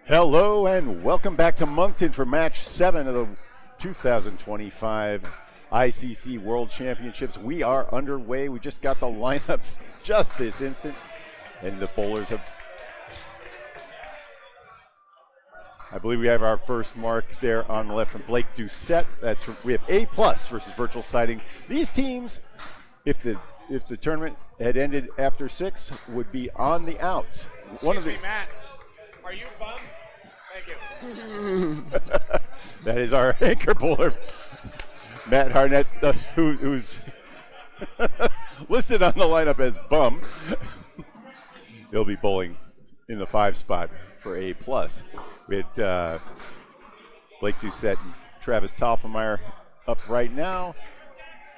Hello and welcome back to Moncton for match 7 of the 2025 ICC World Championships. We are underway. We just got the lineups just this instant, and the bowlers have, I believe we have our first mark there on the left from Blake Doucette. We have A+ versus Birchill Siding. These teams, if the tournament had ended after 6, would be on the outs. Excuse me, Matt. Are you bummed? Thank you. That is our anchor bowler, Matt Harnett, who's listed on the lineup as bum. He'll be bowling in the 5 spot for A+. We had Blake Doucette and Travis Toffelmeyer up right now.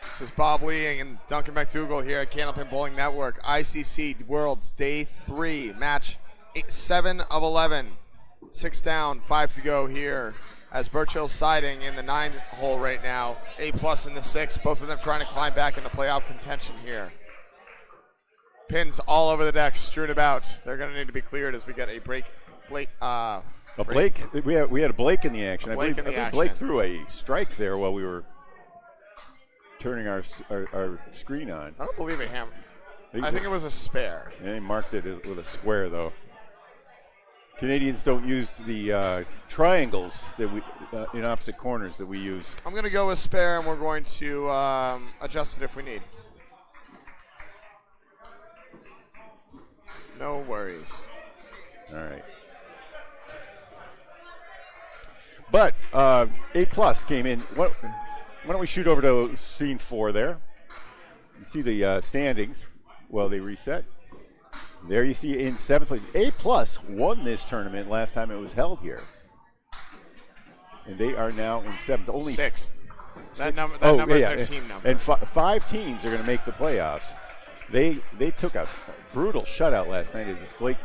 This is Bob Lee and Duncan MacDougall here at Canadians Bowling Network. ICC Worlds Day 3, match 7 of 11. 6 down, 5 to go here as Birchill Siding in the 9th hole right now. A+ in the 6, both of them trying to climb back into playoff contention here. Pins all over the deck, strewn about. They're going to need to be cleared as we get a break. We had a Blake in the action. I believe Blake threw a strike there while we were turning our screen on. I don't believe it hammered. I think it was a spare. Yeah, he marked it with a square though. Canadians don't use the triangles that we in opposite corners that we use. I'm going to go with spare, and we're going to adjust it if we need. No worries. All right. But A+ came in. Why don't we shoot over to scene 4 there? You see the standings while they reset. There you see in 7th place. A+ won this tournament last time it was held here. And they are now in 7th. Only 6th. That number is their team number. And 5 teams are going to make the playoffs. They took a brutal shutout last night as Blake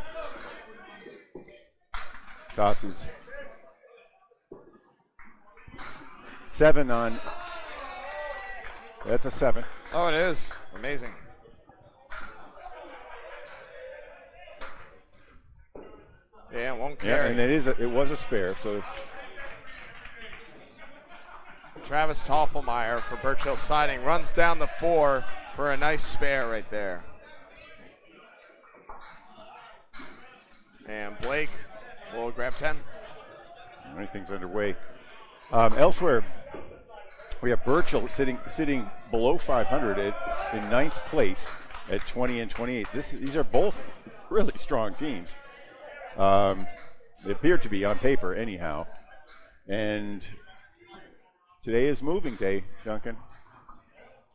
tosses 7 on. That's a 7. Oh, it is. Amazing. Yeah, it won't carry. Yeah, and it was a spare. So Travis Toffelmeyer for Birchill Siding runs down the 4 for a nice spare right there. And Blake will grab 10. Everything's underway. Elsewhere, we have Birchill sitting below 500 in 9th place at 20 and 28. These are both really strong teams. They appear to be on paper anyhow. And today is moving day, Duncan.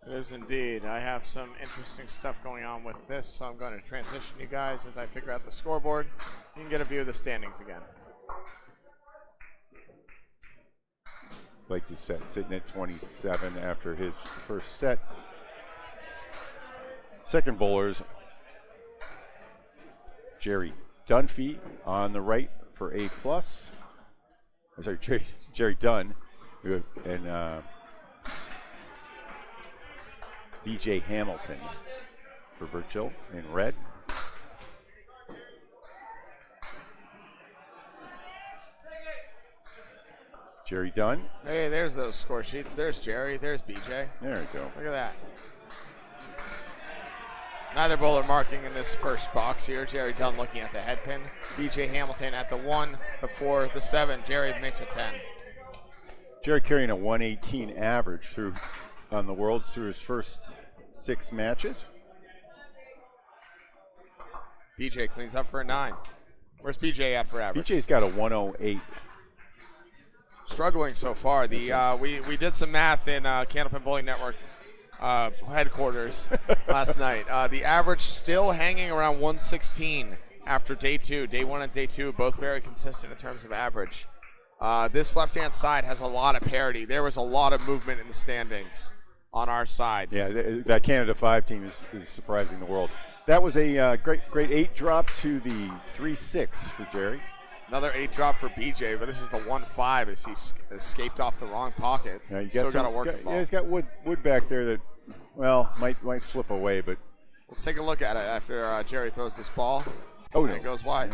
It is indeed. I have some interesting stuff going on with this, so I'm going to transition you guys as I figure out the scoreboard. You can get a view of the standings again. Blake Doucette sitting at 27 after his first set. Second bowlers, Jerry Dunphy on the right for A+. I'm sorry, Jerry Dunn, and BJ Hamilton for Birchill in red. Jerry Dunn. Hey, there's those score sheets. There's Jerry. There's BJ. There we go. Look at that. Neither bowler marking in this first box here. Jerry Dunn looking at the head pin. BJ Hamilton at the 1 before the 7. Jerry makes a 10. Jerry carrying a 118 average on the Worlds through his first 6 matches. BJ cleans up for a 9. Where's BJ at for average? BJ's got a 108. Struggling so far. We did some math in Canadians Bowling Network headquarters last night. The average still hanging around 116 after day 2. Day 1 and day 2 both very consistent in terms of average. This left-hand side has a lot of parity. There was a lot of movement in the standings on our side. Yeah, that Canada 5 team is surprising the world. That was a great 8 drop to the 3-6 for Jerry. Another 8 drop for BJ, but this is the 1-5 as he escaped off the wrong pocket. Yeah, Still got to work the ball. Yeah, he's got wood back there that, well, might flip away, but let's take a look at it after Jerry throws this ball. Oh, and no. it goes wide.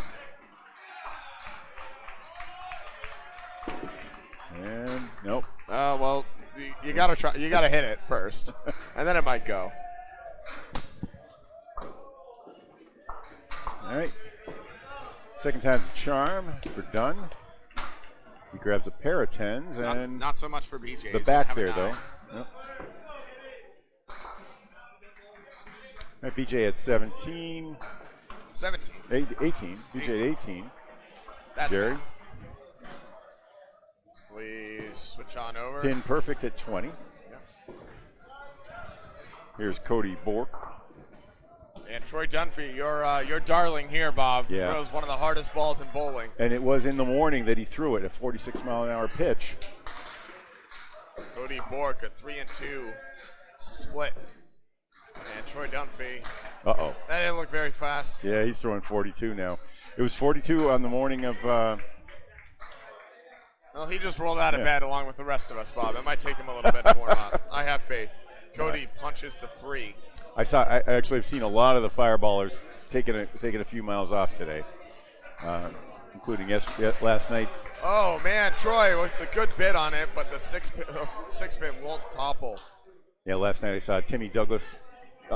Nope. Well, you gotta try. You gotta hit it first, and then it might go. All right. Second time's a charm for Dunn. He grabs a pair of 10s and Not so much for BJ. the He's back gonna there, have a though. 9. Yep. All right, BJ at 17. 17. 18. BJ at 18. That's Jerry. bad. We switch on over. Pin perfect at 20. Yep. Here's Cody Bork. And Troy Dunphy, your darling here, Bob. Yeah. Throws one of the hardest balls in bowling. And it was in the morning that he threw it, a 46-mile-an-hour pitch. Cody Bork, a 3-2 split. And Troy Dunphy. Uh-oh. That didn't look very fast. Yeah, he's throwing 42 now. It was 42 on the morning of Well, he just rolled out of bed along with the rest of us, Bob. It might take him a little bit to warm up. I have faith. Cody punches the 3. I actually have seen a lot of the fireballers taking a few miles off today, including last night. Oh, man, Troy, it's a good bit on it, but the six pin won't topple. Yeah, last night I saw Timmy Douglas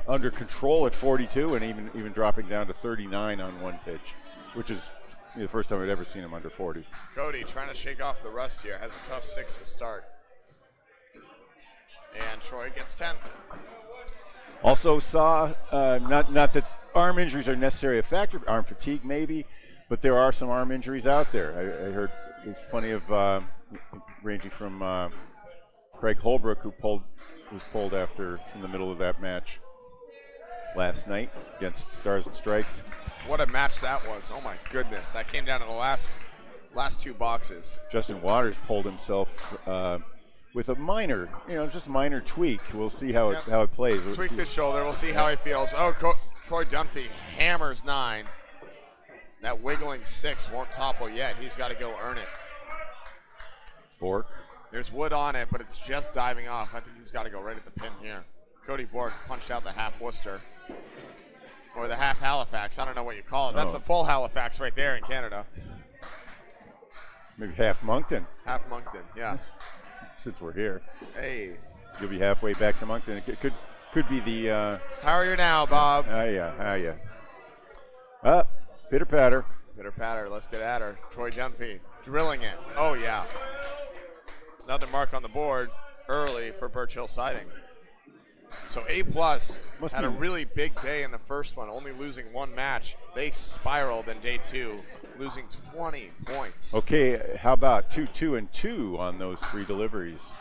under control at 42 and even dropping down to 39 on one pitch, which is the first time I'd ever seen him under 40. Cody trying to shake off the rust here. Has a tough 6 to start. And Troy gets 10. Also saw, not that arm injuries are necessarily a factor, arm fatigue maybe, but there are some arm injuries out there. I heard there's plenty of, ranging from Craig Holbrook, who was pulled after in the middle of that match last night against Stars and Strikes. What a match that was. Oh, my goodness. That came down to the last 2 boxes. Justin Waters pulled himself with a minor, just a minor tweak. We'll see how it plays. Tweaked his shoulder. We'll see how he feels. Oh, Troy Dunphy hammers 9. That wiggling 6 won't topple yet. He's got to go earn it. Bork. There's wood on it, but it's just diving off. I think he's got to go right at the pin here. Cody Bork punched out the half Worcester. Or the half Halifax. I don't know what you call it. That's a full Halifax right there in Canada. Maybe half Moncton. Half Moncton, yeah. Since we're here. Hey. You'll be halfway back to Moncton. It could be the... How are you now, Bob? Yeah. Pitter patter. Pitter patter. Let's get at her. Troy Dunphy drilling it. Oh, yeah. Another mark on the board early for Birchill Siding. So A+ had a really big day in the first one, only losing 1 match. They spiraled in day 2, losing 20 points. Okay, how about 2, 2, and 2 on those 3 deliveries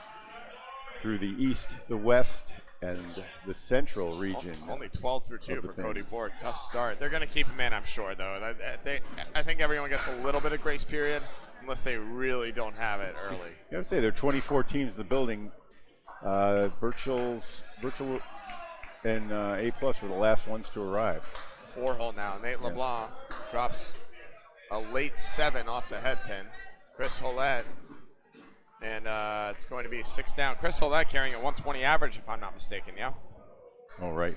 through the east, the west, and the central region? Only 12 through 2 for pins. Cody Bork. Tough start. They're going to keep him in, I'm sure, though. I think everyone gets a little bit of grace period, unless they really don't have it early. I would say there are 24 teams in the building. Birchill and A+ were the last ones to arrive. 4-hole now. Nate LeBlanc drops a late 7 off the head pin. Chris Hollett, and it's going to be 6 down. Chris Hollett carrying a 120 average, if I'm not mistaken, yeah? All right.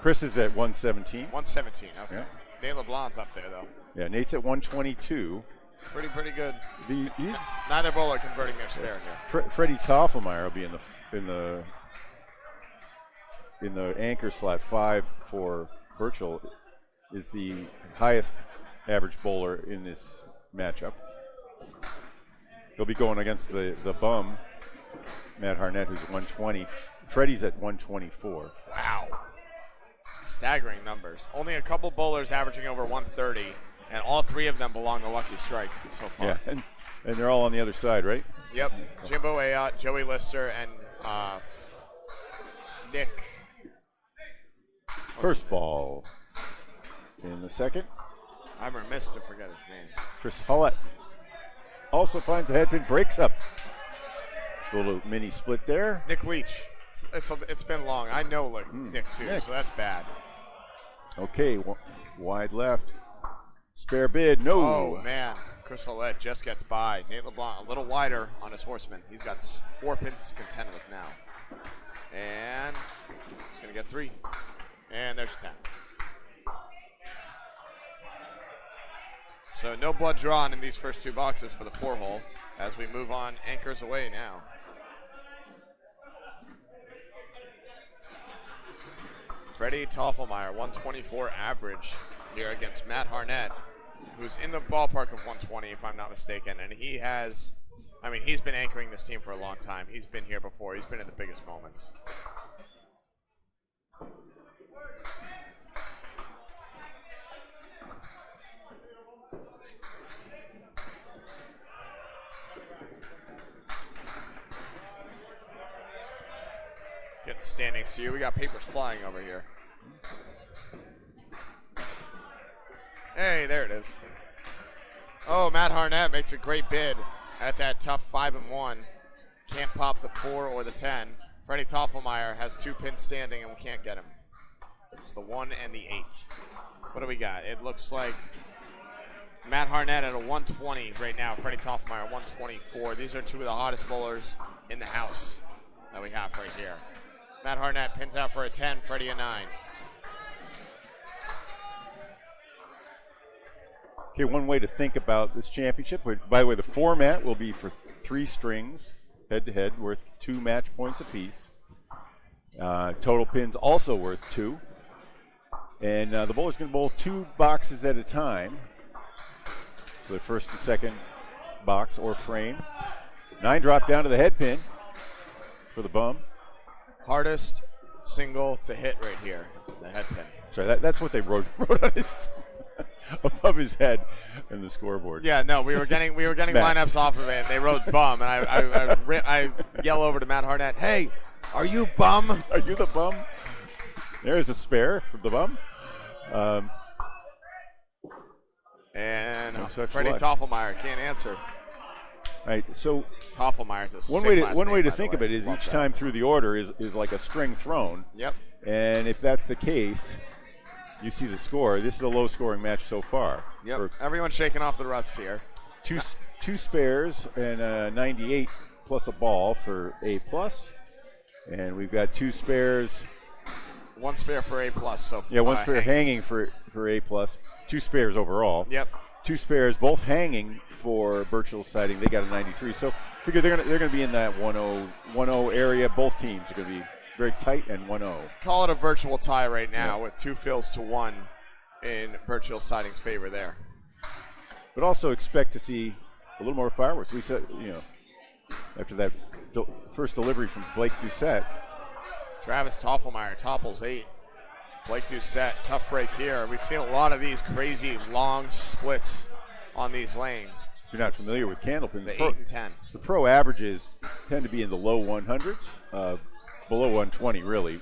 Chris is at 117. 117, okay. Yeah. Nate LeBlanc's up there, though. Yeah, Nate's at 122. Pretty good. He's Neither bowler converting their spare here. Freddie Toffelmeyer will be in the anchor slot 5 for Birchill. Is the highest average bowler in this matchup. They'll be going against the bum, Matt Harnett, who's 120. Freddie's at 124. Wow. Staggering numbers. Only a couple bowlers averaging over 130. And all 3 of them belong to Lucky Strike so far. Yeah, and they're all on the other side, right? Yep. Jimbo Ayotte, Joey Lister, and Nick. First ball in the second. I'm remiss to forget his name. Chris Hollett also finds a headpin, breaks up. A little mini split there. Nick Leach. It's been long. I know Nick too, so that's bad. Okay, wide left. Spare bid, no. Oh, man. Chris Hollett just gets by. Nate LeBlanc a little wider on his horseman. He's got 4 pins to contend with now. And he's going to get 3. And there's 10. So no blood drawn in these first 2 boxes for the 4-hole. as we move on anchors away now. Freddie Toffelmeyer, 124 average here against Matt Harnett, who's in the ballpark of 120 if I'm not mistaken. And he has, I mean, he's been anchoring this team for a long time. He's been here before. He's been in the biggest moments. Get the standings to you. We got papers flying over here. Hey, there it is. Oh, Matt Harnett makes a great bid at that tough 5-1. Can't pop the 4 or the 10. Freddie Toffelmeyer has 2 pins standing and we can't get him. It's the 1 and the 8. What do we got? It looks like Matt Harnett at a 120 right now. Freddie Toffelmeyer 124. These are 2 of the hottest bowlers in the house that we have right here. Matt Harnett pins out for a 10, Freddie a 9. Okay, one way to think about this championship, by the way, the format will be for 3 strings, head-to-head, worth 2 match points apiece. Total pins also worth 2. And the bowler's going to bowl 2 boxes at a time. So the first and second box or frame. 9 drop down to the head pin for the bum. Hardest single to hit right here, the head pin. Sorry, that's what they wrote on his above his head in the scoreboard. Yeah, no, we were getting lineups off of it, and they wrote bum, and I yell over to Matt Harnett, hey, are you bum? Are you the bum? There's a spare from the bum. And no such Freddie luck. Toffelmeyer can't answer. Right, so Toffelmeyer's a one way to think of it is Love each that. time through the order is like a string thrown. Yep. And if that's the case, you see the score. This is a low-scoring match so far. Yep. Everyone's shaking off the rust here. Two spares and a 98 plus a ball for A+. And we've got 2 spares. 1 spare for A+. So Yeah, 1 spare hanging for A+. 2 spares overall. Yep. 2 spares, both hanging for Birchill Siding. They got a 93. So figure they're gonna be in that 1-0 area. Both teams are gonna be very tight and 1-0. Call it a virtual tie right now with 2 fills to 1 in Birchill Siding's favor there. But also expect to see a little more fireworks. We said, after that first delivery from Blake Doucette. Travis Toffelmeyer topples 8. Blake Doucette, tough break here. We've seen a lot of these crazy long splits on these lanes. If you're not familiar with Candlepin, The 8 and 10. the pro averages tend to be in the low 100s, below 120 really.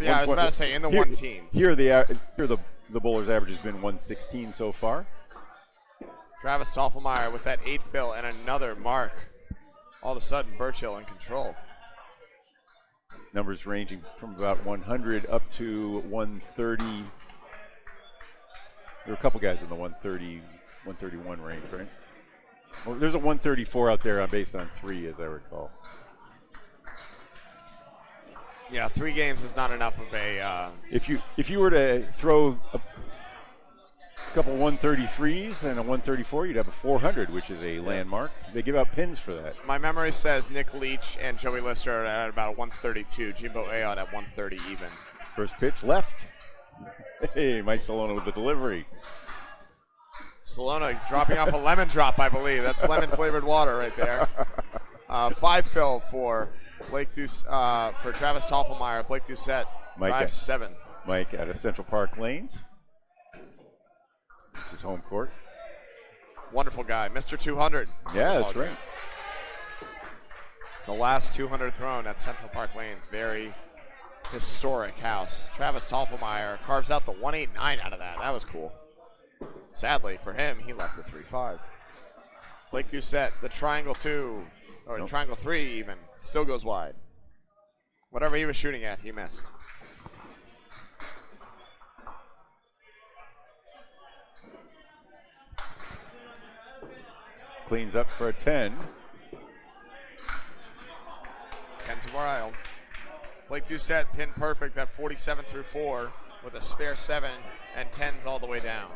Yeah, I was about to say in the 1-teens. Here the bowler's average has been 116 so far. Travis Toffelmeyer with that 8 fill and another mark. All of a sudden, Birchill in control. Numbers ranging from about 100 up to 130. There are a couple guys in the 130, 131 range, right? Well, there's a 134 out there based on 3, as I recall. Yeah, 3 games is not enough of a. If you were to throw a couple 133s and a 134, you'd have a 400, which is a landmark. They give out pins for that. My memory says Nick Leach and Joey Lister are at about 132. Jimbo Ayotte at 130 even. First pitch left. Hey, Mike Solona with the delivery. Solona dropping off a lemon drop, I believe. That's lemon flavored water right there. 5 fill for for Travis Toffelmeyer. Blake Doucette drives 7. Mike out of Central Park Lanes. This is home court. Wonderful guy, Mr. 200. Yeah, that's right. The last 200 thrown at Central Park Lanes. Very historic house. Travis Toffelmeyer carves out the 189 out of that. That was cool. Sadly for him, he left the 3-5. Blake Doucette, the triangle 2, or triangle 3 even, still goes wide. Whatever he was shooting at, he missed. Cleans up for a 10. 10's wild. Blake Doucette pinned perfect at 47 through 4 with a spare 7 and 10s all the way down.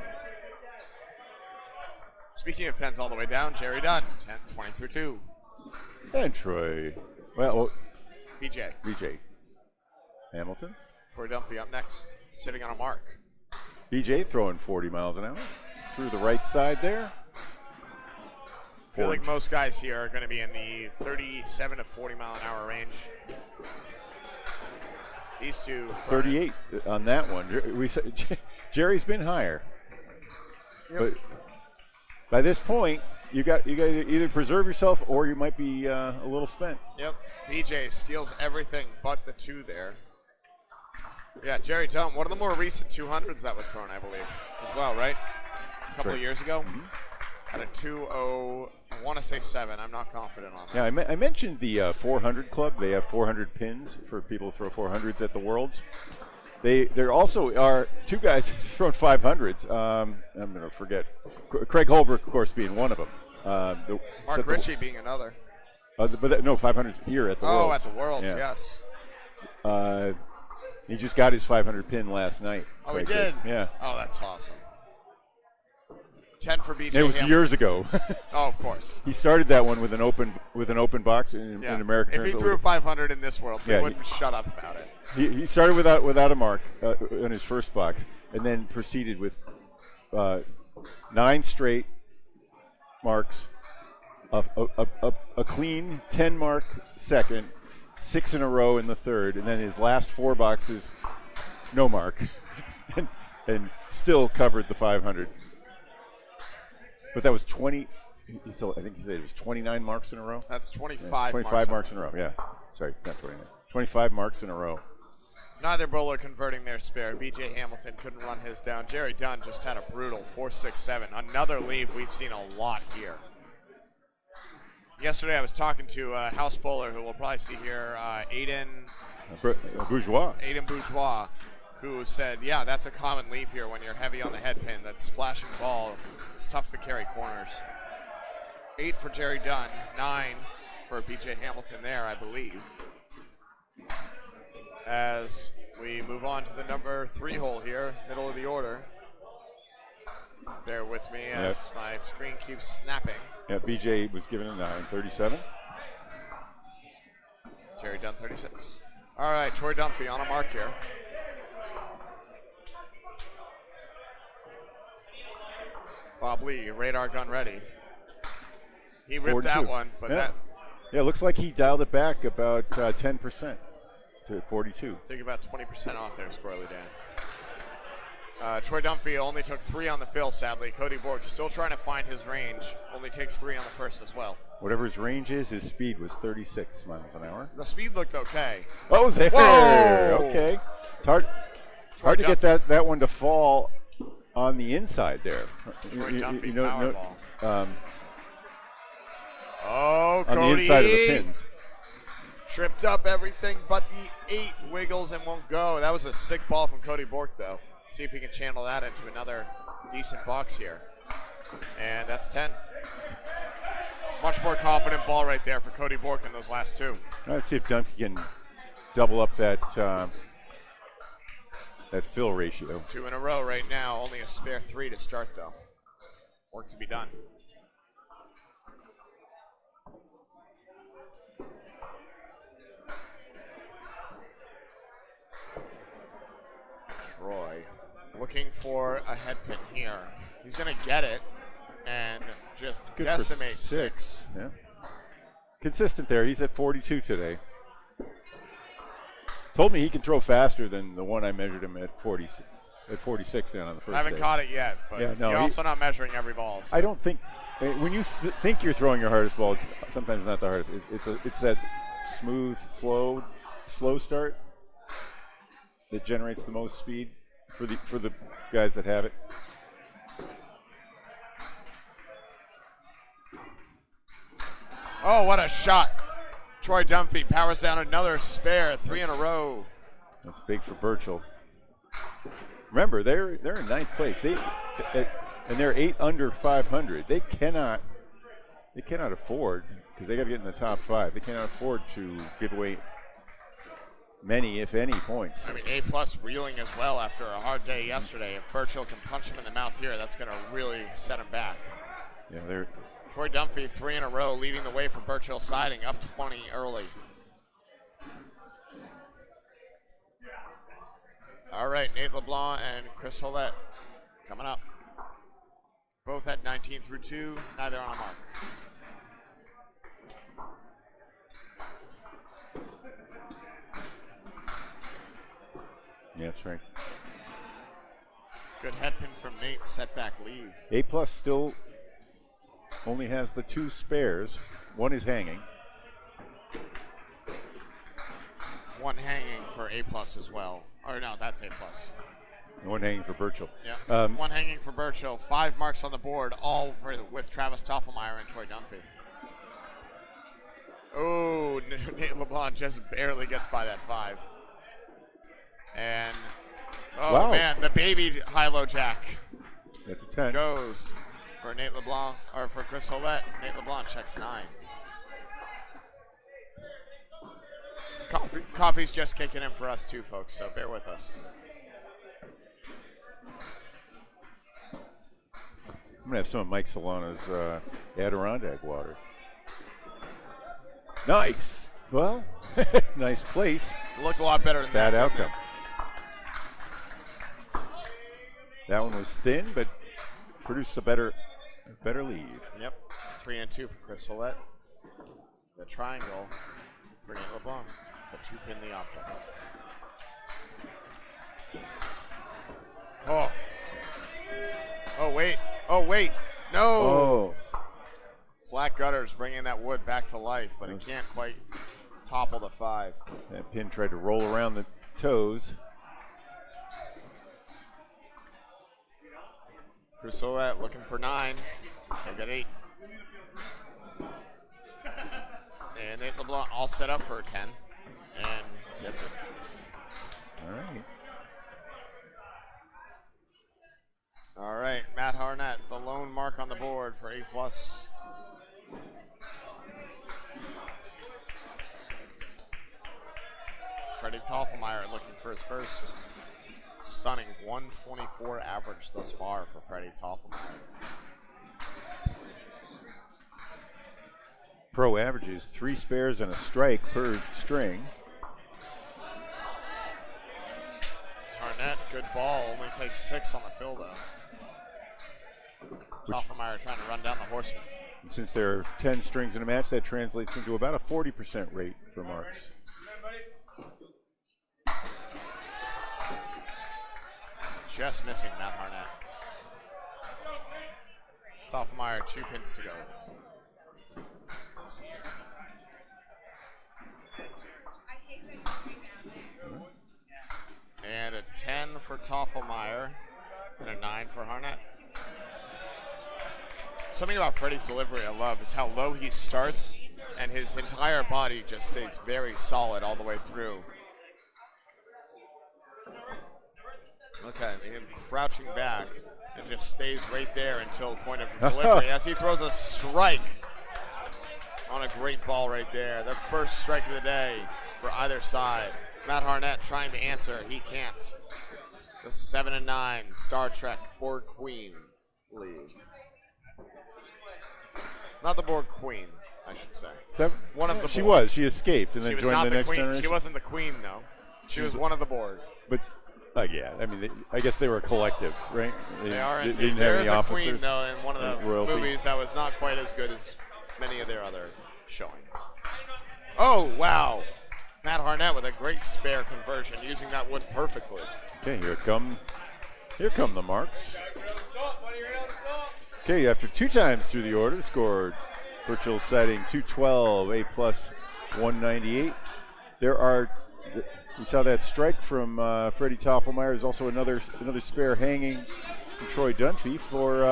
Speaking of 10s all the way down, Jerry Dunn, 10, 20 through 2. And Troy. Well, BJ. Hamilton. Troy Dunphy up next, sitting on a mark. BJ throwing 40 miles an hour. Through the right side there. I feel like most guys here are going to be in the 37 to 40 mile an hour range. These two. 38 on that one. We said Jerry's been higher. Yep. But by this point, you got to either preserve yourself or you might be a little spent. Yep. BJ steals everything but the 2 there. Yeah, Jerry Dunn, one of the more recent 200s that was thrown, I believe, as well, right? A couple of years ago. Mm-hmm. Had a 2.0, I want to say 7. I'm not confident on that. Yeah, I mentioned the 400 Club. They have 400 pins for people who throw 400s at the Worlds. There also are 2 guys who've thrown 500s. I'm going to forget. Craig Holbrook, of course, being one of them. Mark Ritchie being another. But 500s here at the Worlds. Oh, at the Worlds, yes. He just got his 500 pin last night. Oh, he did? Yeah. Oh, that's awesome. 10 for BJ. It was Hamilton. years ago. Oh, of course. He started that one with an open box in American. If he threw 500 in this World, they wouldn't shut up about it. He started without a mark in his first box, and then proceeded with 9 straight marks, a clean 10 mark second, 6 in a row in the third, and then his last 4 boxes, no mark, and still covered the 500. But that was 20. I think he said it was 29 marks in a row. That's 25. Yeah, 25 marks in a row. Yeah, sorry, not 29. 25 marks in a row. Neither bowler converting their spare. BJ Hamilton couldn't run his down. Jerry Dunn just had a brutal 4.67. Another leave we've seen a lot here. Yesterday I was talking to a house bowler who we'll probably see here, Aiden Bourgeois, who said, yeah, that's a common leave here when you're heavy on the head pin. That splashing ball, it's tough to carry corners. 8 for Jerry Dunn, 9 for BJ Hamilton there, I believe. As we move on to the number 3 hole here, middle of the order. Bear with me as my screen keeps snapping. Yeah, BJ was given a 9, 37. Jerry Dunn, 36. All right, Troy Dunphy on a mark here. Bob Lee, radar gun ready. He ripped 42. that one, but Yeah, it looks like he dialed it back about 10% to 42. Take about 20% off there, Squirrely Dan. Troy Dunphy only took 3 on the fill, sadly. Cody Borg still trying to find his range. Only takes 3 on the first as well. Whatever his range is, his speed was 36 miles an hour. The speed looked okay. Oh, there. Whoa! Okay. It's hard to get that one to fall on the inside there. Troy Dunphy powerball. On Cody. the inside of the pins. Tripped up everything but the 8 wiggles and won't go. That was a sick ball from Cody Bork, though. See if he can channel that into another decent box here. And that's 10. Much more confident ball right there for Cody Bork in those last 2. Let's see if Dunphy can double up that fill ratio. 2 in a row right now. Only a spare 3 to start, though. Work to be done. Troy looking for a head pin here. He's going to get it and just Good decimate for 6. Yeah. Consistent there. He's at 42 today. Told me he can throw faster than the one I measured him at 46 down on the first I haven't day. caught it yet, but you're also not measuring every ball. So. I don't think when you think you're throwing your hardest ball, it's sometimes not the hardest. It's that smooth, slow start that generates the most speed for the guys that have it. Oh, what a shot. Troy Dunphy powers down another spare, 3 in a row. That's big for Birchill. Remember, they're in 9th place. And they're 8 under 500. They cannot afford, because they got to get in the top 5. They cannot afford to give away many, if any, points. I mean, A+ reeling as well after a hard day yesterday. If Birchill can punch him in the mouth here, that's going to really set him back. Yeah, they're Troy Dunphy, 3 in a row, leading the way for Birchill Siding, up 20 early. All right, Nate LeBlanc and Chris Hollett coming up. Both at 19 through 2, neither on a mark. Yeah, that's right. Good head pin from Nate, setback leave. A+ still only has the 2 spares. One is hanging. One hanging for A+ as well. Or no, that's A+. One hanging for Birchill. Yeah. One hanging for Birchill. 5 marks on the board, all with Travis Toffelmeyer and Troy Dunphy. Oh, Nate LeBlanc just barely gets by that 5. And, oh wow. Man, the baby high-low jack. That's a 10. Goes for Nate LeBlanc, or for Chris Hollett. Nate LeBlanc checks 9. Coffee's just kicking in for us too, folks, so bear with us. I'm going to have some of Mike Solano's Adirondack water. Nice. Well, nice place. Looked a lot better than that. Bad outcome. That one was thin, but produced a better leave. Yep. 3 and 2 for Chris Hollett. The triangle for Nate LeBlanc. The 2 pin the object. Oh. Oh, wait. Oh, wait. No. Oh. Flat gutters bringing that wood back to life, but it can't quite topple the 5. That pin tried to roll around the toes. Chris Hollett looking for 9. They got 8. And Nate LeBlanc all set up for a 10. And gets it. All right. All right, Matt Harnett, the lone mark on the board for A+. Freddie Toffelmeyer looking for his first stunning 124 average thus far for Freddie Toffelmeyer. Pro averages 3 spares and a strike per string. Harnett, good ball, only takes 6 on the fill though. Toffelmeyer trying to run down the horseman. And since there are 10 strings in a match, that translates into about a 40% rate for marks. Just missing Matt Harnett. Toffelmeyer, 2 pins to go. And a 10 for Toffelmeyer and a 9 for Harnett. Something about Freddie's delivery I love is how low he starts and his entire body just stays very solid all the way through. Look at him crouching back and just stays right there until the point of delivery as he throws a strike on a great ball right there. The first strike of the day for either side. Matt Harnett trying to answer. He can't. The 7 and 9 Star Trek board queen lead. Not the board queen, I should say. One of the She board. was. She escaped and then joined the next queen. generation. She wasn't the queen, though. She was one of the board. But yeah, I mean, I guess they were a collective, right? They are. They didn't There have is any a officers, queen, though, in one of the royalty. movies that was not quite as good as many of their other showings. Oh, wow. Matt Harnett with a great spare conversion, using that wood perfectly. Okay, here come the marks. Okay, after 2 times through the order, scored Birchill Siding 212, A+ 198. We saw that strike from Freddie Toffelmeyer. There's also another spare hanging from Troy Dunphy for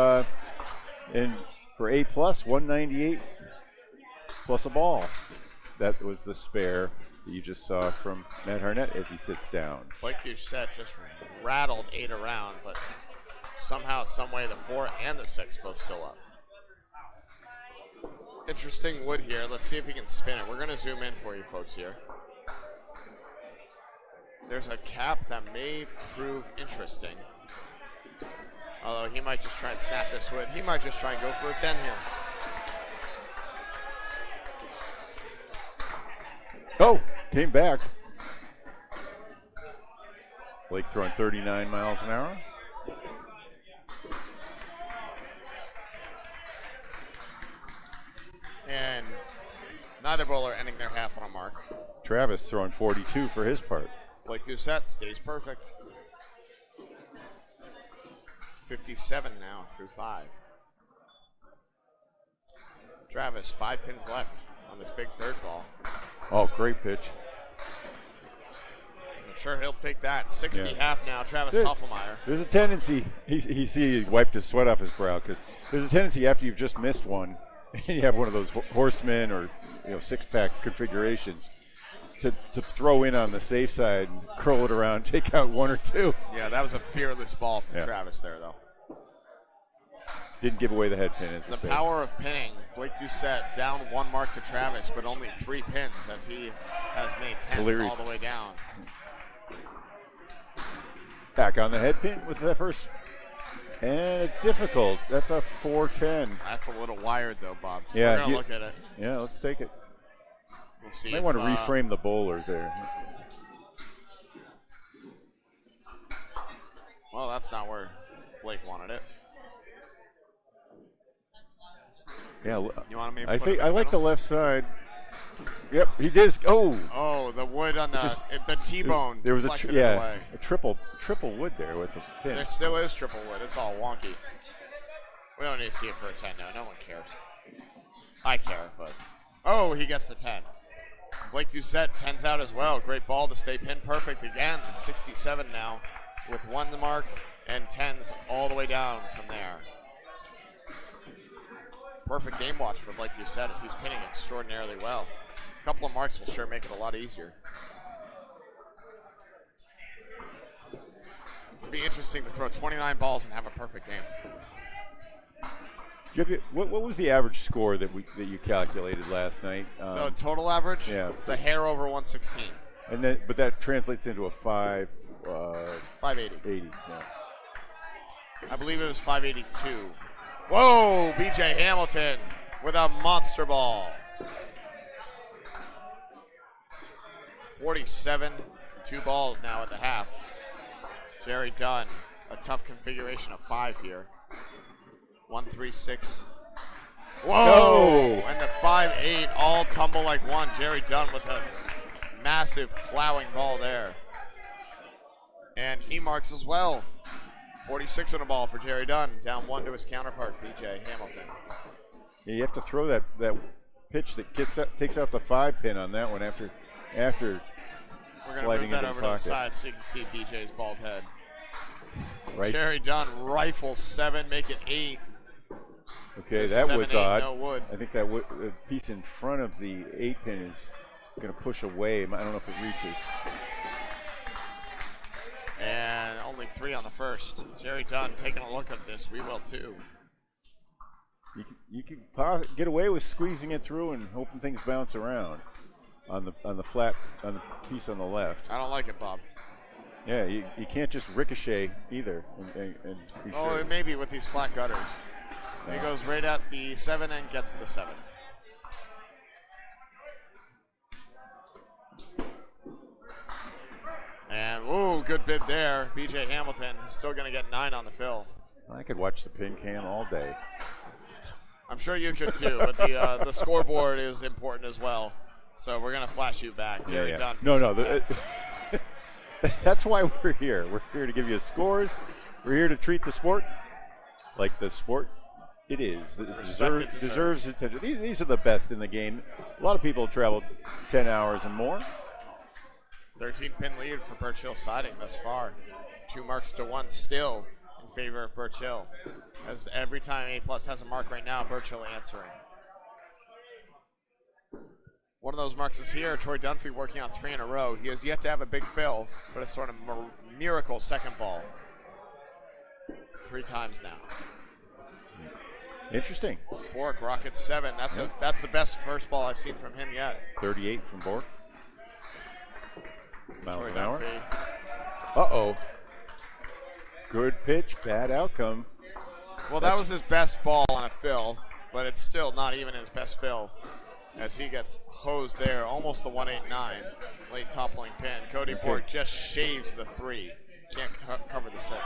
A+ 198 plus a ball. That was the spare that you just saw from Matt Harnett as he sits down. Blake Doucette just rattled 8 around, but somehow, someway, the 4 and the 6 both still up. Interesting wood here. Let's see if he can spin it. We're going to zoom in for you folks here. There's a cap that may prove interesting. Although he might just try and snap this with. He might just try and go for a 10 here. Oh, came back. Blake throwing 39 miles an hour. And neither bowler ending their half on a mark. Travis throwing 42 for his part. Blake Doucette stays perfect. 57 now through 5. Travis, 5 pins left on this big third ball. Oh, great pitch. I'm sure he'll take that. 60 half now, Travis Toffelmeyer. There's a tendency, he wiped his sweat off his brow, because there's a tendency after you've just missed one, and you have one of those horsemen or six-pack configurations, to throw in on the safe side and curl it around, take out 1 or 2. Yeah, that was a fearless ball from Travis there, though. Didn't give away the head pin. The power of pinning. Blake Doucette down 1 mark to Travis, but only 3 pins as he has made 10s all the way down. Back on the head pin with that first. And a difficult. That's a 4-10. That's a little wired, though, Bob. Yeah, we're going to look at it. Yeah, let's take it. We'll see. Might want to reframe the bowler there. Well, that's not where Blake wanted it. Yeah, you want me to I like the left side. Yep, he did. Oh, the wood on the T-bone. There was a triple wood there with the pin. There still is triple wood. It's all wonky. We don't need to see it for a 10 now. No one cares. I care, but he gets the 10. Blake Doucette 10's out as well. Great ball to stay pin perfect again. 67 now with 1 to mark and 10s all the way down from there. Perfect game watch for Blake Doucette as he's pinning extraordinarily well. A couple of marks will sure make it a lot easier. It'd be interesting to throw 29 balls and have a perfect game. What was the average score that you calculated last night? The total average? Yeah. It's a hair over 116. But that translates into a 580. 80, yeah. I believe it was 582. Whoa, BJ Hamilton with a monster ball. 47, 2 balls now at the half. Jerry Dunn, a tough configuration of 5 here. 1-3-6. Whoa! No. And the 5-8 all tumble like one. Jerry Dunn with a massive plowing ball there. And he marks as well. 46 on the ball for Jerry Dunn, down 1 to his counterpart, BJ Hamilton. Yeah, you have to throw that pitch that takes out the 5 pin on that one after We're going to move that over to the side so you can see BJ's bald head. Right. Jerry Dunn rifles 7, make it 8. Okay, that wood's odd. No wood. I think that piece in front of the 8 pin is going to push away. I don't know if it reaches. And only 3 on the first. Jerry Dunn taking a look at this. We will too. You can get away with squeezing it through and hoping things bounce around on the piece on the left. I don't like it, Bob. Yeah, you can't just ricochet either. And be sure. It may be with these flat gutters. He goes right at the 7 and gets the 7. And, good bid there. BJ Hamilton is still going to get 9 on the fill. I could watch the pin cam all day. I'm sure you could too, but the scoreboard is important as well. So we're going to flash you back. Jerry Dunn. No. That's why we're here. We're here to give you scores. We're here to treat the sport like the sport it is. It deserves attention. These are the best in the game. A lot of people traveled 10 hours and more. 13-pin lead for Birchill Siding thus far. 2 marks to 1 still in favor of Birchill. As every time A+ has a mark right now, Birchill answering. One of those marks is here. Troy Dunphy working on 3 in a row. He has yet to have a big fill, but it's thrown a miracle second ball. 3 times now. Interesting. Bork rockets 7. That's the best first ball I've seen from him yet. 38 from Bork. Miles Troy an hour. Dunphy. Uh-oh. Good pitch, bad outcome. Well, that was his best ball on a fill, but it's still not even his best fill as he gets hosed there. Almost the 189. Late toppling pin. Cody Borg just shaves the 3. Can't cover the 6.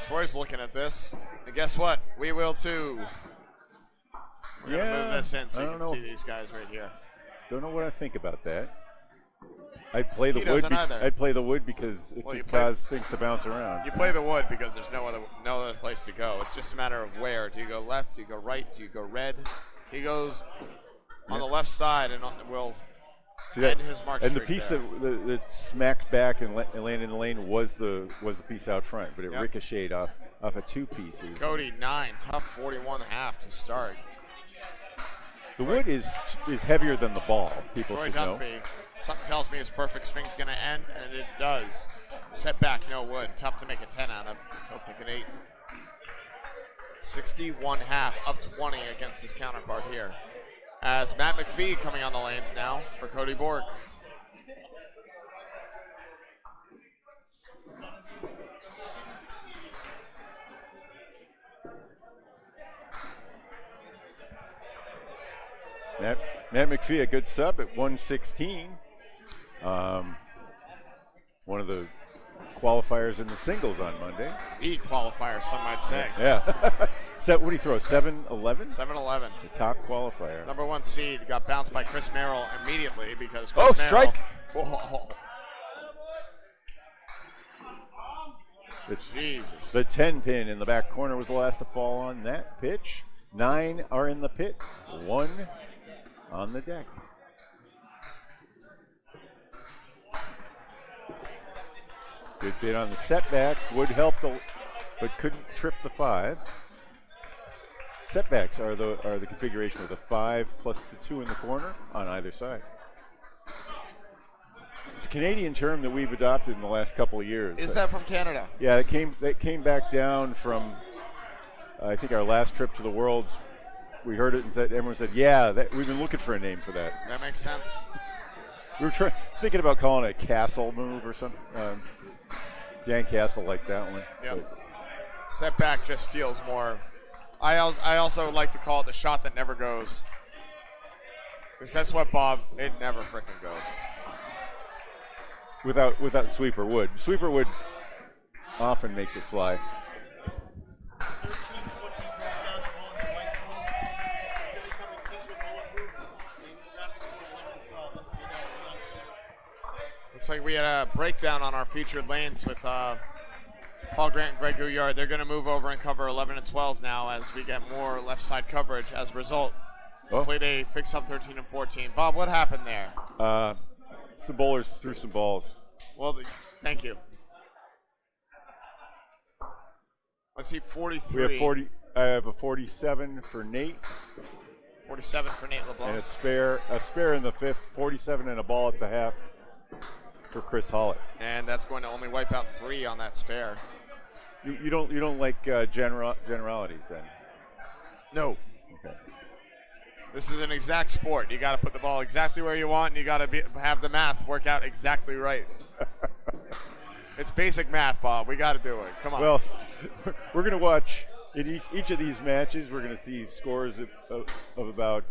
Troy's looking at this. And guess what? We will too. We're going to move this in so you can see these guys right here. Don't know what I think about that. I'd play the He wood. doesn't either. I'd play the wood because it could cause things to bounce around. You play the wood because there's no other place to go. It's just a matter of where. Do you go left? Do you go right? Do you go red? He goes on the left side and will end his mark. And the piece that smacked back and landed in the lane was the piece out front, but it ricocheted off of 2 pieces. Cody 9, tough 41.5 to start. The wood is heavier than the ball. People Troy should know. Dunphy. Something tells me his perfect swing's going to end, and it does. Setback, no wood. Tough to make a 10 out of. He'll take an 8. 61.5, up 20 against his counterpart here. As Matt McPhee coming on the lanes now for Cody Borg. Matt McPhee, a good sub at 116. One of the qualifiers in the singles on Monday. The qualifier, some might say. Yeah. What do you throw? 7-11? 7-11. The top qualifier. Number 1 seed got bounced by Chris Merrill immediately because Chris Merrill. Strike! Whoa. Jesus. The 10 pin in the back corner was the last to fall on that pitch. 9 are in the pit. 1 on the deck. Good bit on the setback. Wood helped, but couldn't trip the 5. Setbacks are the configuration of the 5 plus the 2 in the corner on either side. It's a Canadian term that we've adopted in the last couple of years. Is that from Canada? Yeah, it came back down from I think our last trip to the Worlds. We heard it and everyone said, "Yeah, we've been looking for a name for that." That makes sense. We were thinking about calling it a castle move or something. Dan Castle liked that one. Yep. Setback just feels more. I also like to call it the shot that never goes. Because guess what, Bob? It never frickin' goes. Without sweeper wood. Sweeper wood often makes it fly. Looks like we had a breakdown on our featured lanes with Paul Grant and Greg Gouillard. They're going to move over and cover 11 and 12 now as we get more left side coverage as a result. Hopefully they fix up 13 and 14. Bob, what happened there? Some bowlers threw some balls. Well, thank you. Let's see, 43. We have 40. I have a 47 for Nate. 47 for Nate LeBlanc. And a spare in the 5th. 47 and a ball at the half for Chris Hollett. And that's going to only wipe out 3 on that spare. You don't like generalities then? No. Okay. This is an exact sport. You got to put the ball exactly where you want, and you got to have the math work out exactly right. It's basic math, Bob. We got to do it. Come on. Well, we're going to watch in each of these matches. We're going to see scores of about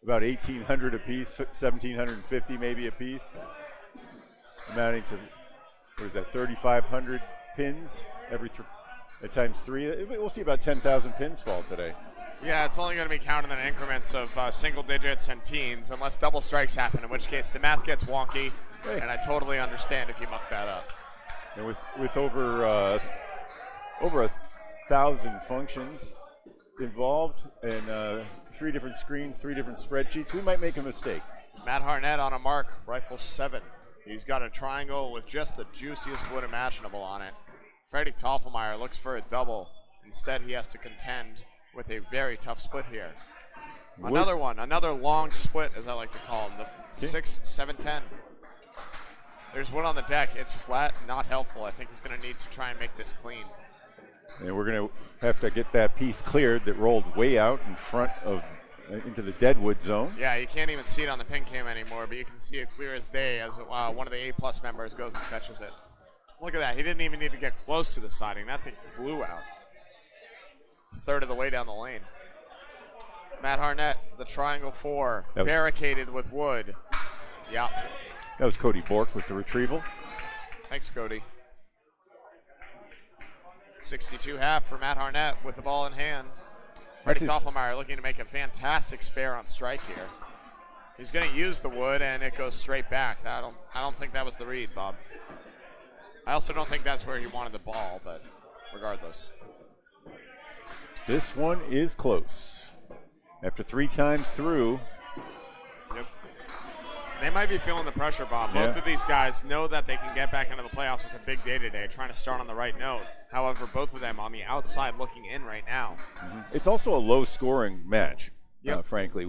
1,800 apiece, 1,750 maybe apiece, amounting to what is that? 3,500 pins at times 3. We'll see about 10,000 pins fall today. Yeah, it's only going to be counted in increments of single digits and teens, unless double strikes happen, in which case the math gets wonky, and I totally understand if you muck that up. And with over 1,000 functions involved and 3 different screens, 3 different spreadsheets, we might make a mistake. Matt Harnett on a mark, rifle 7. He's got a triangle with just the juiciest wood imaginable on it. Freddie Toffelmeyer looks for a double. Instead, he has to contend with a very tough split here. Another one, another long split, as I like to call them, the 6, 7, 10. There's one on the deck. It's flat, not helpful. I think he's going to need to try and make this clean. And we're going to have to get that piece cleared that rolled way out in front of into the deadwood zone. Yeah, you can't even see it on the pin cam anymore, but you can see it clear as day as one of the A-plus members goes and fetches it. Look at that. He didn't even need to get close to the siding. That thing flew out. Third of the way down the lane. Matt Harnett, the triangle 4, barricaded with wood. Yeah. That was Cody Bork with the retrieval. Thanks, Cody. 62.5 for Matt Harnett with the ball in hand. Freddie Toffelmeyer looking to make a fantastic spare on strike here. He's going to use the wood, and it goes straight back. I don't think that was the read, Bob. I also don't think that's where he wanted the ball, but regardless. This one is close. After 3 times through. Yep. They might be feeling the pressure, Bob. Both of these guys know that they can get back into the playoffs with a big day today, trying to start on the right note. However, both of them on the outside looking in right now. Mm-hmm. It's also a low-scoring match, frankly.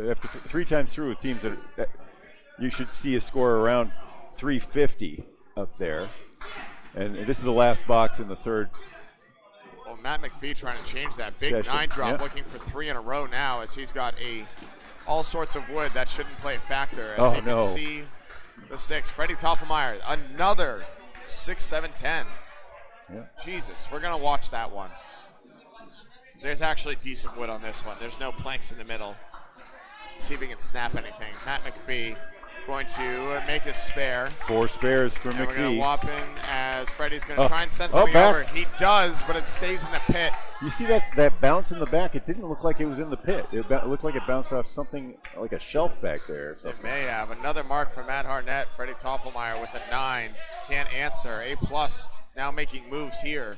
After 3 times through with teams that you should see a score around 350 up there. And this is the last box in the third. Well, Matt McPhee trying to change that big session. 9 drop, looking for 3 in a row now as he's got all sorts of wood that shouldn't play a factor. As you can see the 6. Freddie Toffelmeyer, another 6, 7, 10. Yeah. Jesus, we're going to watch that one. There's actually decent wood on this one. There's no planks in the middle. See if we can snap anything. Matt McPhee going to make a spare. 4 spares for and McPhee. We're going to whop in as Freddie's going to try and send something over. He does, but it stays in the pit. You see that bounce in the back? It didn't look like it was in the pit. It looked like it bounced off something like a shelf back there or something. It may have. Another mark for Matt Harnett. Freddie Toffelmeyer with a 9. Can't answer. A+ now making moves here.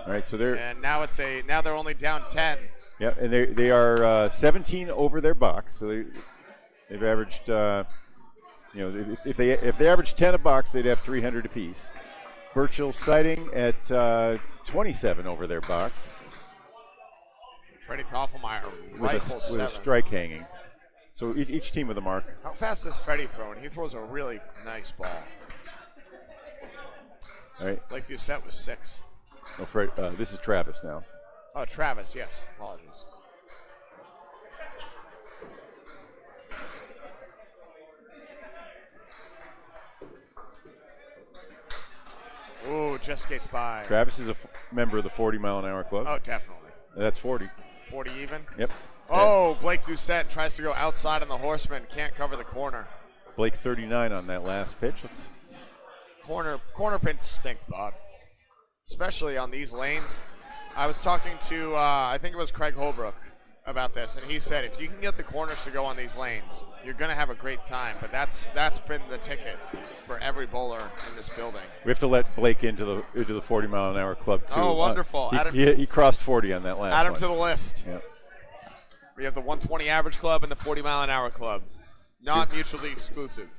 All right, so now they're only down 10. Yeah, and they are 17 over their box. So they've averaged, if they averaged 10 a box, they'd have 300 apiece. Birchill Siding at 27 over their box. Freddie Toffelmeyer with a strike hanging. So each team with a mark. How fast is Freddie throwing? He throws a really nice ball. All right. Blake Doucette was 6. Oh, this is Travis now. Oh, Travis, yes. Apologies. Ooh, just skates by. Travis is a member of the 40-mile-an-hour club. Oh, definitely. That's 40. 40 even? Yep. Oh, Blake Doucette tries to go outside on the horseman. Can't cover the corner. Blake 39 on that last pitch. Corner pins stink, Bob. Especially on these lanes. I was talking to, I think it was Craig Holbrook about this, and he said if you can get the corners to go on these lanes, you're going to have a great time. But that's been the ticket for every bowler in this building. We have to let Blake into the 40-mile-an-hour club too. Oh, wonderful! He crossed 40 on that last one. Add him to the list. Yep. We have the 120 average club and the 40-mile-an-hour club, not mutually exclusive.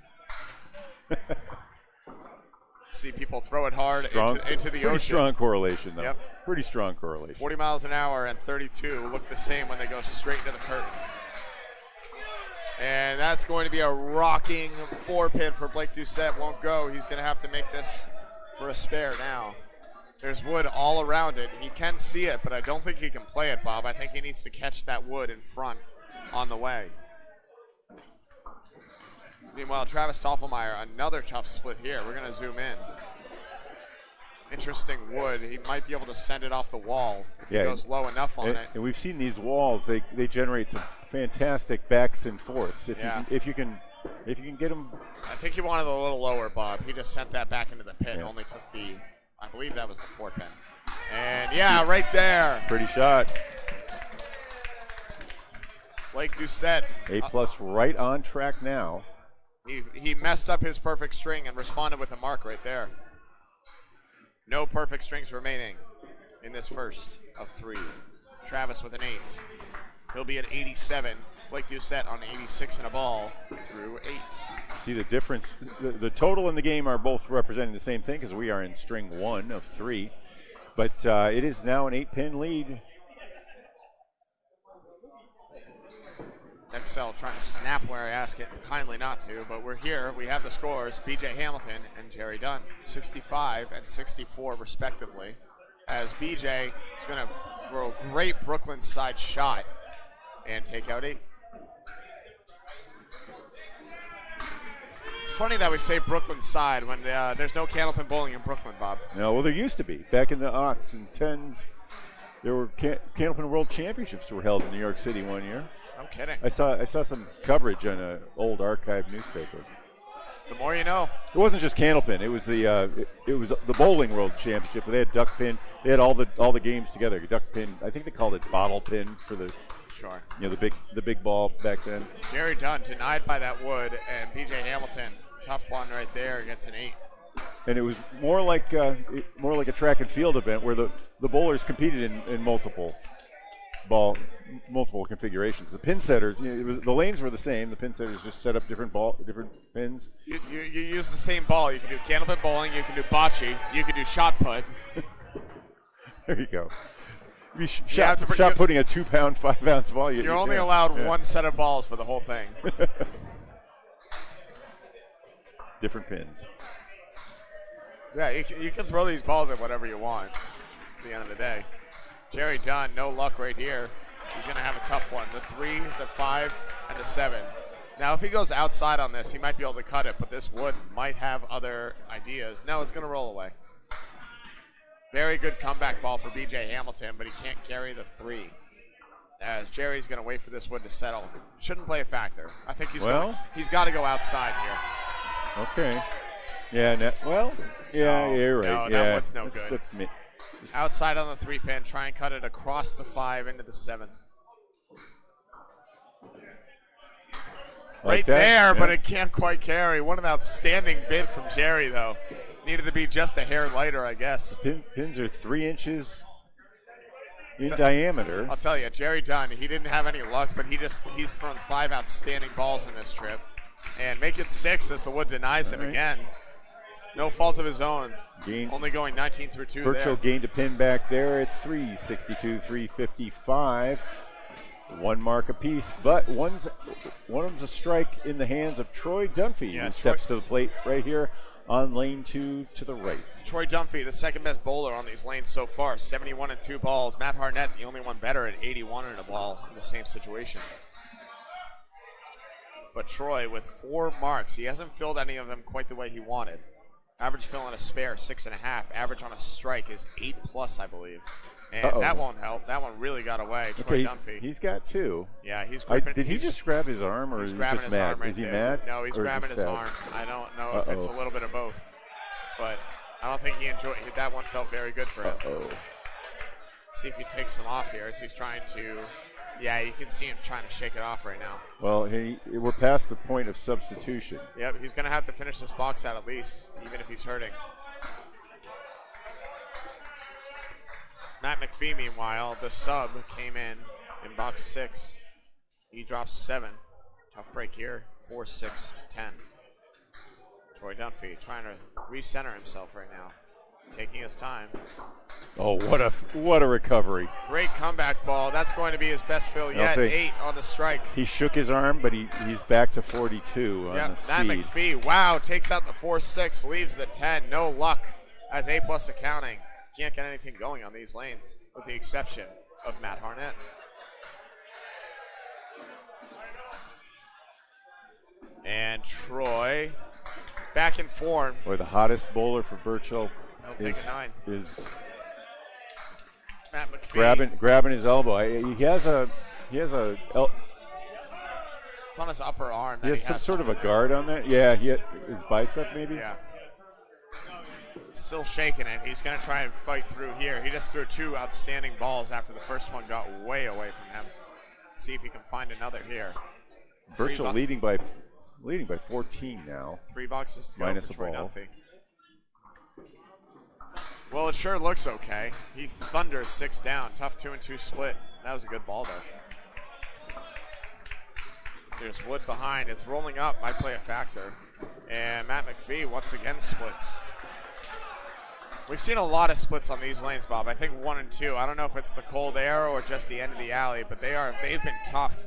See people throw it hard into the ocean. Pretty strong correlation, though. Yep. Pretty strong correlation. 40 miles an hour and 32 look the same when they go straight into the curtain. And that's going to be a rocking 4-pin for Blake Doucette. Won't go. He's going to have to make this for a spare now. There's wood all around it. He can see it, but I don't think he can play it, Bob. I think he needs to catch that wood in front on the way. Meanwhile, Travis Toffelmeyer, another tough split here. We're going to zoom in. Interesting wood. He might be able to send it off the wall if he goes low enough on it. And we've seen these walls. They generate some fantastic backs and forths. If you can get them. I think he wanted a little lower, Bob. He just sent that back into the pit. Only took I believe that was the 4-pin. And right there. Pretty shot. Blake Doucette. A+ right on track now. He messed up his perfect string and responded with a mark right there. No perfect strings remaining in this first of 3. Travis with an 8. He'll be at 87. Blake Doucette on 86 and a ball through 8. See the difference? The total in the game are both representing the same thing because we are in string 1 of 3. But it is now an 8-pin lead. XL trying to snap where I ask it kindly not to, but we're here. We have the scores. BJ Hamilton and Jerry Dunn, 65 and 64 respectively, as BJ is going to throw a great Brooklyn side shot and take out 8. funny that we say Brooklyn side when there's no candlepin bowling in Brooklyn, Bob. No, well, there used to be. Back in the aughts and tens, there were candlepin world championships were held in New York City one year. No kidding. I saw some coverage on an old archive newspaper. The more you know. It wasn't just candlepin. It was the bowling world championship. They had duck pin. They had all the games together. Duck pin. I think they called it bottle pin for the the big ball back then. Jerry Dunn denied by that wood, and BJ Hamilton, tough one right there, gets an 8. And it was more like a track and field event where the bowlers competed in multiple configurations. The pin setters, the lanes were the same. The pin setters just set up different pins. You use the same ball. You can do candlepin bowling. You can do bocce. You can do shot put. There you go. Shot putting a 2-pound, 5-ounce ball. You're only allowed one set of balls for the whole thing. Different pins. Yeah, you can throw these balls at whatever you want at the end of the day. Jerry Dunn, no luck right here. He's going to have a tough one. The 3, the 5, and the 7. Now, if he goes outside on this, he might be able to cut it, but this wood might have other ideas. No, it's going to roll away. Very good comeback ball for B.J. Hamilton, but he can't carry the 3. As Jerry's going to wait for this wood to settle. Shouldn't play a factor. I think he's got to go outside here. Okay. Yeah, you're right. No, that one's no good. That's me. Outside on the 3-pin, try and cut it across the 5 into the 7. Right there, but it can't quite carry. What an outstanding bid from Jerry, though. Needed to be just a hair lighter, I guess. Pins are 3 inches in diameter. I'll tell you, Jerry Dunn, he didn't have any luck, but he's thrown 5 outstanding balls in this trip. And make it 6 as the wood denies him again. No fault of his own. Only going 19 through 2 Birchill there. gained a pin back there. It's 362, 355. 1 mark apiece, but one of them's a strike in the hands of Troy Dunphy, who steps to the plate right here on lane 2 to the right. Troy Dunphy, the second best bowler on these lanes so far, 71 and 2 balls. Matt Harnett, the only one better at 81 and a ball in the same situation. But Troy with 4 marks. He hasn't filled any of them quite the way he wanted. Average fill on a spare, 6.5. Average on a strike is 8+, I believe. And that won't help. That one really got away. Troy Dunphy. He's got 2. Yeah, he's gripping. Did he just grab his arm, or is he just mad? Is he mad? No, he's grabbing his arm. I don't know if it's a little bit of both. But I don't think he enjoyed it. That one felt very good for him. See if he takes some off here as he's trying to. Yeah, you can see him trying to shake it off right now. Well, we're past the point of substitution. Yep, he's going to have to finish this box out at least, even if he's hurting. Matt McPhee, meanwhile, the sub, came in box 6. He drops 7. Tough break here. 4, 6, 10. Troy Dunphy trying to recenter himself right now. Taking his time. Oh, what a recovery. Great comeback ball. That's going to be his best fill yet. 8 on the strike. He shook his arm, but he's back to 42 on the speed. Matt McPhee, wow, takes out the 4-6, leaves the 10. No luck as A+ accounting. Can't get anything going on these lanes, with the exception of Matt Harnett. And Troy back in form. Boy, the hottest bowler for Birchill is Matt McPhee. Grabbing his elbow. He has a it's on his upper arm. He has some sort of a guard on that. Yeah, his bicep maybe. Yeah. Still shaking it. He's going to try and fight through here. He just threw 2 outstanding balls after the first one got way away from him. See if he can find another here. Birchill leading by 14 now. 3 boxes to minus go for a Troy ball. Dunphy. Well, it sure looks okay. He thunders 6 down. Tough 2-2 split. That was a good ball, though. There's wood behind. It's rolling up. Might play a factor. And Matt McPhee once again splits. We've seen a lot of splits on these lanes, Bob. I think 1 and 2. I don't know if it's the cold air or just the end of the alley, but they've been tough.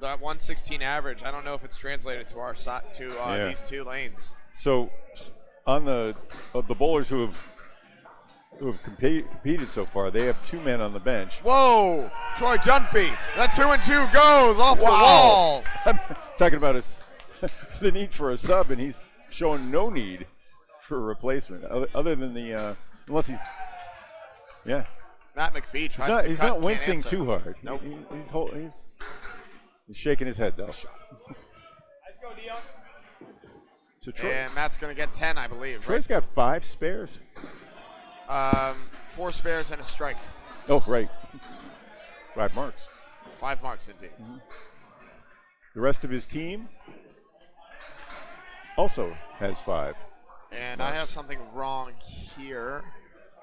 That 116 average, I don't know if it's translated to our these 2 lanes. So, of the bowlers who have competed so far, they have 2 men on the bench. Whoa! Troy Dunphy. That 2 and 2 goes off the wall. I'm talking about the need for a sub, and he's shown no need for a replacement other than the unless he's Matt McPhee tries to cut. He's not wincing answer. too hard. Nope. He's shaking his head though. So Troy, And Matt's going to get 10, I believe. Troy's got 5 spares. 4 spares and a strike. Oh, right. 5 marks. 5 marks indeed. Mm-hmm. The rest of his team also has 5. And marks. I have something wrong here.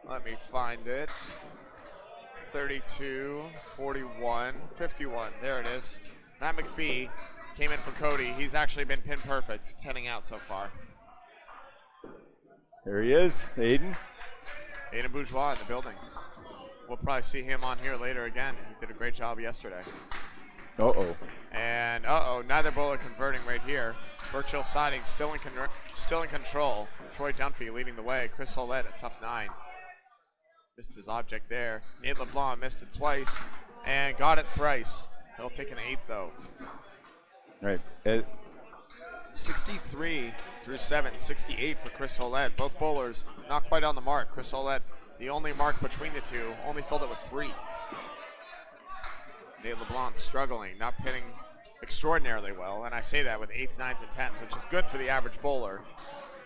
Let me find it. 32, 41, 51. There it is. Matt McPhee came in for Cody. He's actually been pin perfect, 10ing out so far. There he is, Aiden. Aiden Bourgeois in the building. We'll probably see him on here later again. He did a great job yesterday. And neither bowler converting right here. Birchill Siding still in control. Troy Dunphy leading the way. Chris Ouellette a tough 9. Missed his object there. Nate LeBlanc missed it twice and got it thrice. He'll take an 8 though. Right. 63 through 7, 68 for Chris Ouellette. Both bowlers not quite on the mark. Chris Ouellette, the only mark between the two, only filled it with 3. Nate LeBlanc struggling, not pinning extraordinarily well, and I say that with 8s, 9s, and 10s, which is good for the average bowler.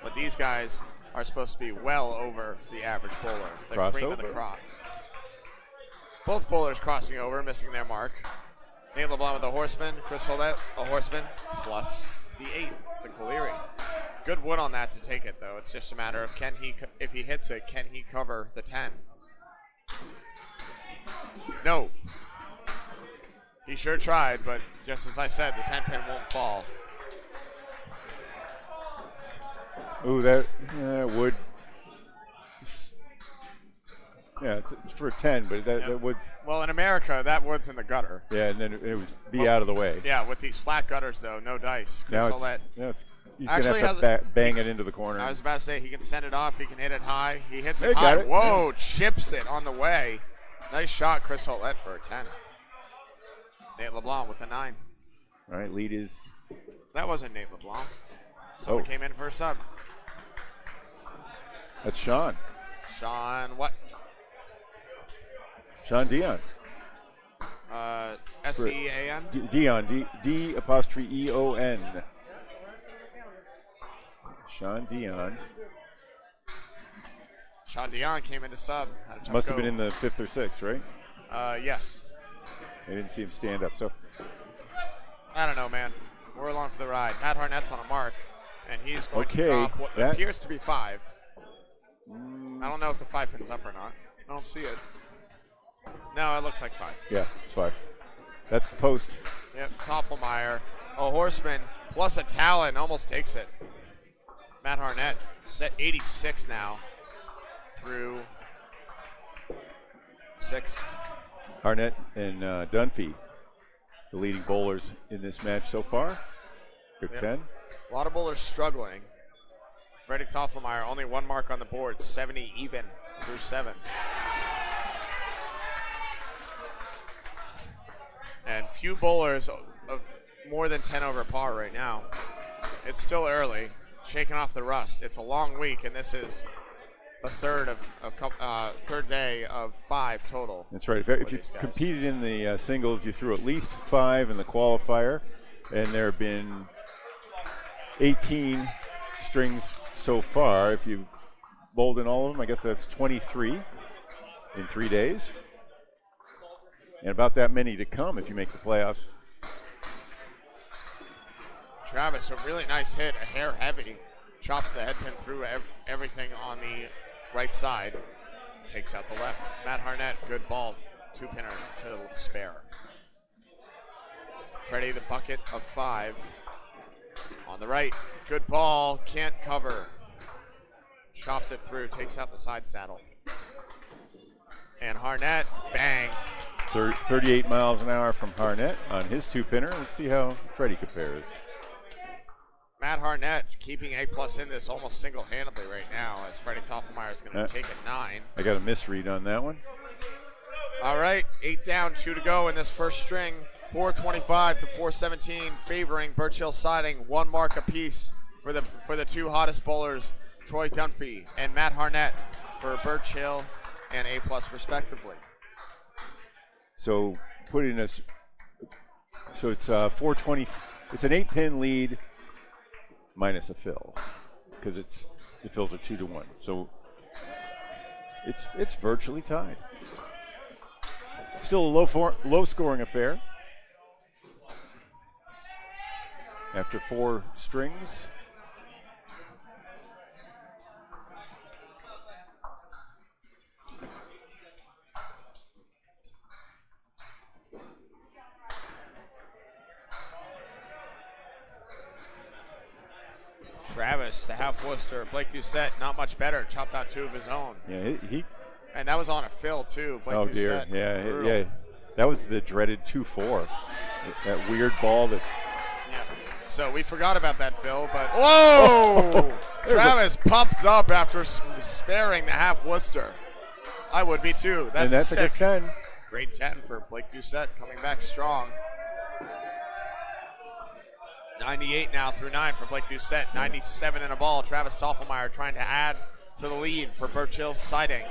But these guys are supposed to be well over the average bowler, the cream of the crop. Both bowlers crossing over, missing their mark. Nate LeBlanc with a horseman, Chris Ouellette, a horseman, plus the 8, the Caleri. Good wood on that to take it, though. It's just a matter of if he hits it, can he cover the 10? No. He sure tried, but just as I said, the 10 pin won't fall. Ooh, that wood. Yeah, it's for a 10, but that wood's. Well, in America, that wood's in the gutter. Yeah, and then it was out of the way. Yeah, with these flat gutters, though, no dice. Chris Ouellette he's going to have to bang it into the corner. I was about to say, he can send it off, he can hit it high. He hits it Got high. it. Whoa, chips it on the way. Nice shot, Chris Ouellette for a 10. Nate LeBlanc with a 9. All right, lead is. That wasn't Nate LeBlanc. Someone came in for a sub. That's Sean. Sean, what? Sean Dion. S-E-A-N? Dion, D''E-O-N. Sean Dion. Sean Dion came in to sub. Must have been in the 5th or 6th, right? Yes. I didn't see him stand up, so. I don't know, man. We're along for the ride. Matt Harnett's on a mark, and he's going to drop what that appears to be 5. I don't know if the 5 pin's up or not. I don't see it. No, it looks like 5. Yeah, it's 5. That's the post. Yep, Toffelmeyer. A horseman plus a talon almost takes it. Matt Harnett set 86 now through 6. Harnett and Dunphy, the leading bowlers in this match so far. Good 10. A lot of bowlers struggling. Freddie Toffelmeyer, only 1 mark on the board, 70 even through 7. And few bowlers of more than 10 over par right now. It's still early, shaking off the rust. It's a long week, and this is the third day of 5 total. That's right. If you competed in the singles, you threw at least 5 in the qualifier, and there have been 18 strings so far. If you bowled in all of them, I guess that's 23 in 3 days. And about that many to come if you make the playoffs. Travis, a really nice hit, a hair heavy. Chops the head pin through everything on the right side. Takes out the left. Matt Harnett, good ball. 2-pinner to the spare. Freddie, the bucket of 5. On the right, good ball, can't cover. Chops it through, takes out the side saddle. And Harnett, bang. 38 miles an hour from Harnett on his 2-pinner. Let's see how Freddie compares. Matt Harnett keeping A+ in this almost single-handedly right now, as Freddie Toffelmeyer is going to take a 9. I got a misread on that one. All right, 8 down, 2 to go in this first string. 425 to 417, favoring Birchill Siding. 1 mark apiece for the 2 hottest bowlers, Troy Dunphy and Matt Harnett, for Birchill and A+ respectively. So putting us, so it's 420. It's an 8-pin lead minus a fill, because the fills are 2-1. So it's virtually tied. Still a low scoring affair. After 4 strings. Travis, the half Worcester. Blake Doucette, not much better. Chopped out 2 of his own. Yeah, he And that was on a fill, too. Blake oh, Doucette. dear. Brutal. Yeah. That was the dreaded 2-4. That weird ball that. Yeah. So we forgot about that, Phil, but whoa! Travis pumped up after sparing the half Worcester. I would be too. That's sick. A good 10. Great 10 for Blake Doucette, coming back strong. 98 now through 9 for Blake Doucette. 97 in a ball. Travis Toffelmeyer trying to add to the lead for Birchill Siding.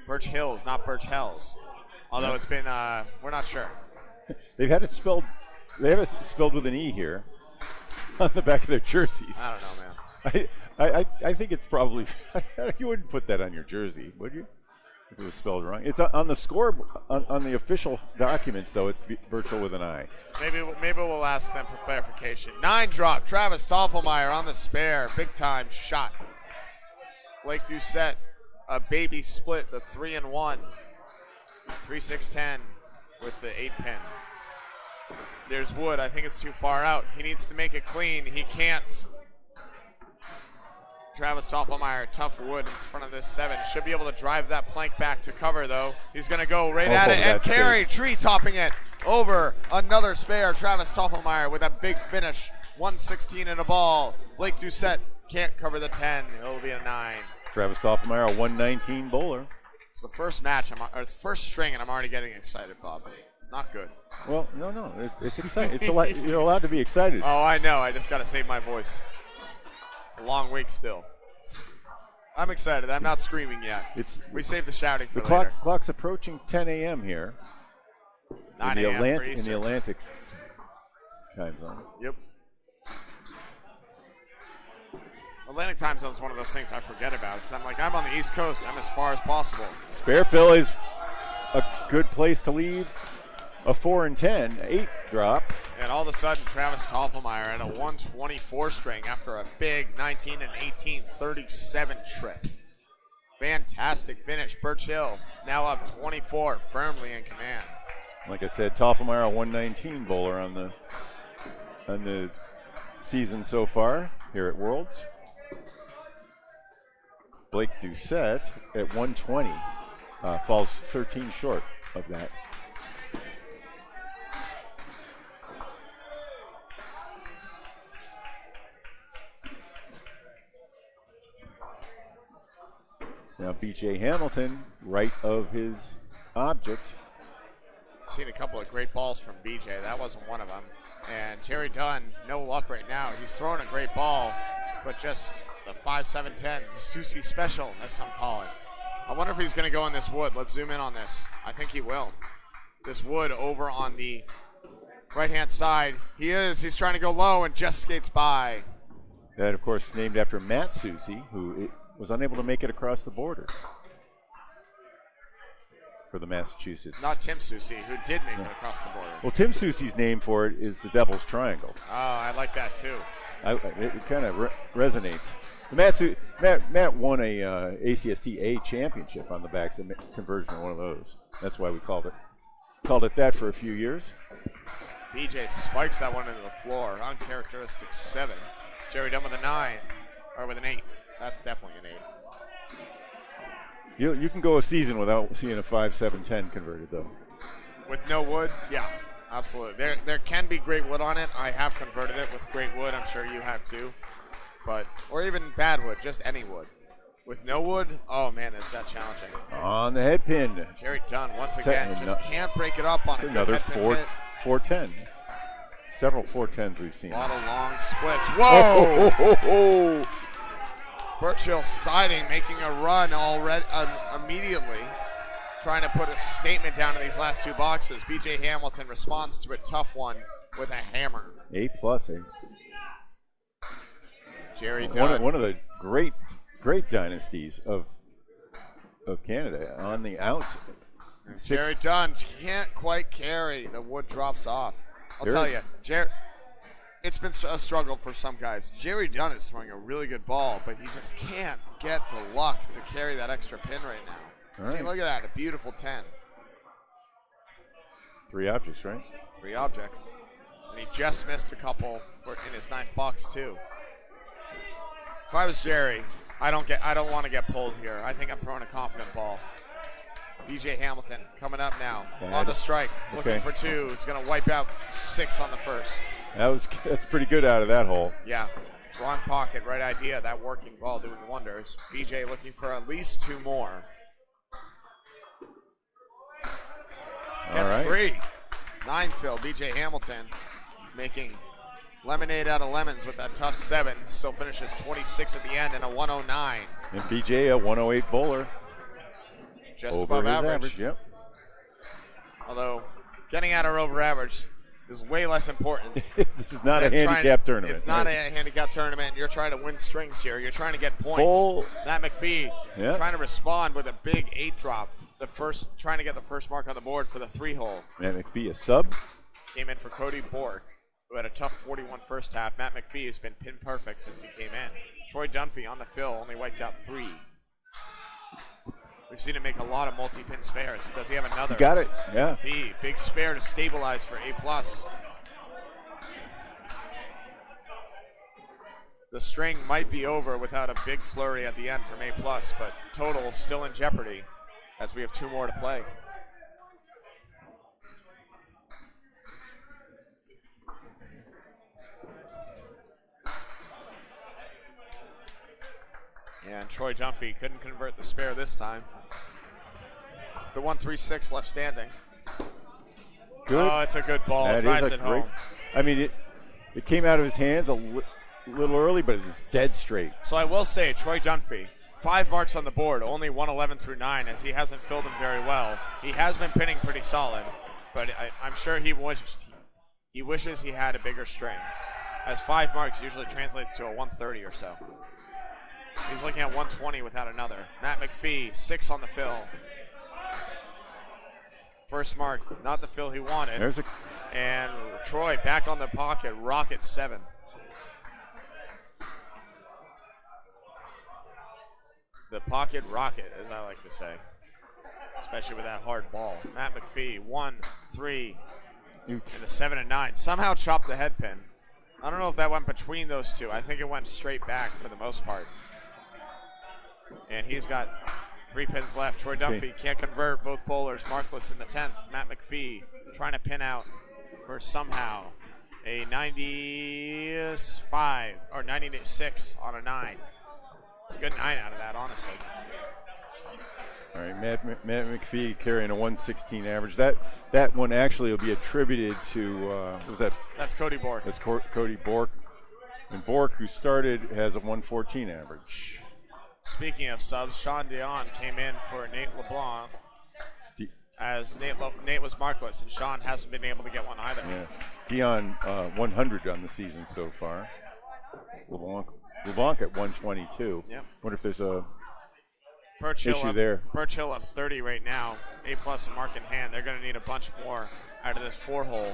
Birch Hills, not Birch Hells. Although it's been, we're not sure. They have it spelled with an E here on the back of their jerseys. I don't know, man. I think it's probably, you wouldn't put that on your jersey, would you? If it was spelled wrong. It's on the score, on the official documents, though, it's Birchill with an I. Maybe we'll ask them for clarification. 9 drop, Travis Toffelmeyer on the spare. Big time shot. Blake Doucette, a baby split, the 3-1. 3-6-10 with the 8-pin. There's Wood. I think it's too far out. He needs to make it clean. He can't. Travis Toffelmeyer, tough Wood in front of this 7. Should be able to drive that plank back to cover, though. He's going to go right at it and carry. Tree topping it over another spare. Travis Toffelmeyer with a big finish. 116 in a ball. Blake Doucette can't cover the 10. It'll be a 9. Travis Toffelmeyer, a 119 bowler. It's the first match, it's the first string, and I'm already getting excited, Bob. It's not good. Well, no, it's exciting. It's you're allowed to be excited. Oh, I know. I just got to save my voice. It's a long week still. I'm excited. I'm not screaming yet. We saved the shouting for later. The clock's approaching 10 a.m. here. 9 a.m. for Eastern. In the Atlantic time zone. Yep. Atlantic time zone is one of those things I forget about because I'm on the East Coast. I'm as far as possible. Spare fill is a good place to leave. A 4 and 10, 8 drop. And all of a sudden, Travis Toffelmeyer at a 124 string after a big 19 and 18, 37 trip. Fantastic finish. Birchill now up 24, firmly in command. Like I said, Toffelmeyer, a 119 bowler on the season so far here at Worlds. Blake Doucette at 120 falls 13 short of that. Now B.J. Hamilton, right of his object. Seen a couple of great balls from B.J. That wasn't one of them. And Jerry Dunn, no luck right now. He's throwing a great ball, but just the 5-7-10 Susie special, as some call it. I wonder if he's going to go in this wood. Let's zoom in on this. I think he will. This wood over on the right-hand side. He is. He's trying to go low and just skates by. That, of course, named after Matt Susie, who was unable to make it across the border for the Massachusetts. Not Tim Susie, who did make it across the border. Well, Tim Susie's name for it is the Devil's Triangle. Oh, I like that too. It kind of resonates. Matt won a ACST A championship on the backs of conversion of one of those. That's why we called it that for a few years. BJ spikes that one into the floor. Uncharacteristic 7. Jerry Dunn with a 9, or with an 8. That's definitely an 8. You can go a season without seeing a 5-7-10 converted, though. With no wood? Yeah, absolutely. There can be great wood on it. I have converted it with great wood. I'm sure you have too. Or even bad wood, just any wood. With no wood, oh man, is that challenging. On the head pin. Jerry Dunn, once again, Set- just can't break it up on a good Another head pin hit. 410. Several 410s we've seen. A lot of long splits. Oh, Whoa! ho, ho, ho. Birchill Siding making a run already immediately, trying to put a statement down in these last two boxes. BJ Hamilton responds to a tough one with a hammer. A+. Jerry Dunn. One of the great dynasties of Canada on the outs. Jerry Dunn can't quite carry. The wood drops off. I'll tell you, it's been a struggle for some guys. Jerry Dunn is throwing a really good ball, but he just can't get the luck to carry that extra pin right now. All See, right. look at that, a beautiful 10. 3 objects, right? 3 objects. And he just missed a couple in his 9th box too. If I was Jerry, I don't want to get pulled here. I think I'm throwing a confident ball. BJ Hamilton coming up now on the strike, looking for 2. It's going to wipe out 6 on the first. That's pretty good out of that hole. Yeah, wrong pocket, right idea. That working ball doing wonders. BJ looking for at least 2 more. Gets All right. 3. 9 fill. BJ Hamilton making lemonade out of lemons with that tough 7. Still finishes 26 at the end and a 109. And BJ, a 108 bowler. Just Over above his average. Yep. Although getting at or over average is way less important. This is not a than handicap tournament. It's not a handicap tournament. You're trying to win strings here. You're trying to get points. Full. Matt McPhee Yep. trying to respond with a big 8 drop. Trying to get the first mark on the board for the 3-hole. Matt McPhee, a sub. Came in for Cody Bork, who had a tough 41 first half. Matt McPhee has been pin perfect since he came in. Troy Dunphy on the fill, only wiped out 3. We've seen him make a lot of multi-pin spares. Does he have another? You got it. Yeah. McPhee, big spare to stabilize for A+. The string might be over without a big flurry at the end from A+, but total still in jeopardy as we have 2 more to play. And Troy Dunphy couldn't convert the spare this time. The 136 left standing. Good. Oh, it's a good ball. That Drives is a it great. home. I mean, it came out of his hands a little early, but it's dead straight. So I will say, Troy Dunphy, 5 marks on the board, only 111 through 9, as he hasn't filled them very well. He has been pinning pretty solid, but I'm sure he wishes he had a bigger string, as 5 marks usually translates to a 130 or so. He's looking at 120 without another. Matt McPhee, 6 on the fill. First mark, not the fill he wanted. And Troy back on the pocket, rocket 7. The pocket rocket, as I like to say, especially with that hard ball. Matt McPhee, 1, 3, and the 7 and 9. Somehow chopped the head pin. I don't know if that went between those two. I think it went straight back for the most part. And he's got 3 pins left. Troy Dunphy can't convert, both bowlers markless in the 10th. Matt McPhee trying to pin out for somehow a 95 or 96 on a 9. It's a good 9 out of that, honestly. All right, Matt McPhee carrying a 116 average. That one actually will be attributed to what was that? That's Cody Bork. That's Cody Bork. And Bork, who started, has a 114 average. Speaking of subs, Sean Dion came in for Nate LeBlanc, as Nate was markless, and Sean hasn't been able to get one either. Yeah, Dion 100 on the season so far. LeBlanc at 122. Yep. Wonder if there's a Birchill issue up, there. Birchill up 30 right now. A+ and mark in hand. They're going to need a bunch more out of this 4-hole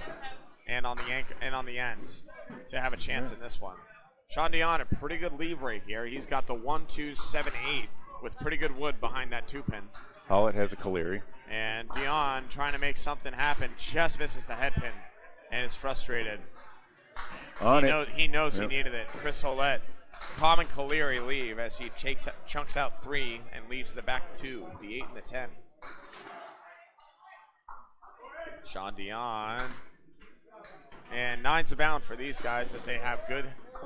and on the end to have a chance in this one. Sean Dion, a pretty good leave right here. He's got the 1, 2, 7, 8 with pretty good wood behind that 2-pin. Hollett has a Caleri. And Dion trying to make something happen, just misses the head pin and is frustrated. He knows he needed it. Chris Hollett, common Caleri leave as he chunks out 3 and leaves the back 2, the 8 and the 10. Sean Dion. And 9's abound for these guys as they have good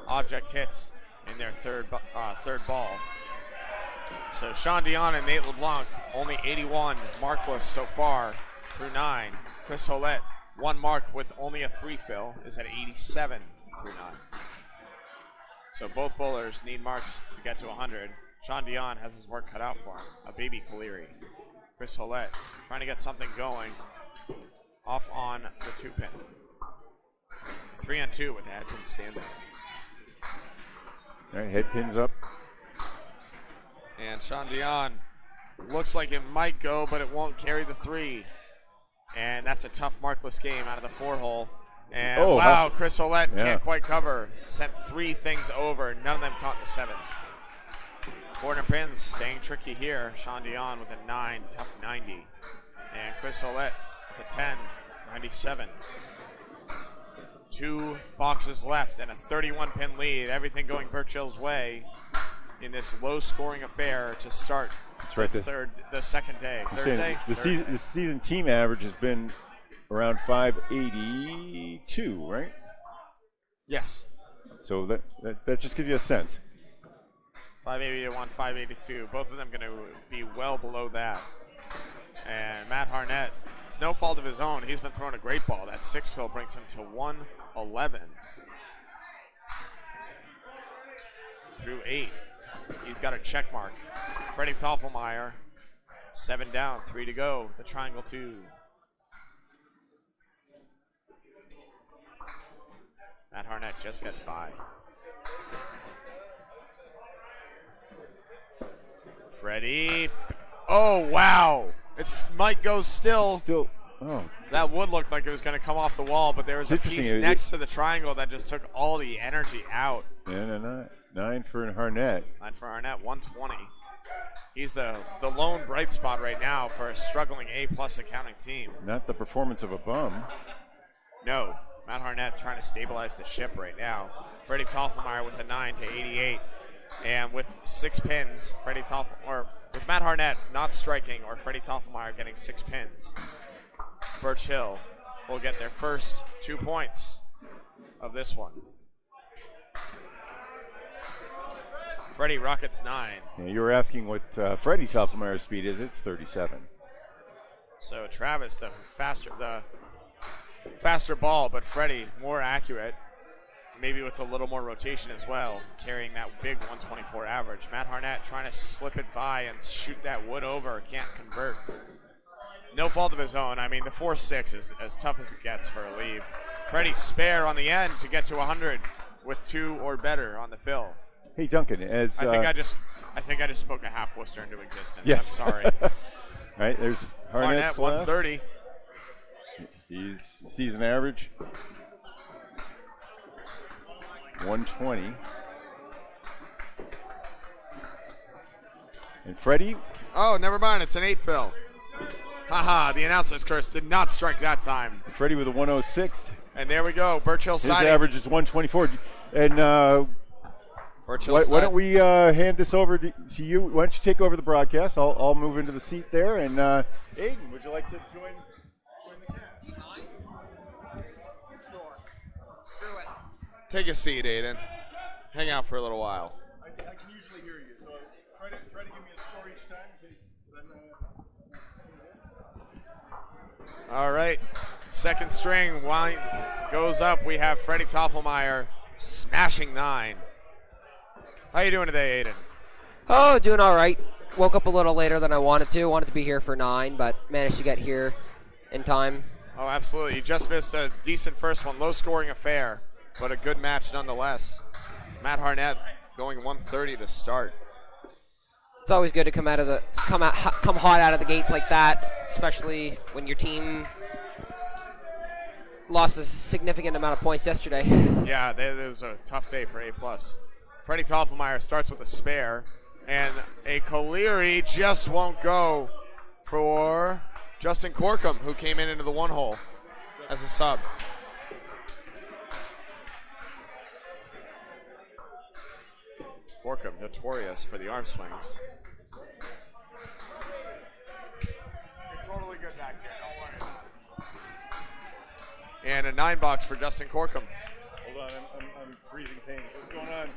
object hits in their third ball. So Sean Dion and Nate LeBlanc, only 81 markless so far through 9. Chris Hollett, 1 mark with only a 3 fill, is at 87 through 9. So both bowlers need marks to get to 100. Sean Dion has his work cut out for him. A baby Caleri. Chris Hollett trying to get something going. Off on the 2-pin. 3 on 2 with the head pin standing. All right, head pins up. And Sean Dion looks like it might go, but it won't carry the 3. And that's a tough markless game out of the 4-hole. And wow, Chris Hollett can't quite cover. Sent 3 things over. None of them caught the 7th. Corner pins staying tricky here. Sean Dion with a 9, tough 90. And Chris Hollett with a 10, 97. 2 boxes left and a 31-pin lead. Everything going Birchill's way in this low-scoring affair to start the second day. Third day? The season team average has been around 582, right? Yes. So that just gives you a sense. 581, 582. Both of them going to be well below that. And Matt Harnett, it's no fault of his own. He's been throwing a great ball. That 6 fill brings him to 111 through 8. He's got a check mark. Freddie Toffelmeyer, 7 down, 3 to go. The triangle 2. Matt Harnett just gets by. Freddie. Oh, wow. Might go still. Oh. That would look like it was going to come off the wall, but there was a piece next to the triangle that just took all the energy out. Yeah, 9 for Harnett. 9 for Harnett, 120. He's the lone bright spot right now for a struggling A-plus accounting team. Not the performance of a bum. No. Matt Harnett trying to stabilize the ship right now. Freddie Toffelmeyer with a 9 to 88. And with 6 pins, with Matt Harnett not striking or Freddie Toffelmeyer getting 6 pins, Birchill will get their first 2 points of this one. Freddie rockets 9. Yeah, you were asking what Freddie Toffelmeyer's speed is. It's 37. So Travis, the faster ball, but Freddie more accurate. Maybe with a little more rotation as well, carrying that big 124 average. Matt Harnett trying to slip it by and shoot that wood over. Can't convert. No fault of his own. I mean, the 4-6 is as tough as it gets for a leave. Freddie spare on the end to get to 100 with 2 or better on the fill. Hey, Duncan, I think I just spoke a half Worcester into existence. Yes. I'm sorry. All right, there's Harnett, 130. He's season average 120. And Freddie? Oh, never mind. It's an 8 fill. Haha, the announcer's curse did not strike that time. Freddie with a 106. And there we go. Birchill Siding. His average is 124. And why don't we hand this over to you? Why don't you take over the broadcast? I'll move into the seat there. And Aiden, would you like to join the cast? Sure. Screw it. Take a seat, Aiden. Hang out for a little while. I can usually hear you, so try to give me a score each time in case I'm All right. Second string goes up. We have Freddie Toffelmeyer smashing 9. How you doing today, Aiden? Oh, doing all right. Woke up a little later than I wanted to. Wanted to be here for 9, but managed to get here in time. Oh, absolutely. You just missed a decent first one. Low-scoring affair, but a good match nonetheless. Matt Harnett going 130 to start. It's always good to come hot out of the gates like that, especially when your team lost a significant amount of points yesterday. Yeah, it was a tough day for A+. Freddie Toffelmeyer starts with a spare, and a Caleri just won't go for Justin Corkum, who came into the 1 hole as a sub. Corkum, notorious for the arm swings. You're totally good back here, don't worry about it. And a 9 box for Justin Corkum. Hold on, I'm freezing pain. What's going on?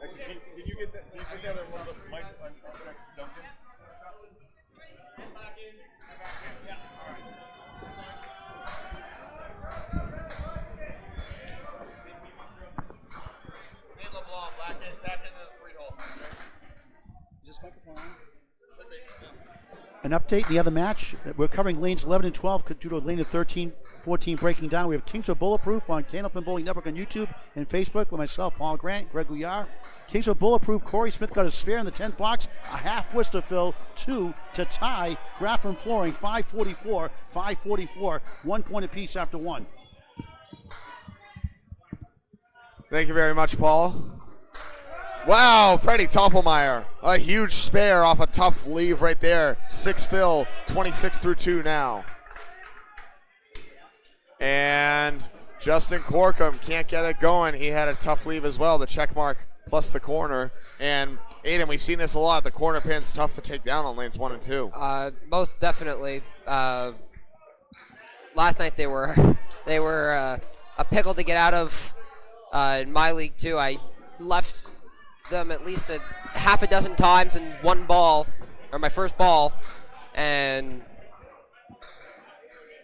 Actually, can you get that? Can you put that on one of the mics on Duncan? Back into the 3-hole. Is this microphone on? An update, the other match. We're covering lanes 11 and 12 due to lane of 13, 14 breaking down. We have Kingswood Bulletproof on Candlepin Bowling Network on YouTube and Facebook with myself, Paul Grant, Greg Gouillard. Kingswood Bulletproof, Corey Smith got a spare in the 10th box, a half Worcester fill, 2 to tie. Graffin Flooring, 544, 1 point apiece after 1. Thank you very much, Paul. Wow, Freddie Toppelmeyer, a huge spare off a tough leave right there. 6 fill, 26 through 2 now. And Justin Corkum can't get it going. He had a tough leave as well, the check mark plus the corner. And Aiden, we've seen this a lot. The corner pin's tough to take down on lanes 1 and 2. Most definitely. Last night they were a pickle to get out of. In my league too, I left them at least a half a dozen times in one ball, or my first ball, and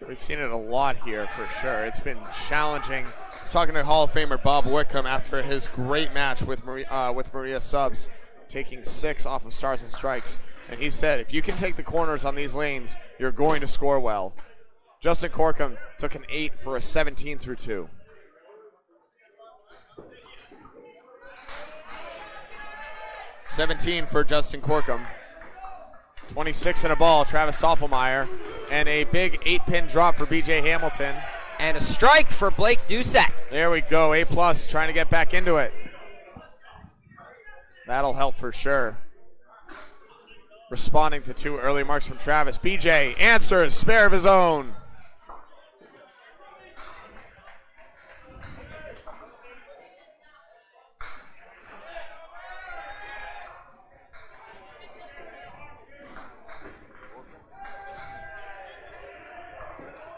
we've seen it a lot here for sure. It's been challenging. I was talking to Hall of Famer Bob Wickham after his great match with Maria Subs, taking 6 off of Stars and Strikes, and he said, if you can take the corners on these lanes, you're going to score well. Justin Corkum took an 8 for a 17 through 2. $17 for Justin Corkum. 26 in a ball, Travis Toppelmeyer. And a big 8-pin drop for BJ Hamilton. And a strike for Blake Doucette. There we go, A+, trying to get back into it. That'll help for sure. Responding to 2 early marks from Travis. BJ answers, spare of his own.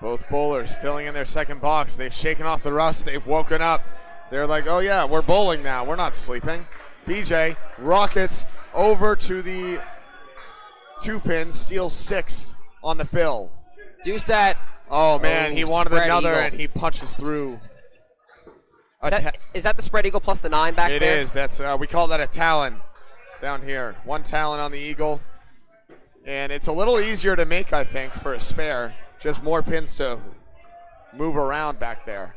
Both bowlers filling in their second box. They've shaken off the rust. They've woken up. They're like, oh yeah, we're bowling now. We're not sleeping. BJ rockets over to the 2-pin, steals 6 on the fill. Doucette. Oh man, he wanted another eagle. and he punches through. Is that the spread eagle plus the 9 back there? It is. That's we call that a talon down here. 1 talon on the eagle. And it's a little easier to make, I think, for a spare. Just more pins to move around back there.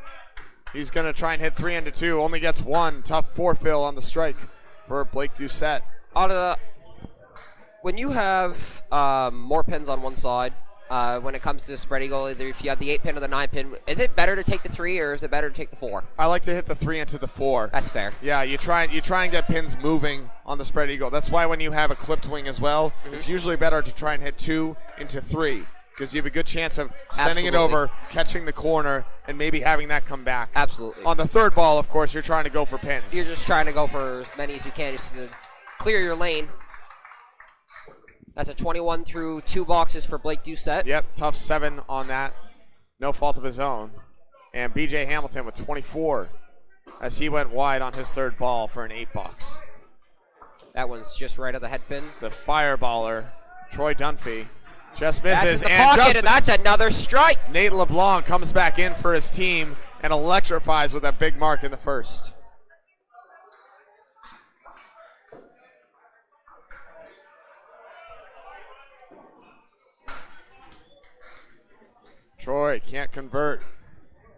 He's going to try and hit 3 into 2. Only gets 1. Tough 4 fill on the strike for Blake Doucette. When you have more pins on one side, when it comes to the spread eagle, either if you have the 8-pin or the 9-pin, is it better to take the 3 or is it better to take the 4? I like to hit the 3 into the 4. That's fair. Yeah, you try and get pins moving on the spread eagle. That's why when you have a clipped wing as well, it's usually better to try and hit 2 into 3. Because you have a good chance of sending it over, catching the corner, and maybe having that come back. Absolutely. On the 3rd ball, of course, you're trying to go for pins. You're just trying to go for as many as you can just to clear your lane. That's a 21 through 2 boxes for Blake Doucette. Yep, tough 7 on that. No fault of his own. And BJ Hamilton with 24 as he went wide on his 3rd ball for an 8 box. That one's just right of the head pin. The fireballer, Troy Dunphy. Just misses, that's in the pocket, and that's another strike. Nate LeBlanc comes back in for his team and electrifies with a big mark in the 1st. Troy can't convert.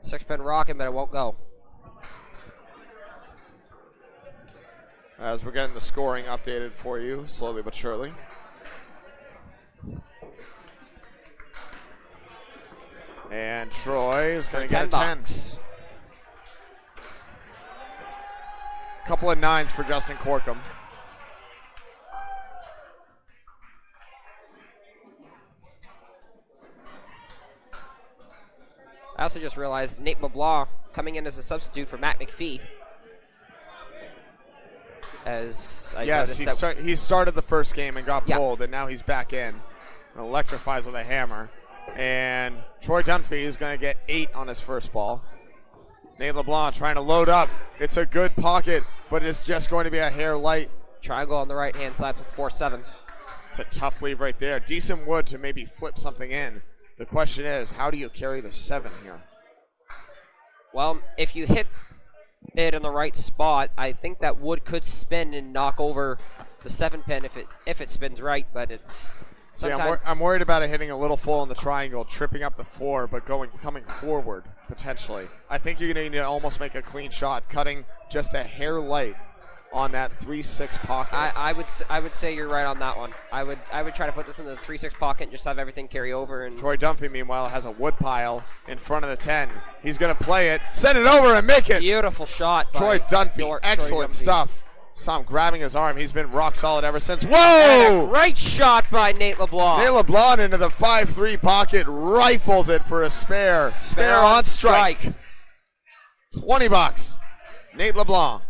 6-pin rocking, but it won't go. As we're getting the scoring updated for you, slowly but surely. And Troy is going to get a 10. Couple of 9s for Justin Corkum. I also just realized Nate LeBlanc coming in as a substitute for Matt McPhee. As I yes, he started the first game and got pulled, and now he's back in and electrifies with a hammer. And Troy Dunphy is going to get 8 on his first ball. Nate LeBlanc trying to load up. It's a good pocket, but it's just going to be a hair light. Triangle on the right-hand side plus 4-7. It's a tough leave right there. Decent wood to maybe flip something in. The question is, how do you carry the 7 here? Well, if you hit it in the right spot, I think that wood could spin and knock over the 7 pin if it spins right, but it's See, I'm worried about it hitting a little full in the triangle, tripping up the 4, but coming forward, potentially. I think you're going to need to almost make a clean shot, cutting just a hair light on that 3-6 pocket. I would say you're right on that one. I would try to put this in the 3-6 pocket and just have everything carry over. And Troy Dunphy, meanwhile, has a wood pile in front of the 10. He's going to play it, send it over, and make it. Beautiful shot by Troy Dunphy, excellent stuff. Saw him grabbing his arm. He's been rock solid ever since. Whoa! Great shot by Nate LeBlanc. Nate LeBlanc into the 5-3 pocket, rifles it for a spare. Spare on strike. $20. Nate LeBlanc.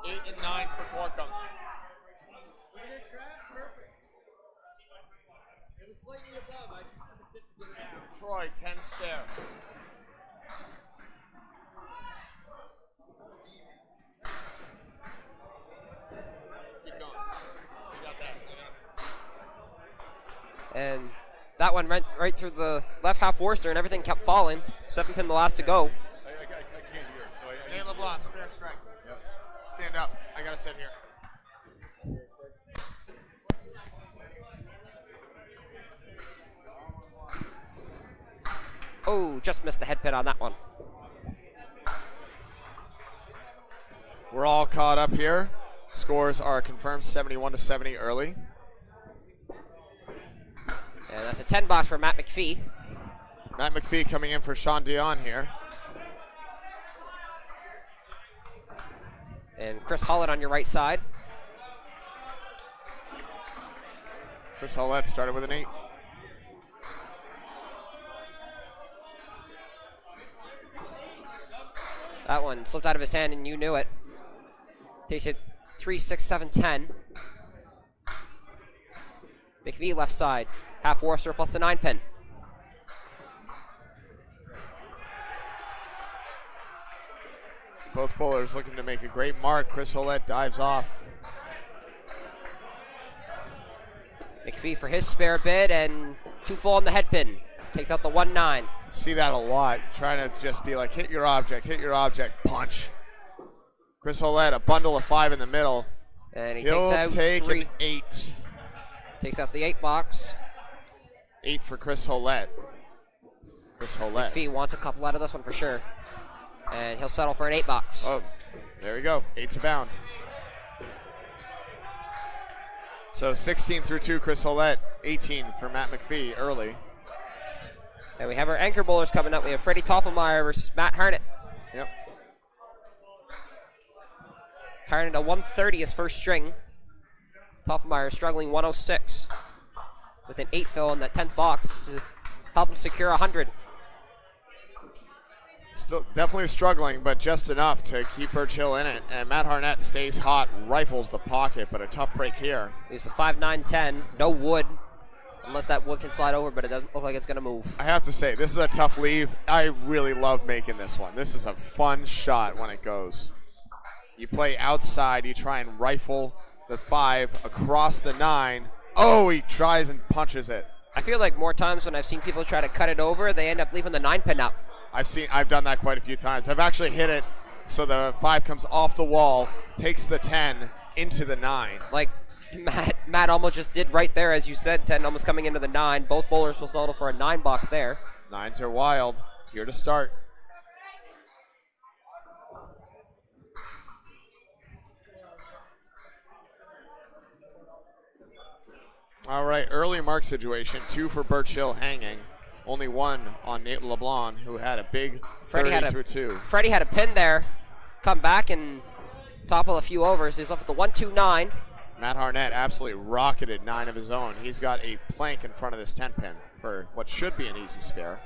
Eight and 9 for Corkum. Troy, 10 spare. And that one went right through the left half Worcester, and everything kept falling. 7 pin the last to go. I can't hear. So Nate LeBlanc, spare strike. Yep. Stand up. I gotta sit here. Oh, just missed the head pin on that one. We're all caught up here. Scores are confirmed 71-70 early. And that's a 10 box for Matt McPhee. Matt McPhee coming in for Sean Dion here. And Chris Hollett on your right side. Chris Hollett started with an 8. That one slipped out of his hand and you knew it. Takes it 3, 6, 7, 10. McVie left side. Half Worcester plus the 9 pin. Both bowlers looking to make a great mark. Chris Hollett dives off. McPhee for his spare bid and 2 full on the head pin. Takes out the 1-9. See that a lot. Trying to just be like, hit your object, punch. Chris Hollett, a bundle of 5 in the middle. And He'll take 3. an 8. Takes out the 8 box. 8 for Chris Hollett. Chris Hollett. McPhee wants a couple out of this one for sure. And he'll settle for an 8 box. Oh, there we go. 8's abound. So 16 through 2, Chris Hollett. 18 for Matt McPhee early. And we have our anchor bowlers coming up. We have Freddie Toffelmeyer versus Matt Harnett. Yep. Harnett a 130 is first string. Toffelmeyer struggling 106 with an 8 fill in that 10th box to help him secure 100. Still definitely struggling, but just enough to keep Birchill in it. And Matt Harnett stays hot, rifles the pocket, but a tough break here. He's a 5, 9, 10. No wood, unless that wood can slide over, but it doesn't look like it's going to move. I have to say, this is a tough leave. I really love making this one. This is a fun shot when it goes. You play outside, you try and rifle the 5 across the 9. Oh, he tries and punches it. I feel like more times when I've seen people try to cut it over, they end up leaving the 9 pin up. I've done that quite a few times. I've actually hit it so the 5 comes off the wall, takes the 10 into the 9. Like Matt almost just did right there, as you said, 10 almost coming into the 9. Both bowlers will settle for a 9 box there. 9s are wild. Here to start. All right, early mark situation. 2 for Birchill hanging. Only 1 on Nate LeBlanc, who had a big 30 through 2. Freddie had a pin there. Come back and topple a few overs. He's left with the 1-2-9. Matt Harnett absolutely rocketed 9 of his own. He's got a plank in front of this 10 pin for what should be an easy spare.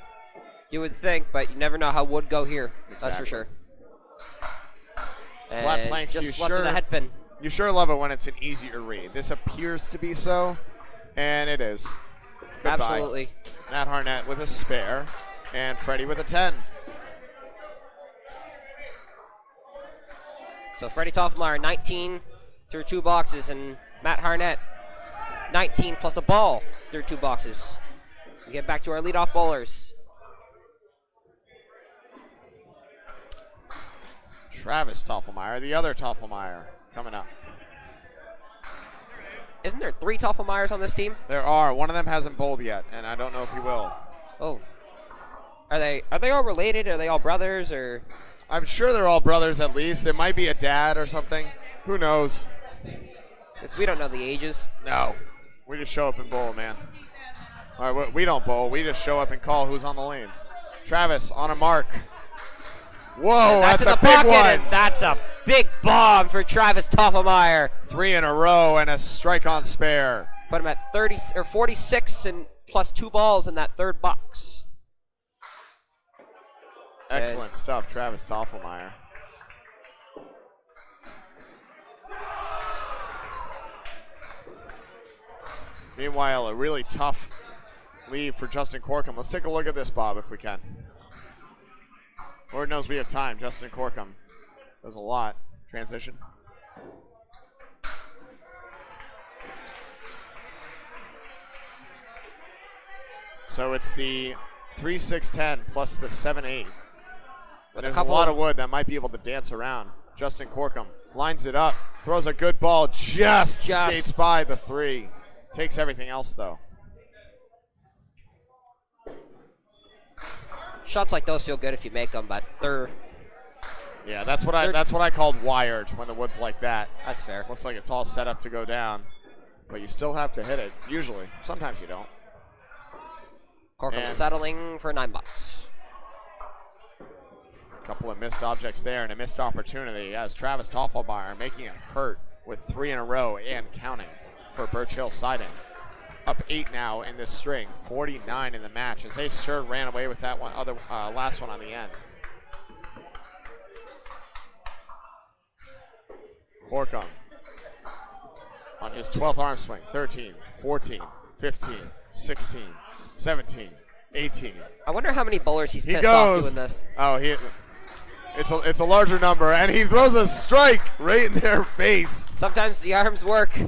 You would think, but you never know how wood go here. Exactly. That's for sure. Flat planks, just left to the head pin. You sure love it when it's an easier read. This appears to be so, and it is. Goodbye. Absolutely. Matt Harnett with a spare, and Freddie with a 10. So Freddie Toffmeyer, 19 through 2 boxes, and Matt Harnett, 19 plus a ball through 2 boxes. We get back to our leadoff bowlers. Travis Toffmeyer, the other Toffmeyer, coming up. Isn't there 3 Toffmeyers on this team? There are. One of them hasn't bowled yet, and I don't know if he will. Oh. Are they all related? Are they all brothers, or? I'm sure they're all brothers at least. There might be a dad or something. Who knows? Because we don't know the ages. No. We just show up and bowl, man. All right, we don't bowl. We just show up and call who's on the lanes. Travis on a mark. Whoa, And that's in a the big pocket, one. and that's a big bomb for Travis Toffmeyer. 3 in a row and a strike on spare. Put him at 30 or 46 and plus 2 balls in that 3rd box. Excellent stuff, Travis Toffmeyer. Meanwhile, a really tough lead for Justin Corkum. Let's take a look at this, Bob, if we can. Lord knows we have time. Justin Corkum does a lot. Transition. So it's the 3-6-10 plus the 7-8. There's a lot of wood that might be able to dance around. Justin Corkum lines it up, throws a good ball, just skates by the 3. Takes everything else, though. Shots like those feel good if you make them, but Yeah, that's what I called wired when the wood's like that. That's fair. Looks like it's all set up to go down, but you still have to hit it. Usually, sometimes you don't. Corkum settling for $9. A couple of missed objects there and a missed opportunity as Travis Toffmeyer making it hurt with 3 in a row and counting for Birchill Siding. Up 8 now in this string, 49 in the match as they sure ran away with that one, last one on the end. Corkum on his 12th arm swing, 13, 14, 15, 16, 17, 18. I wonder how many bowlers he's pissed off doing this. Oh, it's a larger number, and he throws a strike right in their face. Sometimes the arms work.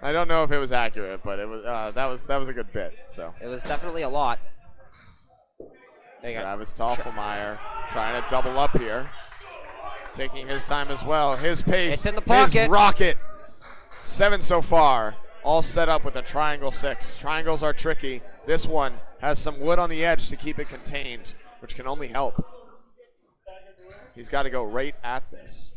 I don't know if it was accurate, but it was that was a good bit. So it was definitely a lot. Travis Toffmeyer trying to double up here, taking his time as well. His pace, it's in the pocket. His rocket. 7 so far, all set up with a triangle 6. Triangles are tricky. This one has some wood on the edge to keep it contained, which can only help. He's got to go right at this.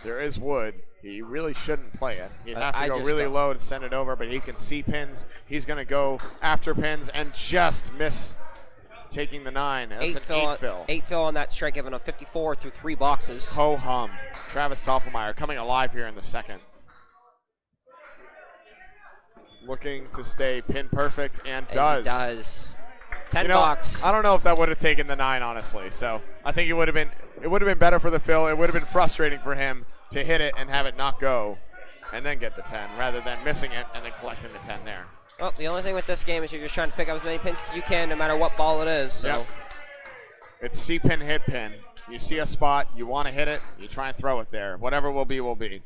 There is wood. He really shouldn't play it. He'd have to go really low to send it over, but he can see pins. He's going to go after pins and just miss taking the 9. That's 8 an fill, 8 fill. 8 fill on that strike, giving him 54 through 3 boxes. Ho-hum. Travis Toffmeyer coming alive here in the second. Looking to stay pin perfect and does. He does. 10 box. I don't know if that would have taken the 9, honestly. So I think it would have been better for the fill. It would have been frustrating for him to hit it and have it not go and then get the 10 rather than missing it and then collecting the 10 there. Well, the only thing with this game is you're just trying to pick up as many pins as you can no matter what ball it is. So. Yep. It's see pin, hit pin. You see a spot, you want to hit it, you try and throw it there. Whatever will be, will be.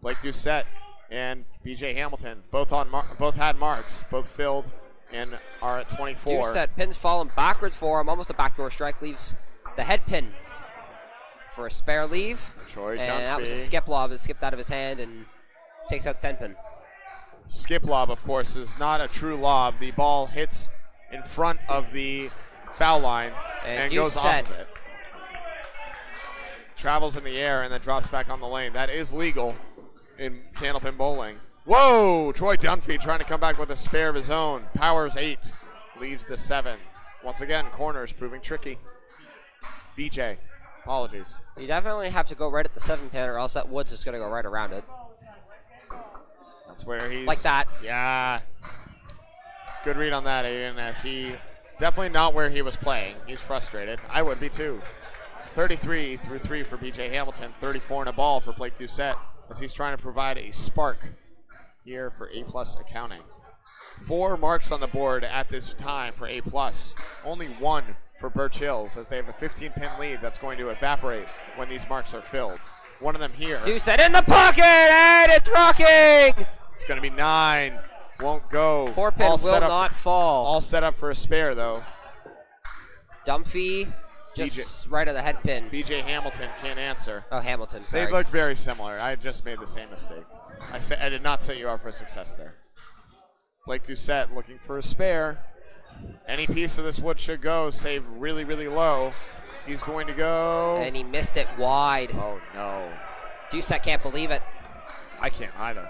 Blake Doucette and BJ Hamilton both had marks, both filled and are at 24. Doucette, pins falling backwards for him, almost a backdoor strike, leaves the head pin for a spare leave. Troy and Dunphy. that was a skip lob. It skipped out of his hand and takes out 10 pin. Skip lob, of course, is not a true lob. The ball hits in front of the foul line and goes off of it. Travels in the air and then drops back on the lane. That is legal in candlepin bowling. Whoa! Troy Dunphy trying to come back with a spare of his own. Powers 8, leaves the 7. Once again, corners proving tricky. BJ, apologies. You definitely have to go right at the 7 pin or else that wood's just going to go right around it. That's where he's... Like that. Yeah. Good read on that, Aiden, as he... Definitely not where he was playing. He's frustrated. I would be too. 33 through 3 for BJ Hamilton. 34 in a ball for Blake Doucette. as he's trying to provide a spark here for A+ accounting. 4 marks on the board at this time for A+. Only 1 for Birchills, as they have a 15-pin lead that's going to evaporate when these marks are filled. One of them here. Doucette in the pocket, and it's rocking! It's going to be 9. Won't go. 4-pin will not fall. All set up for a spare, though. Dunphy just right of the head pin. BJ Hamilton can't answer. Oh, Hamilton, sorry. They look very similar. I just made the same mistake. I did not set you up for success there. Blake Doucette looking for a spare. Any piece of this wood should go, save really, really low. He's going to go. And he missed it wide. Oh, no. Doucette can't believe it. I can't either.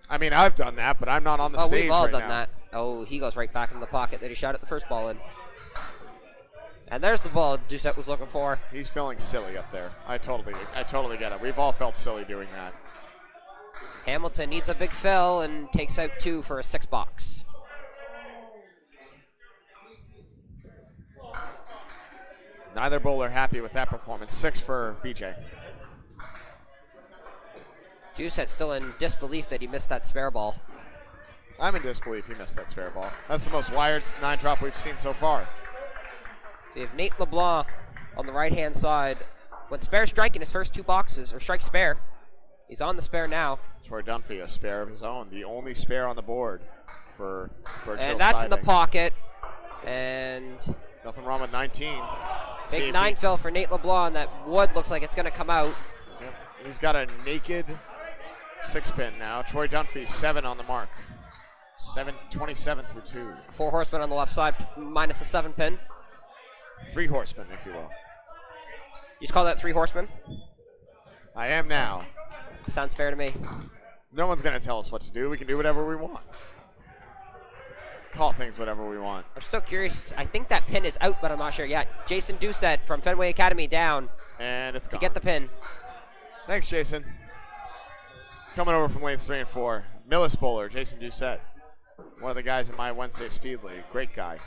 I mean, I've done that, but I'm not on the stage we've all right done now. that. Oh, he goes right back in the pocket that he shot at the first ball in. And there's the ball Doucette was looking for. He's feeling silly up there. I totally get it. We've all felt silly doing that. Hamilton needs a big fill and takes out 2 for a 6-box. Neither bowler happy with that performance. 6 for BJ. Doucette's still in disbelief that he missed that spare ball. I'm in disbelief he missed that spare ball. That's the most wired 9-drop we've seen so far. We have Nate LeBlanc on the right-hand side. When spare striking his first 2 boxes, or strike spare, he's on the spare now. Troy Dunphy, a spare of his own. The only spare on the board for Birchill And that's Siding. in the pocket. And Nothing wrong with 19. big 9 fill for Nate LeBlanc. That wood looks like it's going to come out. Yep. He's got a naked 6-pin now. Troy Dunphy, 7 on the mark. 27 through 2. 4 horsemen on the left side, minus a 7-pin. 3 horsemen, if you will. You just call that 3 horsemen? I am now. Sounds fair to me. No one's going to tell us what to do. We can do whatever we want. Call things whatever we want. I'm still curious. I think that pin is out, but I'm not sure yet. Jason Doucette from Fenway Academy down And it's to gone. get the pin. Thanks, Jason. Coming over from lanes 3 and 4. Millis bowler, Jason Doucette. One of the guys in my Wednesday Speed League. Great guy.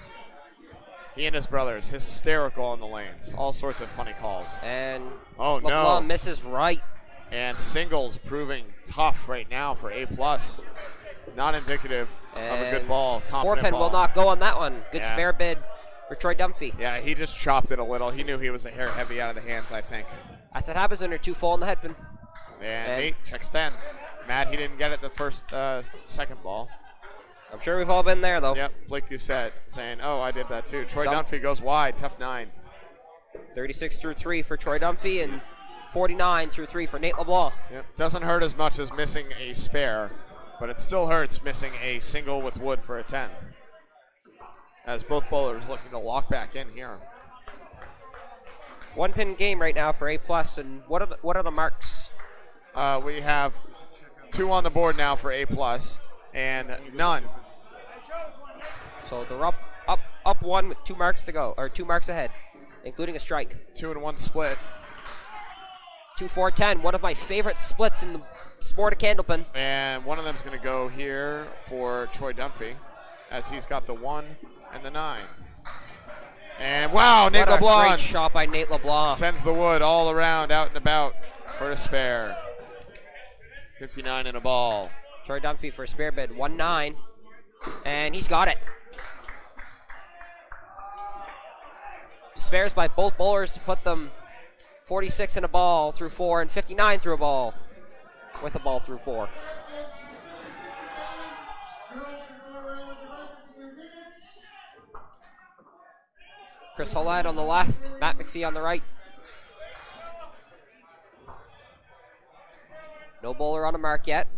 He and his brothers, hysterical on the lanes. All sorts of funny calls. And Oh, LeBlanc no. misses right. And singles proving tough right now for A+. Not indicative of a good ball. Confident 4-pin ball. will not go on that one. Good Yeah. spare bid for Troy Dunphy. Yeah, he just chopped it a little. He knew he was a hair heavy out of the hands, I think. That's what happens when they're 2 full on the head pin. And 8 checks 10. Mad he didn't get it the first, second ball. I'm sure we've all been there, though. Yep, Blake Doucette saying, oh, I did that too. Troy Dump. Dunphy goes wide, tough 9. 36 through 3 for Troy Dunphy and 49 through 3 for Nate LeBlanc. Yep. Doesn't hurt as much as missing a spare, but it still hurts missing a single with wood for a 10. As both bowlers looking to lock back in here. 1-pin game right now for A+, and what are the marks? We have 2 on the board now for A+, and none. So they're up 1 with 2 marks to go, or 2 marks ahead, including a strike. 2 and 1 split. 2-4-10, one of my favorite splits in the sport of candlepin. And one of them's going to go here for Troy Dunphy, as he's got the 1 and the 9. And wow, Nate What a LeBlanc great shot by Nate LeBlanc. sends the wood all around, out and about for a spare. 59 and a ball. Troy Dunphy for a spare bid, 1-9, and he's got it. Spares by both bowlers to put them 46 in a ball through 4 and 59 through a ball with a ball through 4. Chris Hollad on the left, Matt McPhee on the right. No bowler on a mark yet.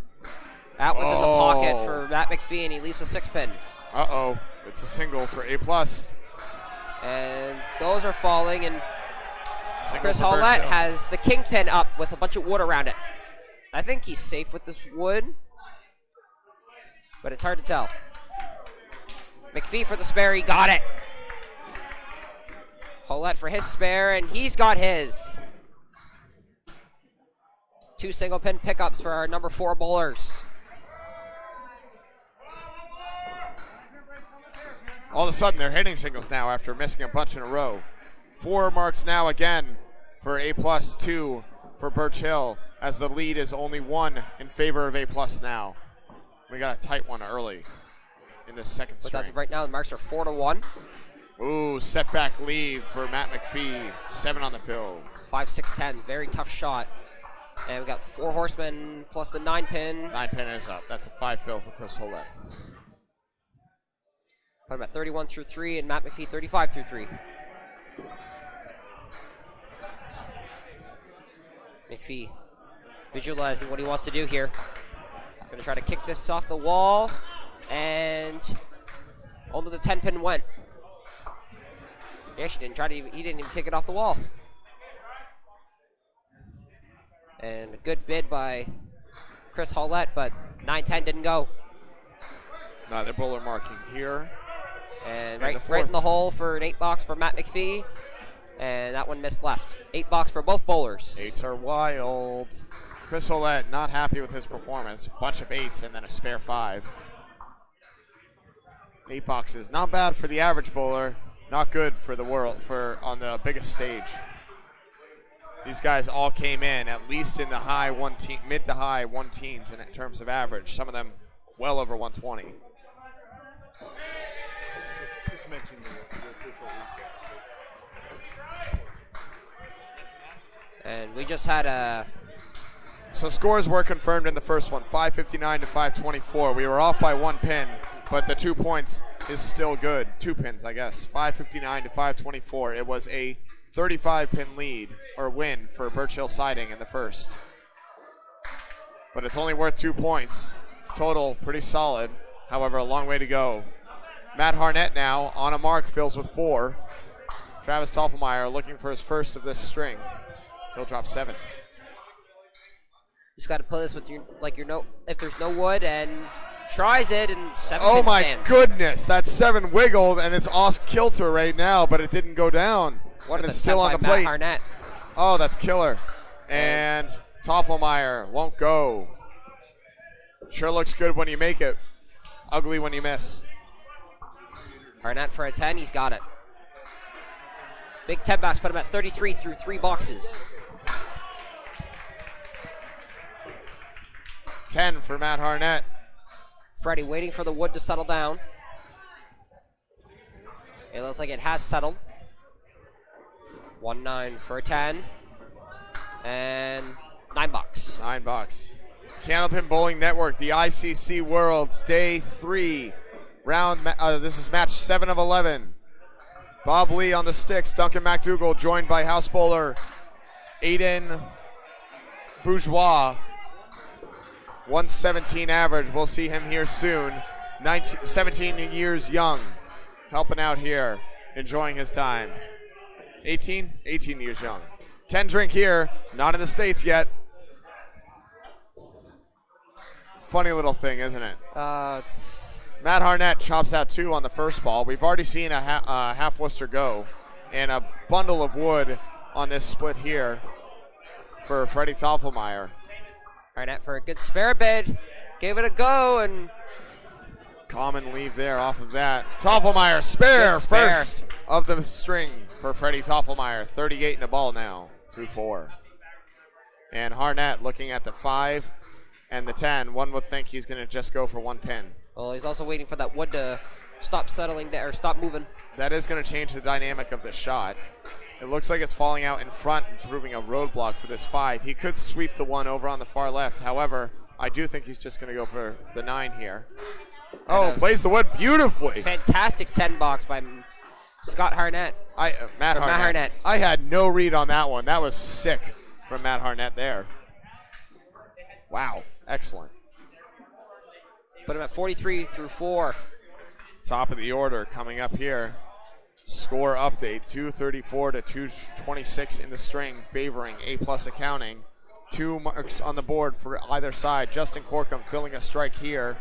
That one's in the pocket for Matt McPhee, and he leaves a 6-pin. Uh-oh, it's a single for A+. And those are falling, and Single Chris for Hollett Birchill. has the kingpin up with a bunch of wood around it. I think he's safe with this wood, but it's hard to tell. McPhee for the spare, he got it. Hollett for his spare, and he's got his. 2 single pin pickups for our number 4 bowlers. All of a sudden, they're hitting singles now after missing a bunch in a row. 4 marks now again for A+, 2 for Birchill. as the lead is only 1 in favor of A+ now. We got a tight one early in this second But string. as of right now, the marks are 4-1. Ooh, setback lead for Matt McPhee. 7 on the field. 5-6-10, very tough shot. And we got 4 horsemen plus the 9-pin. 9-pin is up. That's a 5 fill for Chris Hollett. Put him at 31 through 3, and Matt McPhee 35 through 3. McPhee visualizing what he wants to do here. Gonna try to kick this off the wall, and only the 10-pin went. He actually didn't try to. He didn't even kick it off the wall. And a good bid by Chris Hollett, but 9-10 didn't go. Another bowler marking here. And And right in the hole for an 8-box for Matt McPhee. And that one missed left. 8-box for both bowlers. 8s are wild. Chris Hollett not happy with his performance. A bunch of 8s and then a spare 5. 8 boxes, not bad for the average bowler. Not good for the world, on the biggest stage. These guys all came in at least in the mid to high 1-teens in terms of average. Some of them well over 120. Just mention the official recap. And we just had a. So scores were confirmed in the first one, 559 to 524. We were off by 1 pin, but the 2 points is still good. 2 pins, I guess. 559 to 524. It was a 35-pin lead or win for Birchill Siding in the first. But it's only worth 2 points. Total pretty solid. However, a long way to go. Matt Harnett now on a mark, fills with 4. Travis Toffelmeyer looking for his first of this string. He'll drop 7. Just got to play this with if there's no wood, and tries it, and 7 Oh pin my stands. goodness, that 7 wiggled and it's off kilter right now, but it didn't go down. What And an it's still on attempt the by plate. Matt Harnett. Oh, that's killer. And Toffelmeyer won't go. Sure looks good when you make it. Ugly when you miss. Harnett for a 10, he's got it. Big 10 box, put him at 33 through 3 boxes. 10 for Matt Harnett. Freddie waiting for the wood to settle down. It looks like it has settled. 1-9 for a 10. And 9 bucks. 9 bucks. Candlepin Bowling Network, the ICC Worlds, Day 3. This is match 7 of 11. Bob Lee on the sticks, Duncan MacDougall joined by house bowler Aiden Bourgeois. 117 average. We'll see him here soon. 17 years young, helping out here, enjoying his time. 18 years young. Can drink here, not in the States yet. Funny little thing, isn't it? It's Matt Harnett chops out 2 on the first ball. We've already seen a half Worcester go, and a bundle of wood on this split here for Freddie Toffelmeyer. Harnett for a good spare bid. Gave it a go, and Common leave there off of that. Toffelmeyer spare, Good spare. first of the string for Freddie Toffelmeyer. 38 in the ball now through 4. And Harnett looking at the 5 and the 10. One would think he's going to just go for 1 pin. well, he's also waiting for that wood to stop settling down or stop moving. That is going to change the dynamic of the shot. It looks like it's falling out in front and proving a roadblock for this 5. He could sweep the 1 over on the far left. However, I do think he's just going to go for the 9 here. Oh, plays the wood beautifully. Fantastic 10 box by Scott Harnett. Matt Harnett. I had no read on that one. That was sick from Matt Harnett there. Wow, excellent. Put him at 43 through 4. Top of the order coming up here. Score update, 234 to 226 in the string, favoring A+ Accounting. 2 marks on the board for either side. Justin Corkum filling a strike here.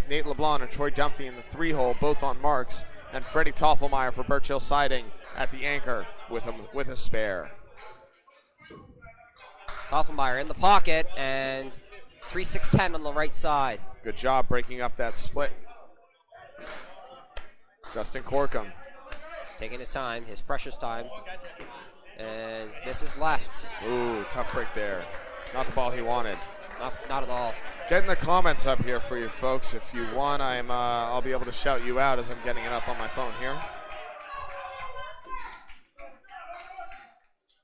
Nate LeBlanc and Troy Dumphy in the 3-hole, both on marks. And Freddie Toffelmeyer for Birchill Siding at the anchor with a spare. Toffelmeyer in the pocket, and 3-6-10 on the right side. Good job breaking up that split. Justin Corkum. Taking his time, his precious time. And this is left. Ooh, tough break there. Not the ball he wanted. Not at all. Getting the comments up here for you folks. If you want, I'll be able to shout you out as I'm getting it up on my phone here.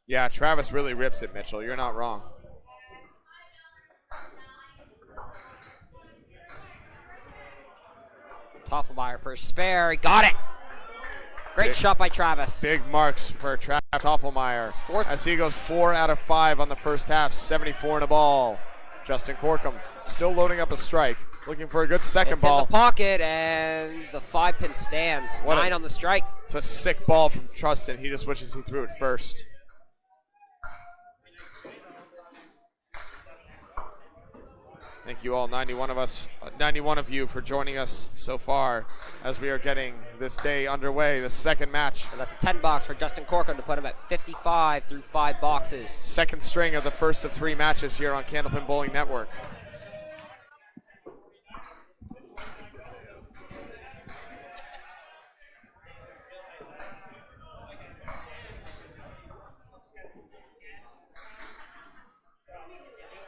Yeah, Travis really rips it, Mitchell. You're not wrong. Toffelmeyer for a spare. He got it. Great shot by Travis. Big marks for Travis Toffelmeyer as he goes 4 out of 5 on the first half, 74 in a ball. Justin Corkum still loading up a strike, looking for a good second ball. In the pocket, and the 5-pin stands. 9 on the strike. It's a sick ball from Trustin. He just wishes he threw it first. Thank you all, 91 of you for joining us so far as we are getting this day underway, the second match. And that's a 10 box for Justin Corcoran to put him at 55 through 5 boxes. Second string of the first of 3 matches here on Candlepin Bowling Network.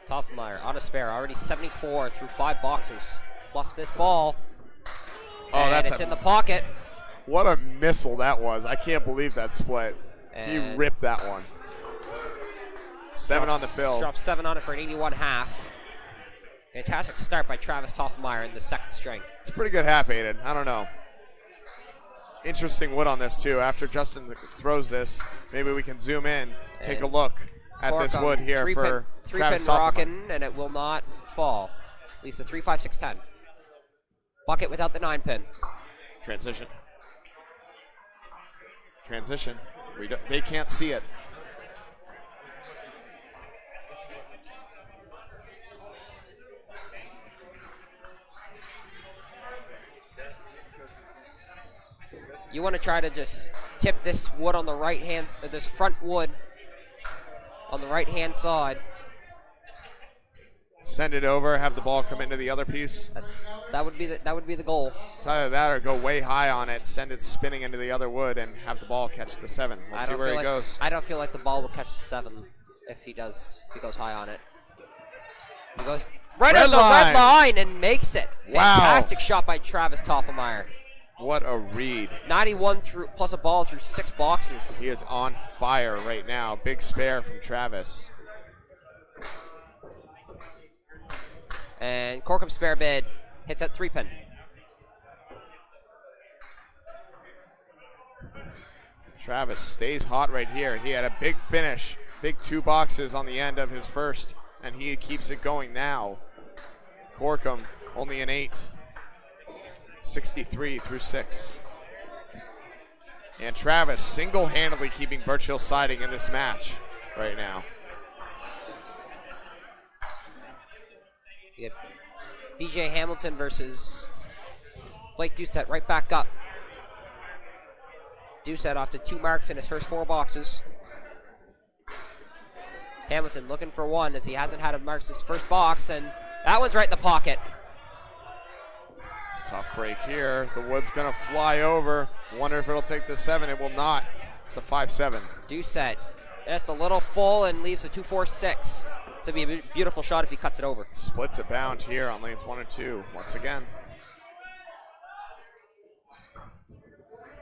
Toffelmeyer on a spare, already 74 through 5 boxes. Plus this ball. Oh, and it's in the pocket. What a missile that was. I can't believe that split. He ripped that one. 7 on the fill. Drops 7 on it for an 81 half. Fantastic start by Travis Toffelmeyer in the second string. It's a pretty good half, Aiden. I don't know. Interesting wood on this, too. After Justin throws this, maybe we can zoom in, take a look at this wood here for Travis Toffelmeyer. Rockin', and it will not fall. At least a 3, 5, 6, 10. Bucket without the 9-pin. Transition. They can't see it. You want to try to just tip this wood on the right hand, this front wood on the right hand side. Send it over, have the ball come into the other piece. That would be the goal. It's either that or go way high on it, send it spinning into the other wood, and have the ball catch the 7. We'll see where it goes. I don't feel like the ball will catch the 7 if he goes high on it. He goes right on the red line and makes it. Wow. Fantastic shot by Travis Toffelmeyer. What a read. 91 through plus a ball through 6 boxes. He is on fire right now. Big spare from Travis. And Corkum spare bid hits at 3-pin. Travis stays hot right here. He had a big finish, big 2 boxes on the end of his first, and he keeps it going now. Corkum only an 8. 63 through 6. And Travis single-handedly keeping Birchill Siding in this match right now. We have BJ Hamilton versus Blake Doucette right back up. Doucette off to 2 marks in his first 4 boxes. Hamilton looking for 1 as he hasn't had a marks his first box, and that one's right in the pocket. Tough break here. The wood's gonna fly over. Wonder if it'll take the 7. It will not. It's the 5-7. Doucette just a little full and leaves a 2-4-6. It's gonna be a beautiful shot if he cuts it over. Splits a bound here on lanes 1 and 2 once again.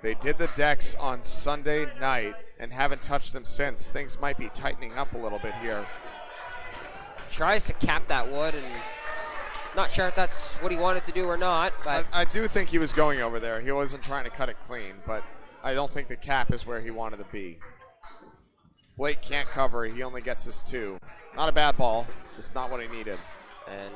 They did the decks on Sunday night and haven't touched them since. Things might be tightening up a little bit here. Tries to cap that wood, and not sure if that's what he wanted to do or not. But I do think he was going over there. He wasn't trying to cut it clean, but I don't think the cap is where he wanted to be. Blake can't cover. He only gets his 2. Not a bad ball, just not what he needed. And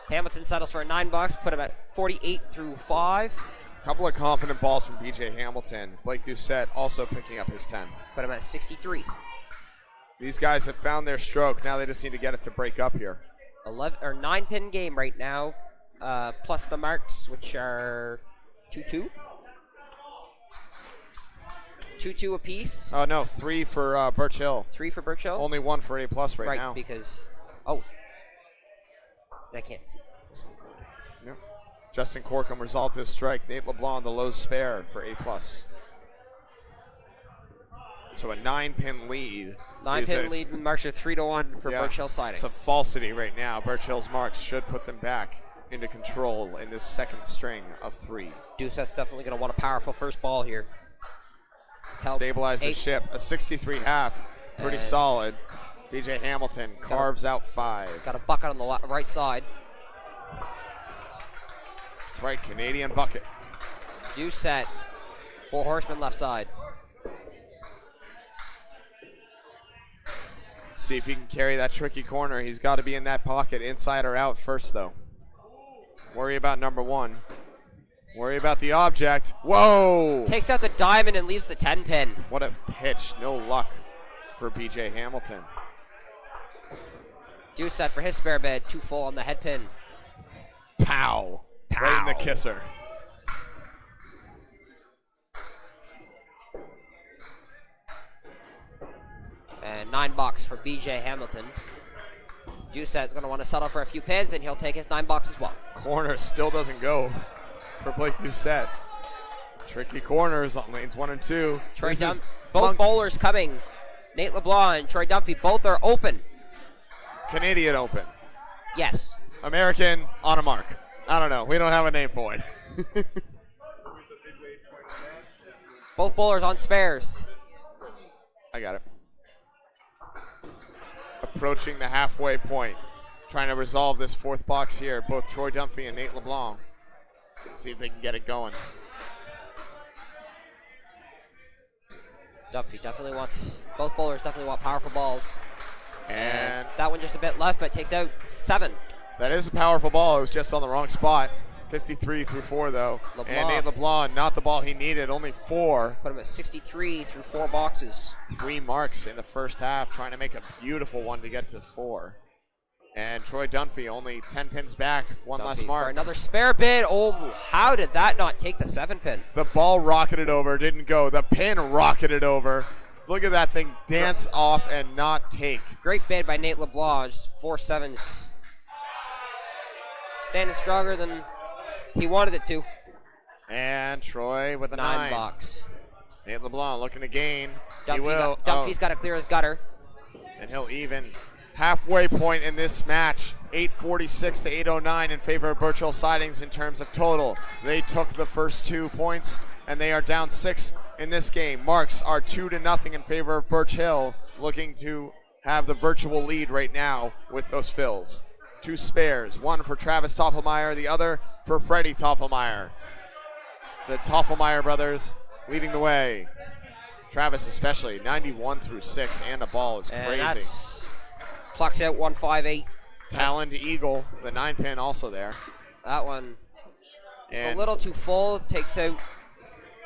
Hamilton settles for a 9 bucks, put him at 48 through 5. Couple of confident balls from BJ Hamilton. Blake Doucette also picking up his 10. Put him at 63. These guys have found their stroke. Now they just need to get it to break up here. 9-pin game right now, plus the marks, which are 2-2. 2-2 apiece. Oh no, 3 for Birchill. 3 for Birchill. Only 1 for A+ right now. Right, because I can't see. Yep. Justin Corkum resolved his strike. Nate LeBlanc, the low spare for A+. So a 9-pin lead. 9-pin lead marks are 3-1 for Birchill Siding. It's a falsity right now. Birchill's marks should put them back into control in this second string of 3. Doucette's definitely going to want a powerful first ball here. Stabilize the ship. A 63 half. Pretty solid. BJ Hamilton carves out 5. Got a bucket on the right side. That's right, Canadian bucket. Doucette. 4 horsemen left side. See if he can carry that tricky corner. He's got to be in that pocket, inside or out first, though. Worry about number 1. Worry about the object. Whoa! Takes out the diamond and leaves the 10-pin. What a pitch. No luck for BJ Hamilton. Doucette for his spare bed. 2 full on the head pin. Pow! Right in the kisser. And 9 bucks for BJ Hamilton. Doucette's going to want to settle for a few pins, and he'll take his 9 bucks as well. Corner still doesn't go for Blake Doucette. Tricky corners on lanes 1 and 2. Both bowlers coming. Nate LeBlanc and Troy Dunphy both are open. Canadian Open. Yes. American on a mark. I don't know. We don't have a name for it. Both bowlers on spares. I got it. Approaching the halfway point. Trying to resolve this 4th box here. Both Troy Dunphy and Nate LeBlanc. See if they can get it going. Dunphy definitely wants, both bowlers definitely want powerful balls. And that one just a bit left, but takes out 7. That is a powerful ball. It was just on the wrong spot. 53 through 4, though. And Nate LeBlanc, not the ball he needed, only 4. Put him at 63 through 4 boxes. 3 marks in the first half, trying to make a beautiful one to get to 4. And Troy Dunphy only 10 pins back, one less mark. For another spare bid. Oh, how did that not take the 7-pin? The ball rocketed over, didn't go. The pin rocketed over. Look at that thing dance off and not take. Great bid by Nate LeBlanc. Just 4-7s. Standing stronger than he wanted it to. And Troy with a 9 bucks. Nate LeBlanc looking to gain. Dunphy's got to clear his gutter. And he'll even. Halfway point in this match, 846 to 809 in favor of Birchill Sidings in terms of total. They took the first 2 points, and they are down 6 in this game. Marks are 2-0 in favor of Birchill, looking to have the virtual lead right now with those fills. 2 spares, one for Travis Toffelmeyer, the other for Freddie Toffelmeyer. The Toffelmeyer brothers leading the way. Travis especially, 91 through 6, and a ball is crazy. Plucks out 158. Taloned Eagle, the 9-pin also there. That one is a little too full. Takes out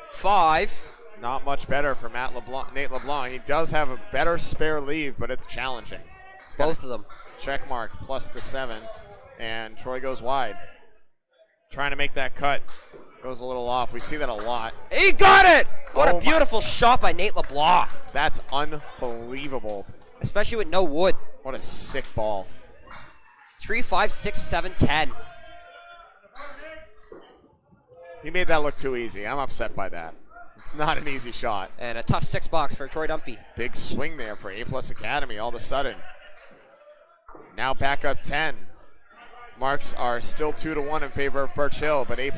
5. Not much better for Nate LeBlanc. He does have a better spare leave, but it's challenging. Both of them. Check mark plus the 7, and Troy goes wide. Trying to make that cut. Goes a little off. We see that a lot. He got it! What a beautiful shot by Nate LeBlanc. That's unbelievable. Especially with no wood. What a sick ball. 3, 5, 6, 7, 10. He made that look too easy. I'm upset by that. It's not an easy shot. And a tough 6 box for Troy Dunphy. Big swing there for A+ Academy all of a sudden. Now back up 10. Marks are still 2-1 in favor of Birchill, but A+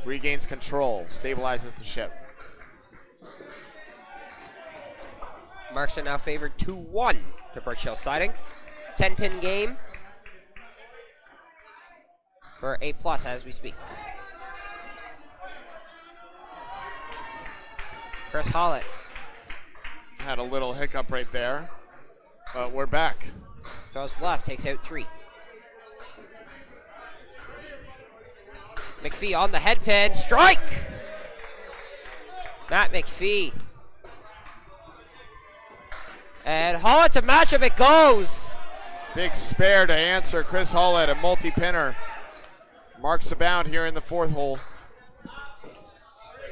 regains control, stabilizes the ship. Marks are now favored 2-1 to Birchill Siding. 10-pin game for A+ as we speak. Chris Hollett. Had a little hiccup right there, but we're back. Throws left, takes out 3. McPhee on the head pin, strike! Matt McPhee. And Hollett to match him, it goes! Big spare to answer Chris Hollett, a multi-pinner. Marks abound here in the 4th hole.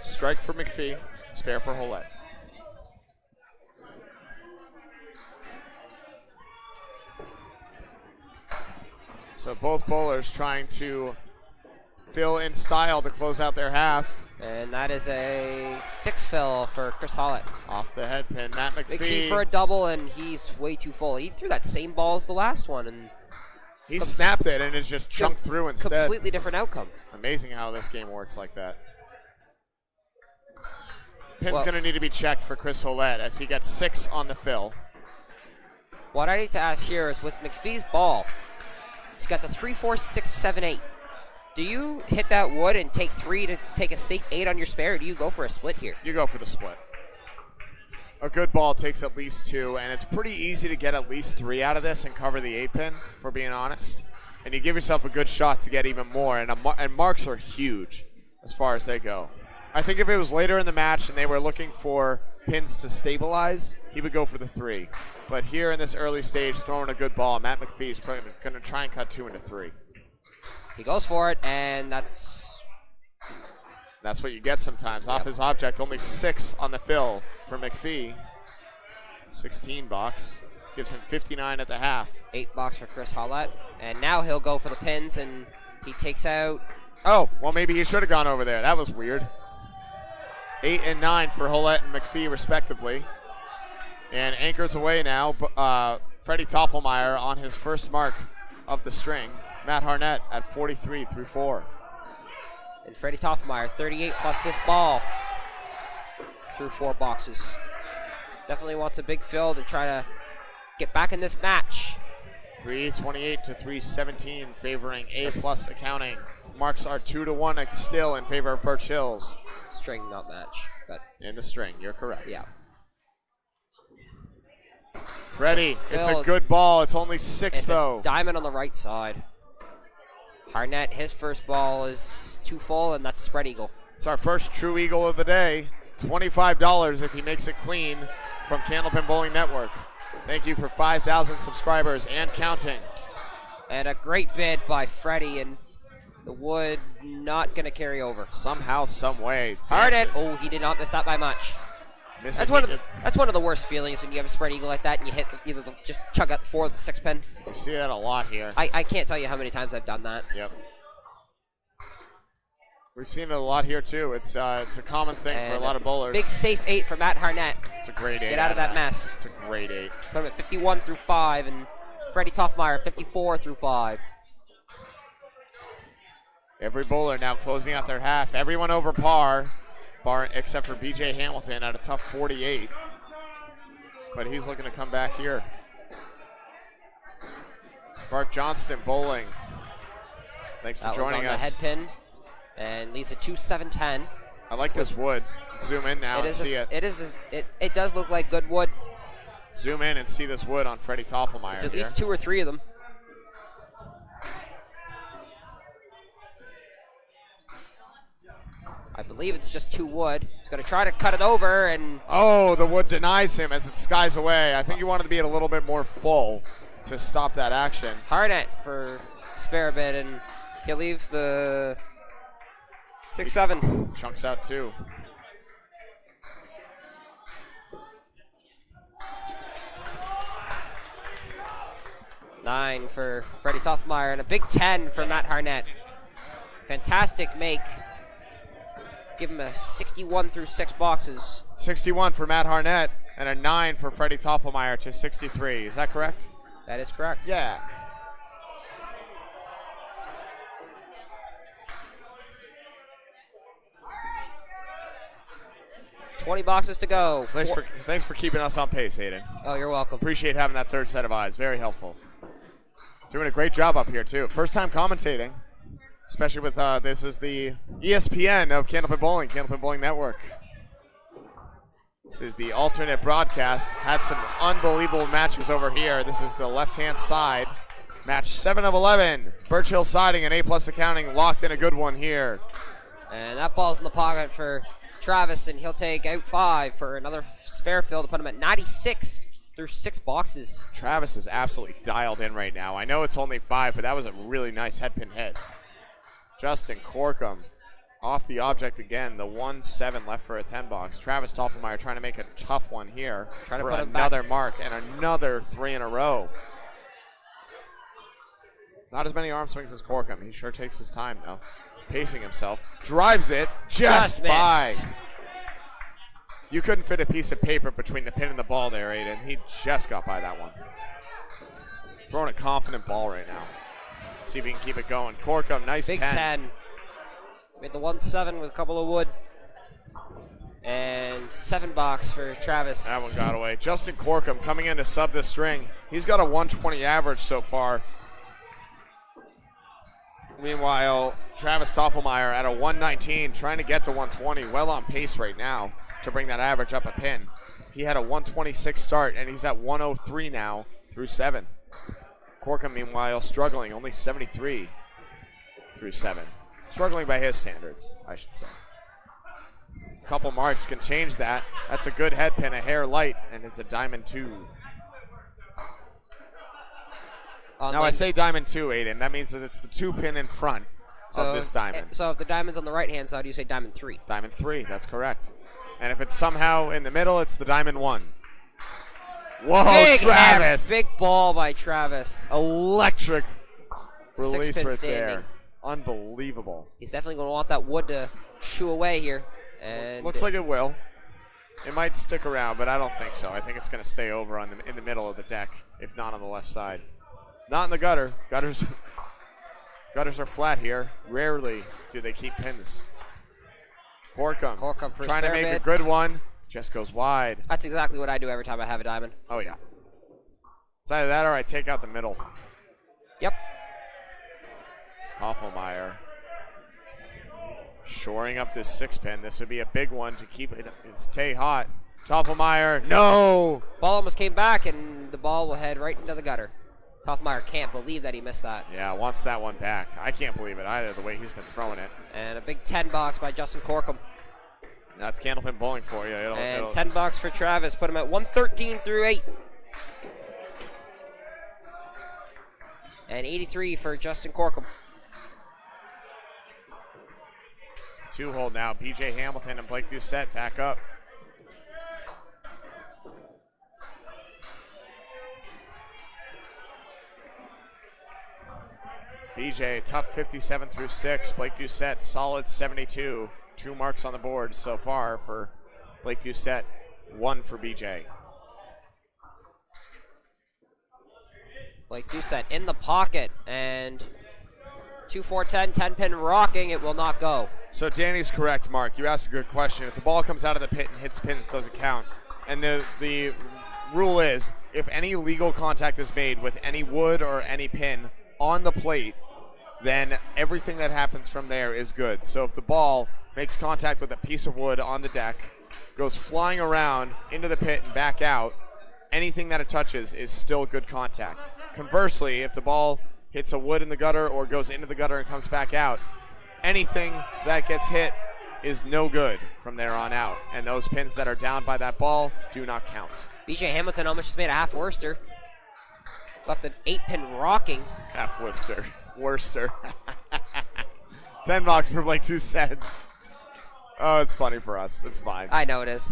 Strike for McPhee, spare for Hollett. So both bowlers trying to fill in style to close out their half. And that is a 6 fill for Chris Hollett. Off the head pin, Matt McPhee McPhee. for a double, and he's way too full. He threw that same ball as the last one, and He snapped it and it's just chunked through instead. completely different outcome. Amazing how this game works like that. Pin's Well- going to need to be checked for Chris Hollett as he gets 6 on the fill. What I need to ask here is with McPhee's ball, he's got the 3, 4, 6, 7, 8. Do you hit that wood and take 3 to take a safe 8 on your spare, or do you go for a split here? You go for the split. A good ball takes at least 2, and it's pretty easy to get at least 3 out of this and cover the 8 pin, for being honest. And you give yourself a good shot to get even more, and marks are huge as far as they go. I think if it was later in the match and they were looking for pins to stabilize, he would go for the 3. But here in this early stage, throwing a good ball, Matt McPhee's probably going to try and cut 2 into 3. He goes for it, and that's That's what you get sometimes. Off his object, only 6 on the fill for McPhee. 16 box. Gives him 59 at the half. 8 box for Chris Hollett. And now he'll go for the pins, and he takes out. Oh, well, maybe he should have gone over there. That was weird. 8 and 9 for Hollett and McPhee, respectively. And anchors away now. Freddie Toffelmeyer on his first mark of the string. Matt Harnett at 43 through 4. And Freddie Toffelmeyer, 38 plus this ball through 4 boxes. Definitely wants a big fill to try to get back in this match. 328 to 317, favoring A+ accounting. Marks are 2-1 still in favor of Birch Hills. String, not match, but In the string, you're correct. yeah. Freddie, it's a Phil- good ball. It's only 6 It's a though. diamond on the right side. Harnett, his first ball is too full, and that's a spread eagle. It's our first true eagle of the day. $25 if he makes it clean from Candlepin Bowling Network. Thank you for 5,000 subscribers and counting. And a great bid by Freddie, and the wood not going to carry over. Somehow, some way. Harnett, dances. oh, he did not miss that by much. Missing That's one of it. the worst feelings when you have a spread eagle like that and you hit either just chug out 4 or the 6 pin. We see that a lot here. I can't tell you how many times I've done that. Yep. We've seen it a lot here too. It's a common thing for a And lot of bowlers. Big safe 8 for Matt Harnett. It's a great 8. Get out of that mess. It's a great 8. Put him at 51 through 5, and Freddie Toffmeyer 54 through 5. Every bowler now closing out their half. Everyone over par, except for BJ Hamilton at a tough 48. But he's looking to come back here. Bart Johnston bowling. Thanks for That one's joining on us. the head pin, and leaves a 2-7-10. I like this wood. Zoom in now and see it. It does look like good wood. Zoom in and see this wood on Freddie Toffelmeyer It's at here. least 2 or 3 of them. I believe it's just 2 wood. He's going to try to cut it over, and Oh, the wood denies him as it skies away. I think he wanted to be a little bit more full to stop that action. Harnett for spare bid, and he'll leave the 6-7. Chunks out 2. Nine for Freddie Toffmeyer, and a big 10 for Matt Harnett. Fantastic make. Give him a 61 through 6 boxes. 61 for Matt Harnett and a 9 for Freddie Toffelmeyer to 63. Is that correct? That is correct. Yeah. $20 boxes to go. Thanks for keeping us on pace, Aiden. Oh, you're welcome. Appreciate having that third set of eyes. Very helpful. Doing a great job up here, too. First time commentating, especially with this is the ESPN of Candlepin Bowling, Candlepin Bowling Network. This is the alternate broadcast. Had some unbelievable matches over here. This is the left-hand side. Match 7 of 11. Birchill Siding and A+ Accounting locked in a good one here. And that ball's in the pocket for Travis, and he'll take out 5 for another spare fill to put him at 96 through 6 boxes. Travis is absolutely dialed in right now. I know it's only 5, but that was a really nice headpin hit. Justin Corkum off the object again. The 1-7 left for a 10 box. Travis Toffelmeyer trying to make a tough one here Trying to for put him another back. mark and another 3 in a row. Not as many arm swings as Corkum. He sure takes his time though. pacing himself. Drives it just by. missed. You couldn't fit a piece of paper between the pin and the ball there, Aiden. He just got by that one. Throwing a confident ball right now. See if he can keep it going. Corkum, nice Big 10. 10. Made the 1-7 with a couple of wood. And $7 for Travis. That one got away. Justin Corkum coming in to sub the string. He's got a 120 average so far. Meanwhile, Travis Toffelmeyer at a 119, trying to get to 120. Well on pace right now to bring that average up a pin. He had a 126 start, and he's at 103 now through 7. Corkum, meanwhile, struggling, only 73 through 7. Struggling by his standards, I should say. Couple marks can change that. That's a good head pin, a hair light, and it's a diamond 2. Now I say diamond 2, Aiden. That means that it's the 2 pin in front of this diamond. So if the diamond's on the right-hand side, you say diamond 3. Diamond 3, that's correct. And if it's somehow in the middle, it's the diamond 1. Whoa, Big Travis! Big ball by Travis. Electric release Six-pin right standing. there. Unbelievable. He's definitely going to want that wood to shoo away here. And Looks like it will. It might stick around, but I don't think so. I think it's going to stay over on in the middle of the deck, if not on the left side. Not in the gutter. Gutters are flat here. Rarely do they keep pins. Corkum for trying to spare make a bid. good one. Just goes wide. That's exactly what I do every time I have a diamond. Oh, yeah. It's either that or I take out the middle. Yep. Toffelmeyer shoring up this 6-pin. This would be a big one to keep it stay hot. Toffelmeyer, no! Ball almost came back, and the ball will head right into the gutter. Toffelmeyer can't believe that he missed that. Yeah, wants that one back. I can't believe it either, the way he's been throwing it. And a big $10 by Justin Corkum. That's Candlepin bowling for you. And $10 for Travis. Put him at 113 through 8. And 83 for Justin Corkum. 2-hole now. BJ Hamilton and Blake Doucette back up. BJ, tough 57 through 6. Blake Doucette, solid 72. 2 marks on the board so far for Blake Doucette. 1 for BJ. Blake Doucette in the pocket. And 2-4-10, 10-pin rocking. It will not go. So Danny's correct, Mark. You asked a good question. If the ball comes out of the pit and hits pins, doesn't count. And the rule is, if any legal contact is made with any wood or any pin on the plate, then everything that happens from there is good. So if the ball makes contact with a piece of wood on the deck, goes flying around into the pit and back out, anything that it touches is still good contact. Conversely, if the ball hits a wood in the gutter or goes into the gutter and comes back out, anything that gets hit is no good from there on out. And those pins that are down by that ball do not count. BJ Hamilton almost just made a half Worcester. Left an 8-pin rocking. Half Worcester. Worcester. $10 for Blake Doucette. Oh, it's funny for us. It's fine. I know it is.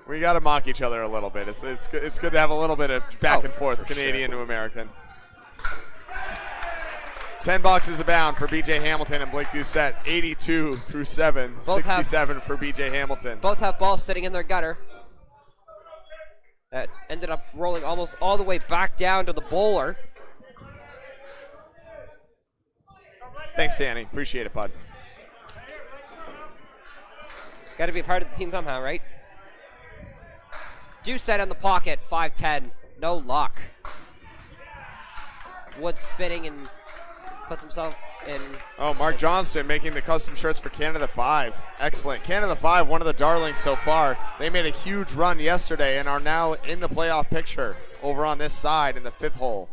We got to mock each other a little bit. It's good to have a little bit of back and forth, for Canadian sure. to American. $10 abound for BJ Hamilton and Blake Doucette. 82 through 7. Both 67 for BJ Hamilton. Both have balls sitting in their gutter. That ended up rolling almost all the way back down to the bowler. Thanks, Danny. Appreciate it, bud. Got to be a part of the team somehow, right? Doucette in the pocket, 5-10. No luck. Wood spinning and puts himself in. Oh, Mark Johnston making the custom shirts for Canada 5. Excellent. Canada 5, one of the darlings so far. They made a huge run yesterday and are now in the playoff picture over on this side in the 5th hole.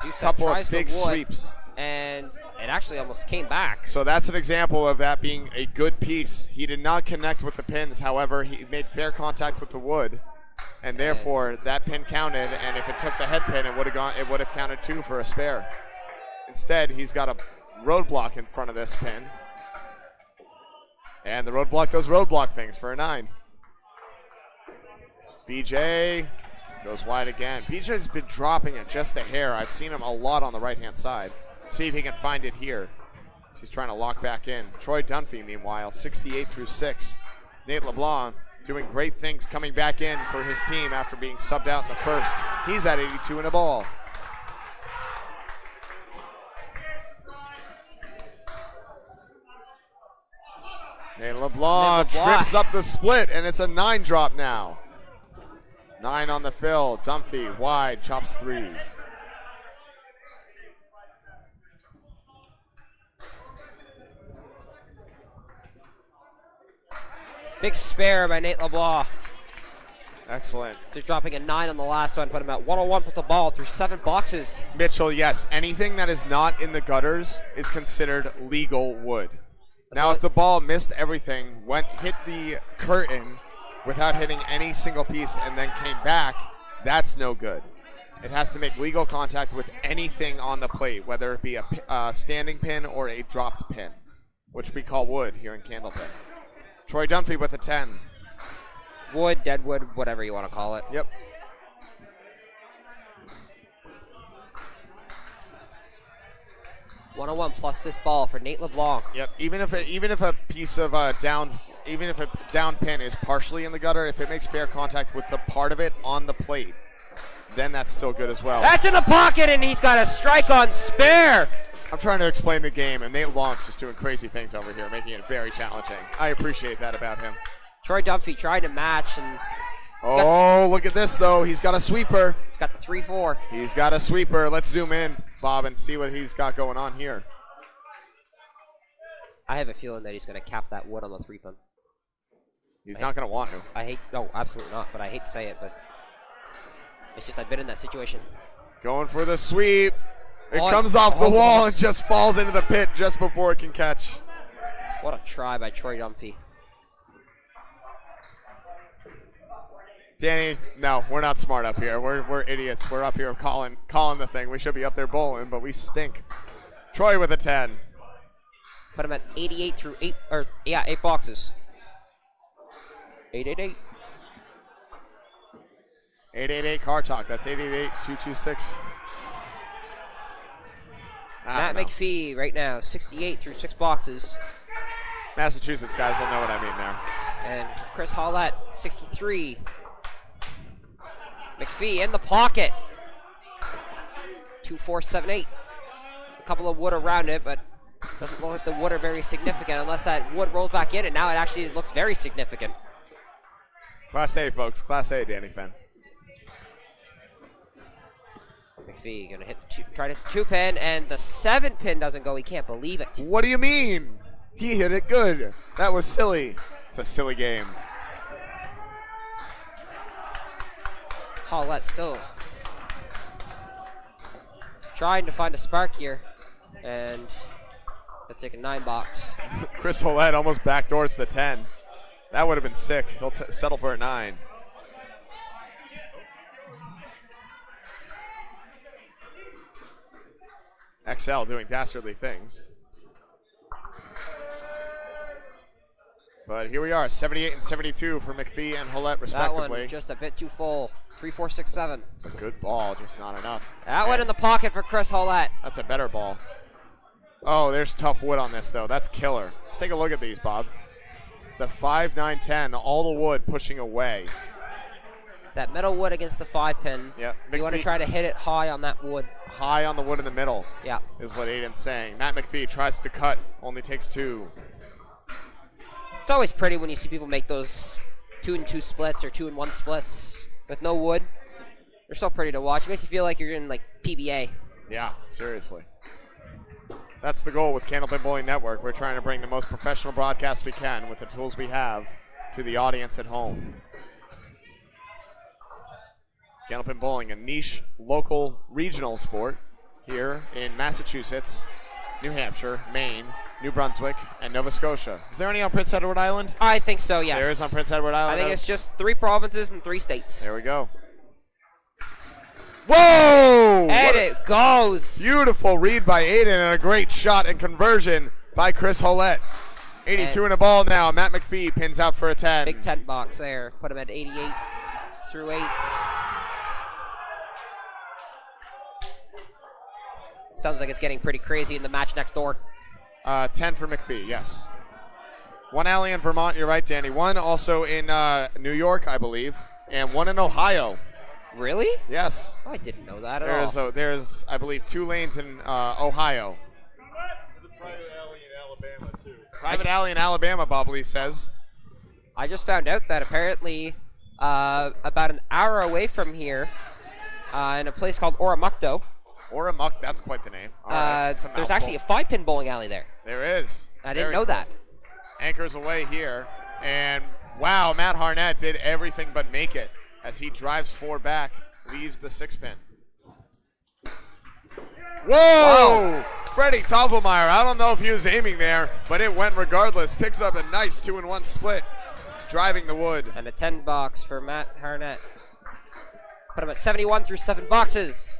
Doucette Couple of tries the big wood, sweeps. And it actually almost came back. So that's an example of that being a good piece. He did not connect with the pins. However, he made fair contact with the wood. And therefore, that pin counted. And if it took the head pin, it would have counted 2 for a spare. Instead, he's got a roadblock in front of this pin. And the roadblock does roadblock things for a 9. BJ goes wide again. BJ's been dropping it just a hair. I've seen him a lot on the right-hand side. See if he can find it here. She's trying to lock back in. Troy Dunphy, meanwhile, 68 through 6. Nate LeBlanc doing great things coming back in for his team after being subbed out in the first. He's at 82 in a ball. Nate LeBlanc trips up the split, and it's a 9 drop now. 9 on the fill. Dunphy wide, chops 3. Big spare by Nate LeBlanc. Excellent. Just dropping a 9 on the last one, put him at 101 with the ball through 7 boxes. Mitchell, yes, anything that is not in the gutters is considered legal wood. Now, if the ball missed everything, hit the curtain without hitting any single piece, and then came back, that's no good. It has to make legal contact with anything on the plate, whether it be a standing pin or a dropped pin, which we call wood here in Candlepin. Troy Dunphy with a 10. Wood, deadwood, whatever you want to call it. Yep. $101 plus this ball for Nate LeBlanc. Yep. Even if a piece of even if a down pin is partially in the gutter, if it makes fair contact with the part of it on the plate, then that's still good as well. That's in the pocket, and he's got a strike on spare. I'm trying to explain the game, and Nate LeBlanc's just doing crazy things over here, making it very challenging. I appreciate that about him. Troy Dunphy tried to match, and look at this, though. He's got a sweeper. he's got the 3-4. He's got a sweeper. Let's zoom in, Bob, and see what he's got going on here. I have a feeling that he's going to cap that wood on the 3-pin. He's not going to want to. No, absolutely not, but I hate to say it, but it's just I've been in that situation. Going for the sweep. It comes off the wall and just falls into the pit just before it can catch. What a try by Troy Dunphy. Danny, no, we're not smart up here. We're idiots. We're up here calling the thing. We should be up there bowling, but we stink. Troy with a 10. Put him at 88 through 8 boxes. 888. 888 car talk. That's 888-226. Matt McPhee right now, 68 through 6 boxes. Massachusetts guys will know what I mean there. And Chris Hollett, 63. McPhee in the pocket. 2-4-7-8. A couple of wood around it, but doesn't look like the wood are very significant unless that wood rolls back in, and now it actually looks very significant. Class A, folks. Class A, Danny Fenn. McPhee gonna try to hit the 2-pin, and the 7-pin doesn't go. He can't believe it. What do you mean? He hit it good. That was silly. It's a silly game. Hollett still trying to find a spark here, and they'll take a 9 box. Chris Hollett almost backdoors the 10. That would have been sick. He'll settle for a 9. XL doing dastardly things. But here we are, 78 and 72 for McPhee and Hollett respectively. That one just a bit too full. 3-4-6-7. It's a good ball, just not enough. That one in the pocket for Chris Hollett. That's a better ball. Oh, there's tough wood on this though. That's killer. Let's take a look at these, Bob. The 5, 9, 10, all the wood pushing away. That middle wood against the 5-pin. Yep. You want to try to hit it high on that wood. High on the wood in the middle. Yeah. Is what Aiden's saying. Matt McPhee tries to cut, only takes 2. It's always pretty when you see people make those 2-2 splits or 2-1 splits with no wood. They're so pretty to watch. It makes you feel like you're in like PBA. Yeah, seriously. That's the goal with Candlepin Bowling Network. We're trying to bring the most professional broadcast we can with the tools we have to the audience at home. Candlepin Bowling, a niche, local, regional sport here in Massachusetts, New Hampshire, Maine, New Brunswick, and Nova Scotia. Is there any on Prince Edward Island? I think so, yes. There is on Prince Edward Island? I think it's just 3 provinces and 3 states. There we go. Whoa! And it goes. Beautiful read by Aiden and a great shot and conversion by Chris Hollett. 82 in a ball now. Matt McPhee pins out for a 10. Big 10 box there. Put him at 88 through 8. Sounds like it's getting pretty crazy in the match next door. 10 for McPhee, yes. One alley in Vermont, you're right, Danny. One also in New York, I believe, and one in Ohio. Really? Yes. Oh, I didn't know that at all. There's, I believe, 2 lanes in Ohio. There's a private alley in Alabama, too. Private alley in Alabama, Bob Lee says. I just found out that apparently about an hour away from here, in a place called Oramucto, That's quite the name. All right, it's a there's mouthful. actually a 5-pin bowling alley there. There is. I didn't Very know cool. that. Anchors away here, and wow, Matt Harnett did everything but make it as he drives 4 back, leaves the 6-pin. Whoa! Freddie Toppelmeyer, I don't know if he was aiming there, but it went regardless. Picks up a nice 2-in-1 split, driving the wood. And a 10 box for Matt Harnett. Put him at 71 through 7 boxes.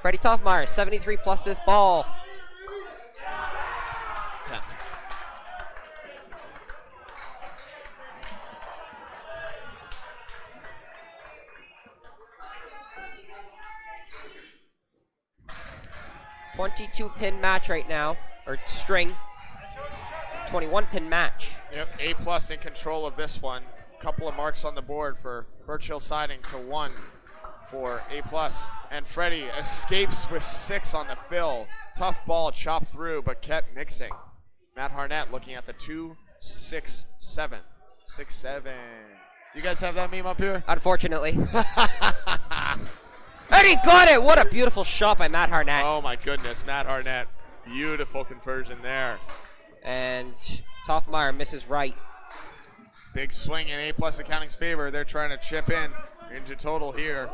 Freddie Toffmeyer, 73 plus this ball. Yeah. $22-pin match right now, or string. 21-pin match. Yep, A+ in control of this one. Couple of marks on the board for Birchill Siding to 1 for A+. And Freddie escapes with 6 on the fill. Tough ball chopped through, but kept mixing. Matt Harnett looking at the 2-6-7. 6-7. You guys have that meme up here? Unfortunately. And he got it! What a beautiful shot by Matt Harnett. Oh my goodness, Matt Harnett. Beautiful conversion there. And Toffmeyer misses right. Big swing in A+ accounting's favor. They're trying to chip in into total here.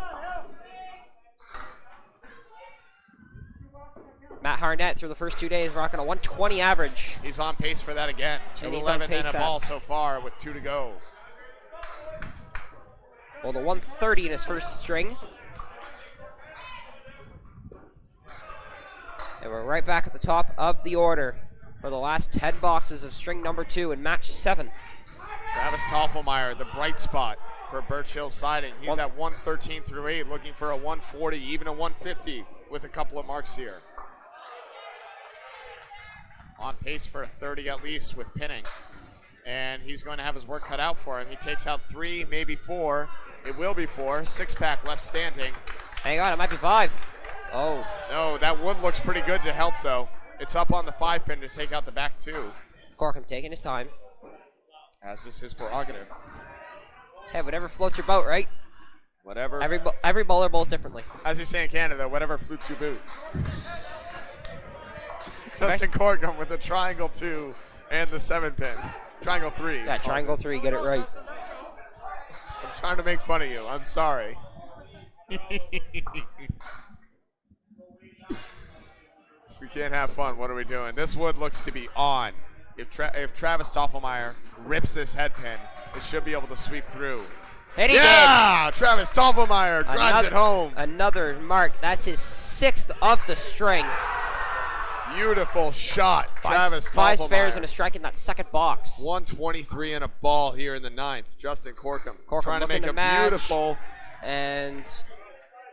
Matt Harnett through the first 2 days rocking a 120 average. He's on pace for that again. And he's on 211 and pace a ball so far with 2 to go. Well, the 130 in his first string. And we're right back at the top of the order for the last 10 boxes of string number 2 in match 7. Travis Toffelmeyer, the bright spot for Birchill Siding. He's at 113 through 8, looking for a 140, even a 150 with a couple of marks here. On pace for a 30 at least with pinning. And he's going to have his work cut out for him. He takes out 3, maybe 4. It will be 4. 6-pack left standing. Hang on, it might be 5. Oh. No, that wood looks pretty good to help though. It's up on the 5-pin to take out the back 2. Corkum taking his time. As is his prerogative. Hey, whatever floats your boat, right? Whatever. Every bowler bowls differently. As they say in Canada, whatever floats your boot. Justin Corkum with the triangle 2 and the 7-pin. Triangle 3. Yeah, triangle 3, get it right. I'm trying to make fun of you. I'm sorry. We can't have fun. What are we doing? This wood looks to be on. If Travis Toffelmeyer rips this head pin, it should be able to sweep through. And he Yeah! Travis Toffelmeyer drives it home. Another mark. That's his 6th of the string. Beautiful shot. Travis Toffelmeyer. 5 spares and a strike in that second box. 123 and a ball here in the 9th. Justin Corkum trying to make a match. beautiful. And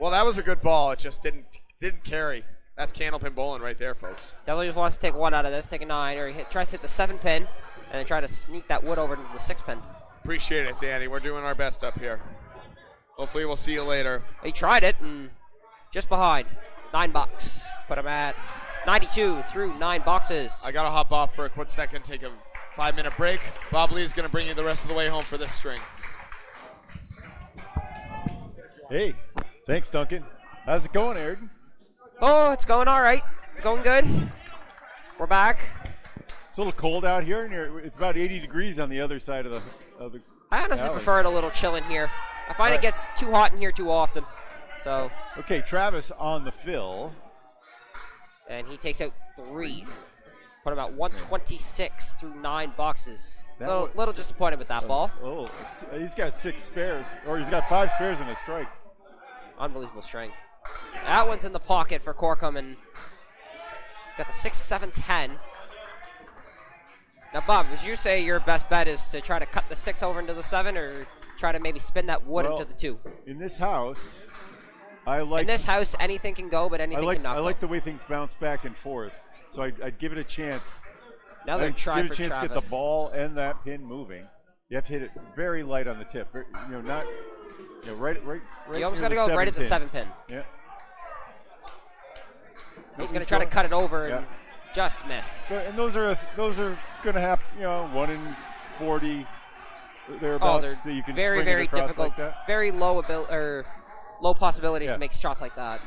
Well, that was a good ball. It just didn't carry. That's candlepin bowling right there, folks. Devil just wants to take 1 out of this, take a 9, or he tries to hit the 7-pin, and then try to sneak that wood over into the 6-pin. Appreciate it, Danny. We're doing our best up here. Hopefully we'll see you later. He tried it, and just behind. 9 bucks. Put him at 92 through 9 boxes. I got to hop off for a quick second, take a 5-minute break. Bob Lee is going to bring you the rest of the way home for this string. Hey, thanks, Duncan. How's it going, Ayrton? Oh, it's going all right. It's going good. We're back. It's a little cold out here, and it's about 80 degrees on the other side of the I honestly alley. prefer it a little chill in here. I find Right. it gets too hot in here too often. So, Okay, Travis on the fill. and he takes out 3. Put him at 126 through 9 boxes. That Little disappointed with that ball. Oh, he's got 6 spares, or he's got 5 spares and a strike. Unbelievable string. That one's in the pocket for Corkum, and got the 6, 7, 10. Now, Bob, would you say your best bet is to try to cut the 6 over into the 7, or try to maybe spin that wood into the 2? In this house, I like. In this house, anything can go, but anything cannot I go. like the way things bounce back and forth. So I'd give it a chance. Another I'd try give for it a chance to get Travis. the ball and that pin moving. You have to hit it very light on the tip. Not, right. You almost got to go right at the 7 pin. Yeah. He's going to try to cut it over Yeah. and just missed. So, and those are going to happen. 1 in 40 thereabouts. Oh, they're so you can very, swing it very across difficult. like that. Very low low possibilities Yeah. to make shots like that.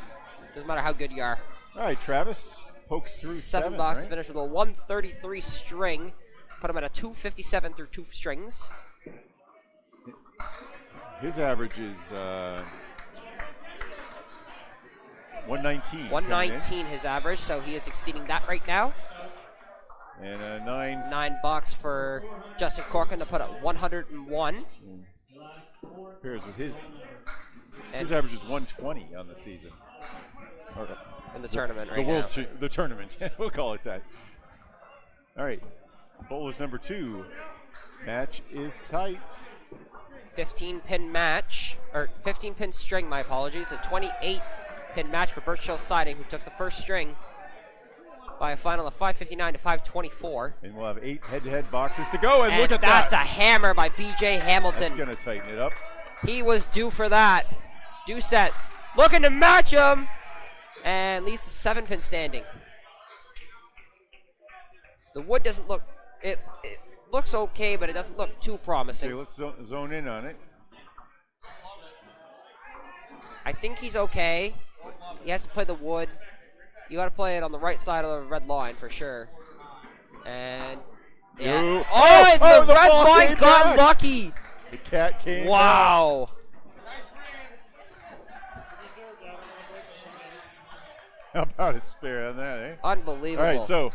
Doesn't matter how good you are. All right, Travis pokes through 7 bucks right? to finish with a 133 string. Put him at a 257 through 2 strings. His average is 119. 119 his average, so he is exceeding that right now. And a 9. $9 for Justin Corkin to put at 101. Pairs with his And average is 120 on the season. Or in the tournament the right now. the tournament. We'll call it that. All right. Bowlers number 2. Match is tight. 15 pin match, or 15 pin string, my apologies. A 28 pin match for Birchill Siding, who took the first string by a final of 559 to 524. And we'll have 8 head-to-head boxes to go. And look at that's that. a hammer by BJ Hamilton. That's going to tighten it up. He was due for that. Doucette looking to match him, and leaves the 7 pin standing. The wood doesn't look, it looks okay, but it doesn't look too promising. Okay, let's zone in on it. I think he's okay. He has to play the wood. You got to play it on the right side of the red line for sure. And yeah. Yo. Oh, the red ball line came got back. lucky. The cat came back. Wow. How about a spare on that, eh? Unbelievable. All right, so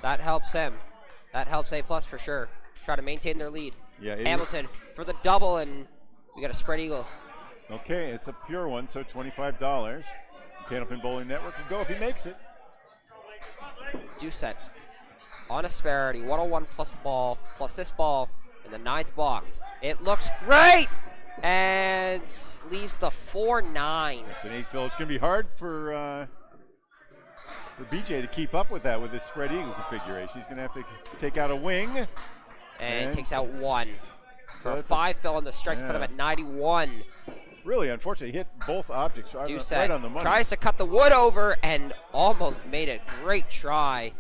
that helps him. That helps A+ for sure. Try to maintain their lead. yeah, Hamilton for the double, and we got a spread eagle. okay, it's a pure one, so $25. Candlepin Bowling Network can go if he makes it. Doucette on asperity, 101 plus a ball, plus this ball in the 9th box. It looks great, and leaves the 4-9. It's an 8 fill. It's going to be hard for BJ to keep up with that with his spread eagle configuration. He's going to have to take out a wing. And takes out 1. For a that's 5 fill on the strike to put him yeah. at 91. Really, unfortunately, he hit both objects right Doucette on the money. tries to cut the wood over and almost made a great try.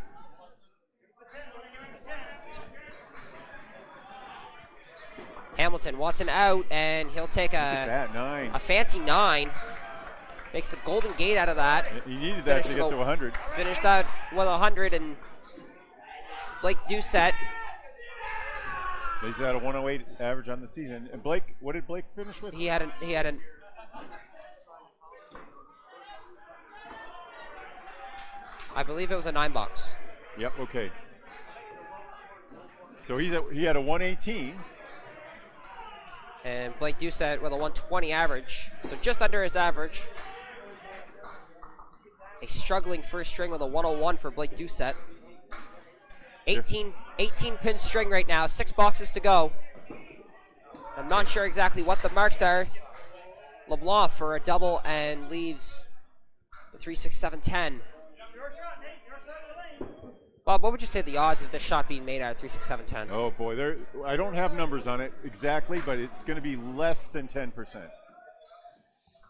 Hamilton wants an out, and he'll take Look at that, 9. a fancy 9. Makes the golden gate out of that. He needed that to Finished get with to 100. Finished that with 100, and Blake Doucette. He's at a 108 average on the season. And Blake, what did Blake finish with? He had an I believe it was a 9 bucks. Yep, okay. So he had a 118. And Blake Doucette with a 120 average, so just under his average. A struggling first string with a 101 for Blake Doucette. 18 pin string right now, 6 boxes to go. I'm not sure exactly what the marks are. LeBlanc for a double and leaves the 3, 6, 7, 10. Bob, what would you say the odds of this shot being made out of 3, 6, 7, 10? Oh boy, I don't have numbers on it exactly, but it's going to be less than 10%.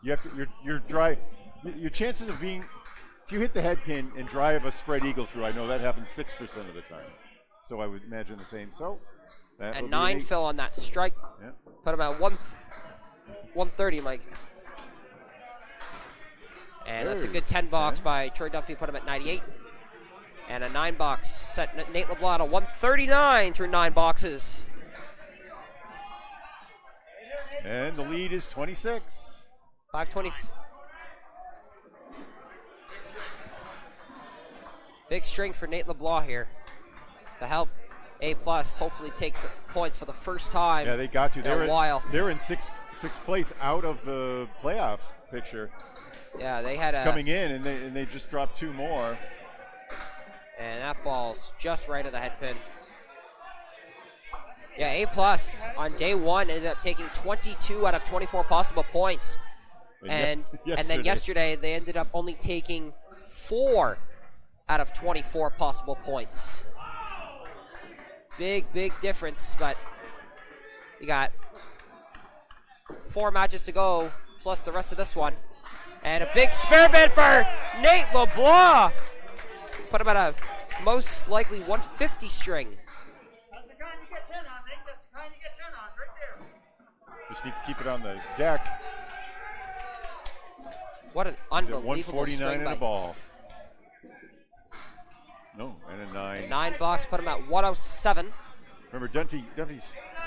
You have to your chances of being, if you hit the head pin and drive a spread eagle through, I know that happens 6% of the time. So I would imagine the same. So that And would be 9 an 8. fill on that strike. Yeah. Put him at 130, Mike. And that's a good 10 box by Troy Dunphy. Put him at 98. And a 9 box set Nate LeBlanc at 139 through 9 boxes. And the lead is 26. 520. Big string for Nate LeBlanc here to help A+ hopefully takes points for the first time Yeah, they got to. in a while. They're in sixth place out of the playoff picture Yeah, they had a coming in, and they just dropped 2 more. and that ball's just right of the head pin. Yeah, A plus on day one ended up taking 22 out of 24 possible points. And then yesterday they ended up only taking 4 out of 24 possible points. Big difference, but you got 4 matches to go, plus the rest of this one. And a big spare bid for Nate LeBlanc. Put him at a most likely 150 string. That's the kind you get 10 on, Nate. That's the kind you get 10 on, right there. Just needs to keep it on the deck. What an He's at unbelievable 149 string and a by ball. No, and a 9. 9 box, put him at 107. Remember, Dunphy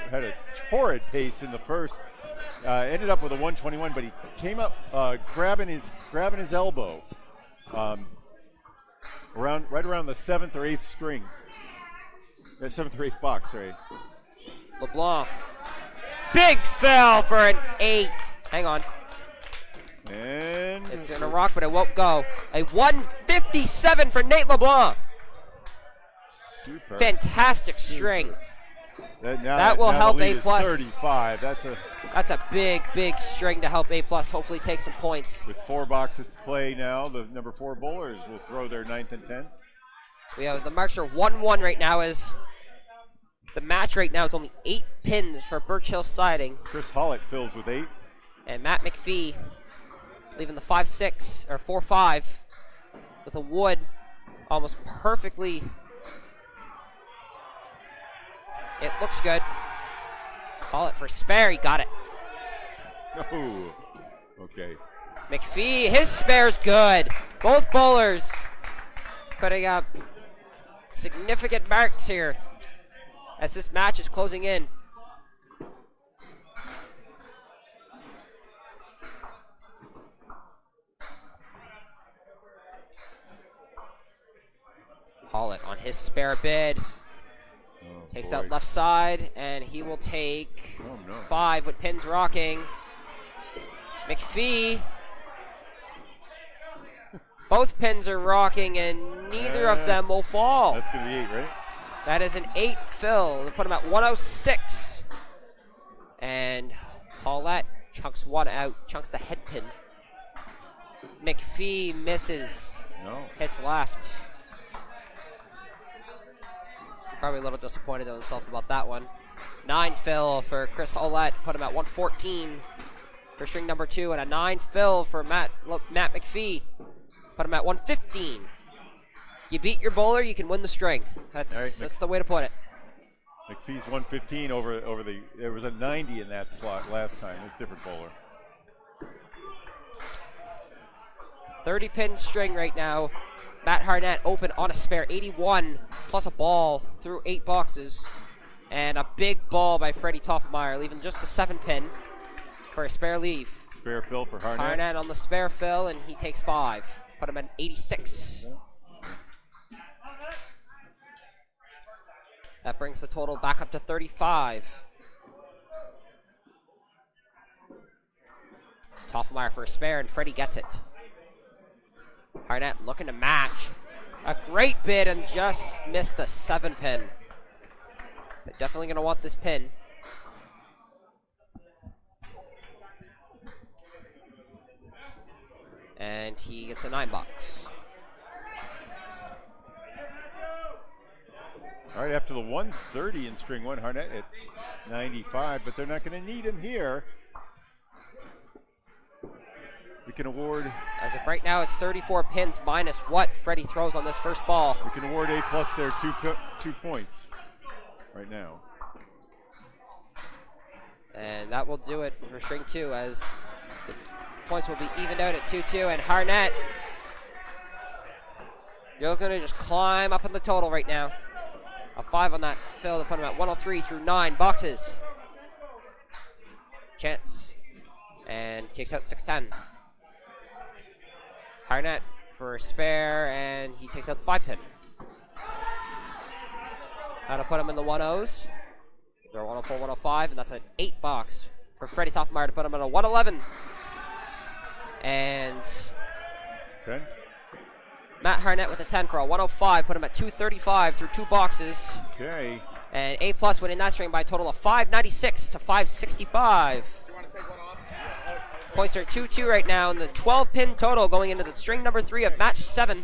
had a torrid pace in the first. Ended up with a 121, but he came up grabbing his elbow right around the 7th or 8th string. 7th or 8th box, sorry. LeBlanc. Big fill for an 8. Hang on. And It's in a rock, but it won't go. A 157 for Nate LeBlanc. super. Fantastic string. That will now help the lead A+. is 35. That's a big string to help A+, hopefully take some points. With 4 boxes to play now, the number 4 bowlers will throw their 9th and 10th. We have the marks are 1-1 right now as the match right now is only 8 pins for Birchill Siding. Chris Hollett fills with 8. And Matt McPhee leaving the 5-6 or 4-5 with a wood almost perfectly. It looks good. Call it for spare. He got it. Oh, okay. McPhee, his spare's good. Both bowlers putting up significant marks here as this match is closing in. Hollett on his spare bid. Takes out left side, and he will take 5 with pins rocking. McPhee. Both pins are rocking, and neither of them will fall. That's going to be 8, right? That is an 8 fill. They'll put him at 106. And Paulette chunks one out, chunks the head pin. McPhee misses. No. Hits left. Probably a little disappointed in himself about that one. 9 fill for Chris Hollett, put him at 114 for string number 2, and a 9 fill for Matt McPhee, put him at 115. You beat your bowler, you can win the string. That's the way to put it. McPhee's 115 over the. There was a 90 in that slot last time. It's a different bowler. 30 pin string right now. Matt Harnett open on a spare 81 plus a ball through 8 boxes. And a big ball by Freddie Toffenmeyer, leaving just a 7 pin for a spare leave. Spare fill for Harnett. Harnett on the spare fill, and he takes 5. Put him at 86. That brings the total back up to 35. Toffenmeyer for a spare, and Freddie gets it. Harnett looking to match. A great bid and just missed the 7 pin. They're definitely going to want this pin. And he gets a 9 box. All right, after the 130 in string 1, Harnett at 95, but they're not going to need him here. We can award. As of right now, it's 34 pins minus what Freddie throws on this first ball. We can award A+ there 2 points right now. And that will do it for string 2 as the points will be evened out at 2-2. And Harnett, you're going to just climb up in the total right now. A 5 on that fill to put him at 103 through 9 boxes. Chance. And takes out 610. Harnett for a spare, and he takes out the 5 pin. That'll put him in the 1-0s. They're 104, 105, and that's an 8 box for Freddie Toffenmeyer to put him in a 111. And 10. Matt Harnett with a 10 for a 105, put him at 235 through 2 boxes. Okay. And A plus winning that string by a total of 596 to 565. Do you want to take one off? Points are 2-2 right now, and the 12-pin total going into the string number 3 of match 7.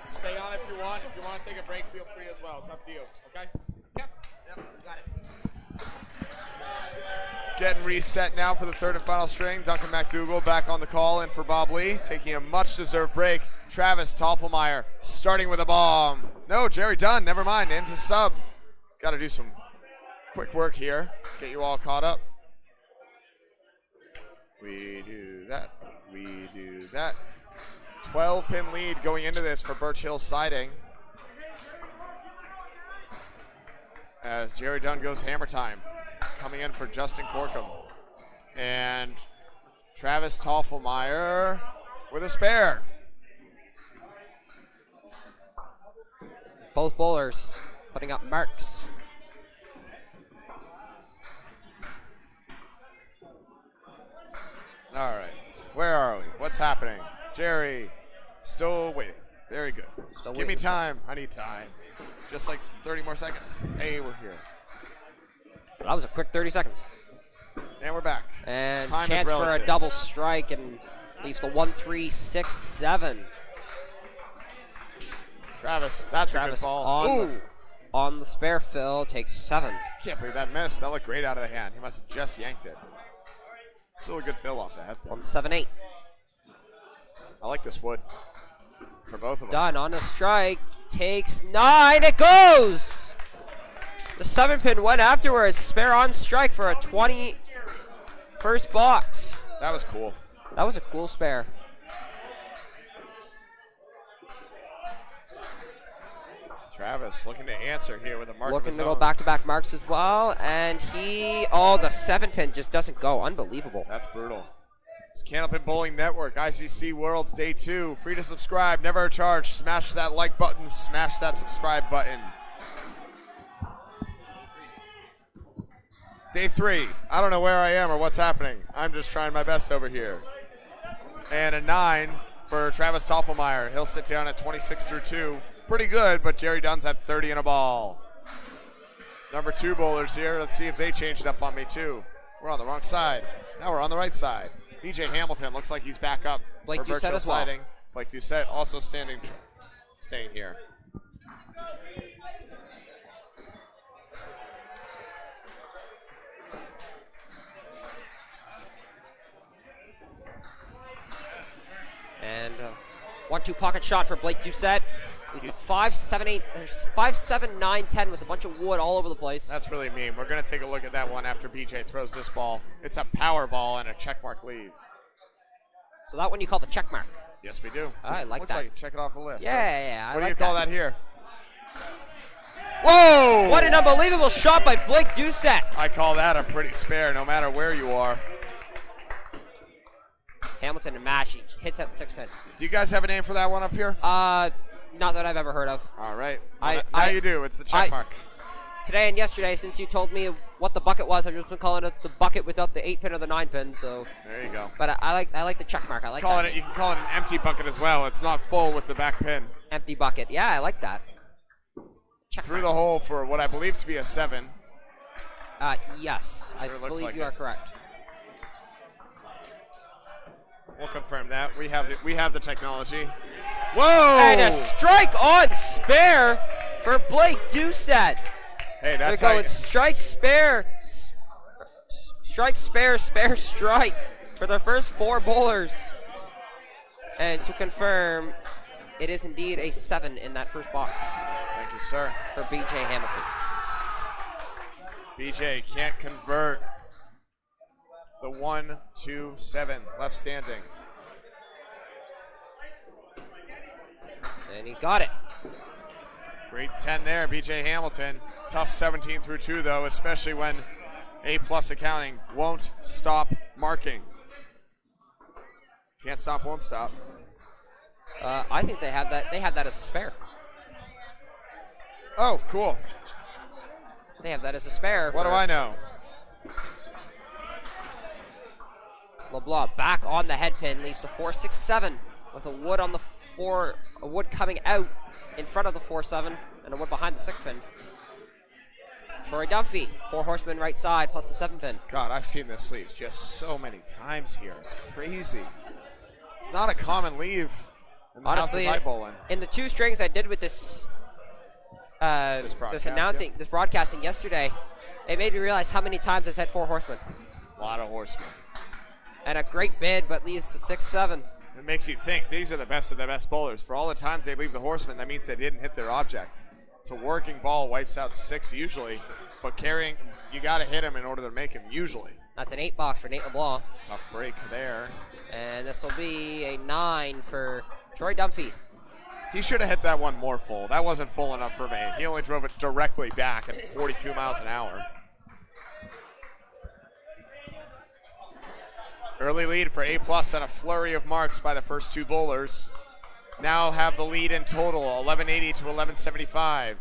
Stay on if you want. If you want to take a break, feel free as well. It's up to you. Okay? Yep, got it. Getting reset now for the third and final string. Duncan MacDougall back on the call in for Bob Lee, taking a much-deserved break. Travis Toffelmeyer starting with a bomb. No, Jerry Dunn, never mind, into sub. Got to do some quick work here. Get you all caught up. We do that. We do that. 12-pin lead going into this for Birchill Siding. As Jerry Dunn goes hammer time. Coming in for Justin Corkum. And Travis Toffelmeyer with a spare. Both bowlers putting up marks. All right. Where are we? What's happening? Jerry, still waiting. Very good. Still Give me waiting. time. I need time. Just like 30 more seconds. Hey, we're here. That was a quick 30 seconds. And we're back. And Time is chance for a relative. double strike and leaves the 1-3-6-7. Travis, that's a Travis good ball. Ooh! on the spare fill takes 7. Can't believe that missed. That looked great out of the hand. He must have just yanked it. Still a good fill off the head. 1-7-8. I like this wood. For both of them. Done on a strike. Takes 9. It goes! The 7-pin went afterwards. Spare on strike for a 20 first box. That was cool. That was a cool spare. Travis looking to answer here with a mark of Looking his to go own. back-to-back marks as well. And the 7-pin just doesn't go. Unbelievable. That's brutal. It's Candlepin Bowling Network, ICC Worlds Day 2. Free to subscribe, never a charge. Smash that like button, smash that subscribe button. Day 3. I don't know where I am or what's happening. I'm just trying my best over here. And a 9 for Travis Toffelmeyer. He'll sit down at 26 through 2. Pretty good, but Jerry Dunn's at 30 and a ball. Number 2 bowlers here. Let's see if they changed up on me too. We're on the wrong side. Now we're on the right side. BJ Hamilton looks like he's back up Blake for Doucette Birchill as well. Siding. Blake Doucette also staying here. And 1-2 pocket shot for Blake Doucette. He's the 5-7-8, 5-7-9-10 with a bunch of wood all over the place. That's really mean. We're going to take a look at that one after BJ throws this ball. It's a power ball and a checkmark leave. So that one you call the check mark. Yes, we do. I like Looks that. like check it off the list. Yeah, I What do like you call that here? Whoa! What an unbelievable shot by Blake Doucette. I call that a pretty spare, no matter where you are. Hamilton and Mash, he hits at the 6-pin. Do you guys have a name for that one up here? Not that I've ever heard of. All right. I- Now I- you do. It's the check mark. Today and yesterday, since you told me of what the bucket was, I've just been calling it the bucket without the 8-pin or the 9-pin. So, There you go. but I like the check mark. I like Calling that. it. You can call it an empty bucket as well. It's not full with the back pin. Empty bucket. Yeah, I like that. Check Through mark. the hole for what I believe to be a 7. Yes, I Sure looks believe like you it. are correct. We'll confirm that. We have the technology. Whoa! And a strike on spare for Blake Doucette. Hey, They're that's how going you, strike, spare, strike, spare, spare, strike for the first 4 bowlers. And to confirm, it is indeed a 7 in that first box Thank you, sir. for BJ Hamilton. BJ can't convert the 1-2-7 left standing. And he got it. Great 10 there, BJ Hamilton. Tough 17 through 2 though, especially when A+ accounting won't stop marking. Can't stop, won't stop. I think they have that. They have that as a spare. Oh, cool. They have that as a spare. What do I know? LeBlanc back on the head pin, leaves the 4-6-7 with a wood on the a wood coming out in front of the 4-7 and a wood behind the 6 pin. Troy Dunphy, 4 horsemen right side plus the 7 pin. God, I've seen this sleeve just so many times here. It's crazy. It's not a common leave in the Honestly, House of Bowling. in the 2 strings I did with this broadcasting yesterday, it made me realize how many times I said 4 horsemen. A lot of horsemen. And a great bid, but leaves the 6-7. It makes you think these are the best of the best bowlers. For all the times they leave the horseman, that means they didn't hit their object. It's a working ball, wipes out 6 usually, but carrying, you got to hit him in order to make him usually. That's an 8 box for Nate LeBlanc. Tough break there. And this will be a 9 for Troy Dunphy. He should have hit that one more full. That wasn't full enough for me. He only drove it directly back at 42 miles an hour. Early lead for A+ and a flurry of marks by the first 2 bowlers. Now have the lead in total, 1180 to 1175.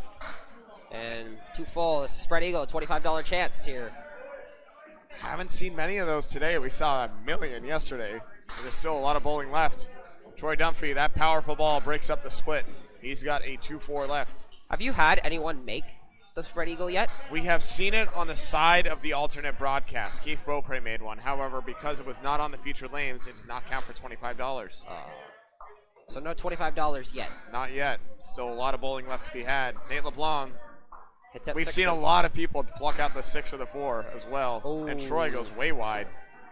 And 2 full. This is Spread Eagle, a $25 chance here. Haven't seen many of those today. We saw a million yesterday. There's still a lot of bowling left. Troy Dunphy, that powerful ball breaks up the split. He's got a 2-4 left. Have you had anyone make the Spread Eagle yet? We have seen it on the side of the alternate broadcast. Keith Beaupre made one. However, because it was not on the featured lanes, it did not count for $25. So no $25 yet. Not yet. Still a lot of bowling left to be had. Nate LeBlanc, Hits at we've 6 seen a pin. lot of people pluck out the 6 or the 4 as well. Ooh. And Troy goes way wide.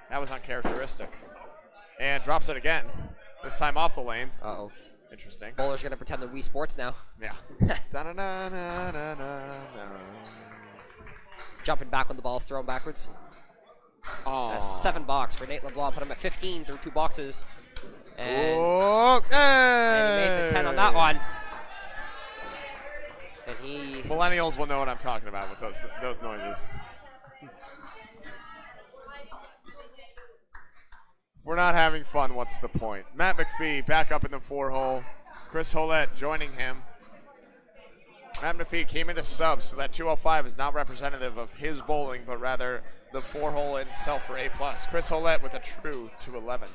That was uncharacteristic. And drops it again. This time off the lanes. Uh-oh. Interesting. Bowler's going to pretend they're Wii Sports now. Yeah. Da-na-na-na-na-na. Jumping back when the ball's thrown backwards. Aw. A 7 box for Nate LeBlanc. Put him at 15 through 2 boxes. And, Oh, and he made the 10 on that one. And he... Millennials will know what I'm talking about with those noises. If we're not having fun, what's the point? Matt McPhee back up in the 4-hole. Chris Hollett joining him. Matt McPhee came into subs, so that 205 is not representative of his bowling, but rather the 4-hole itself for A+. Chris Hollett with a true 211.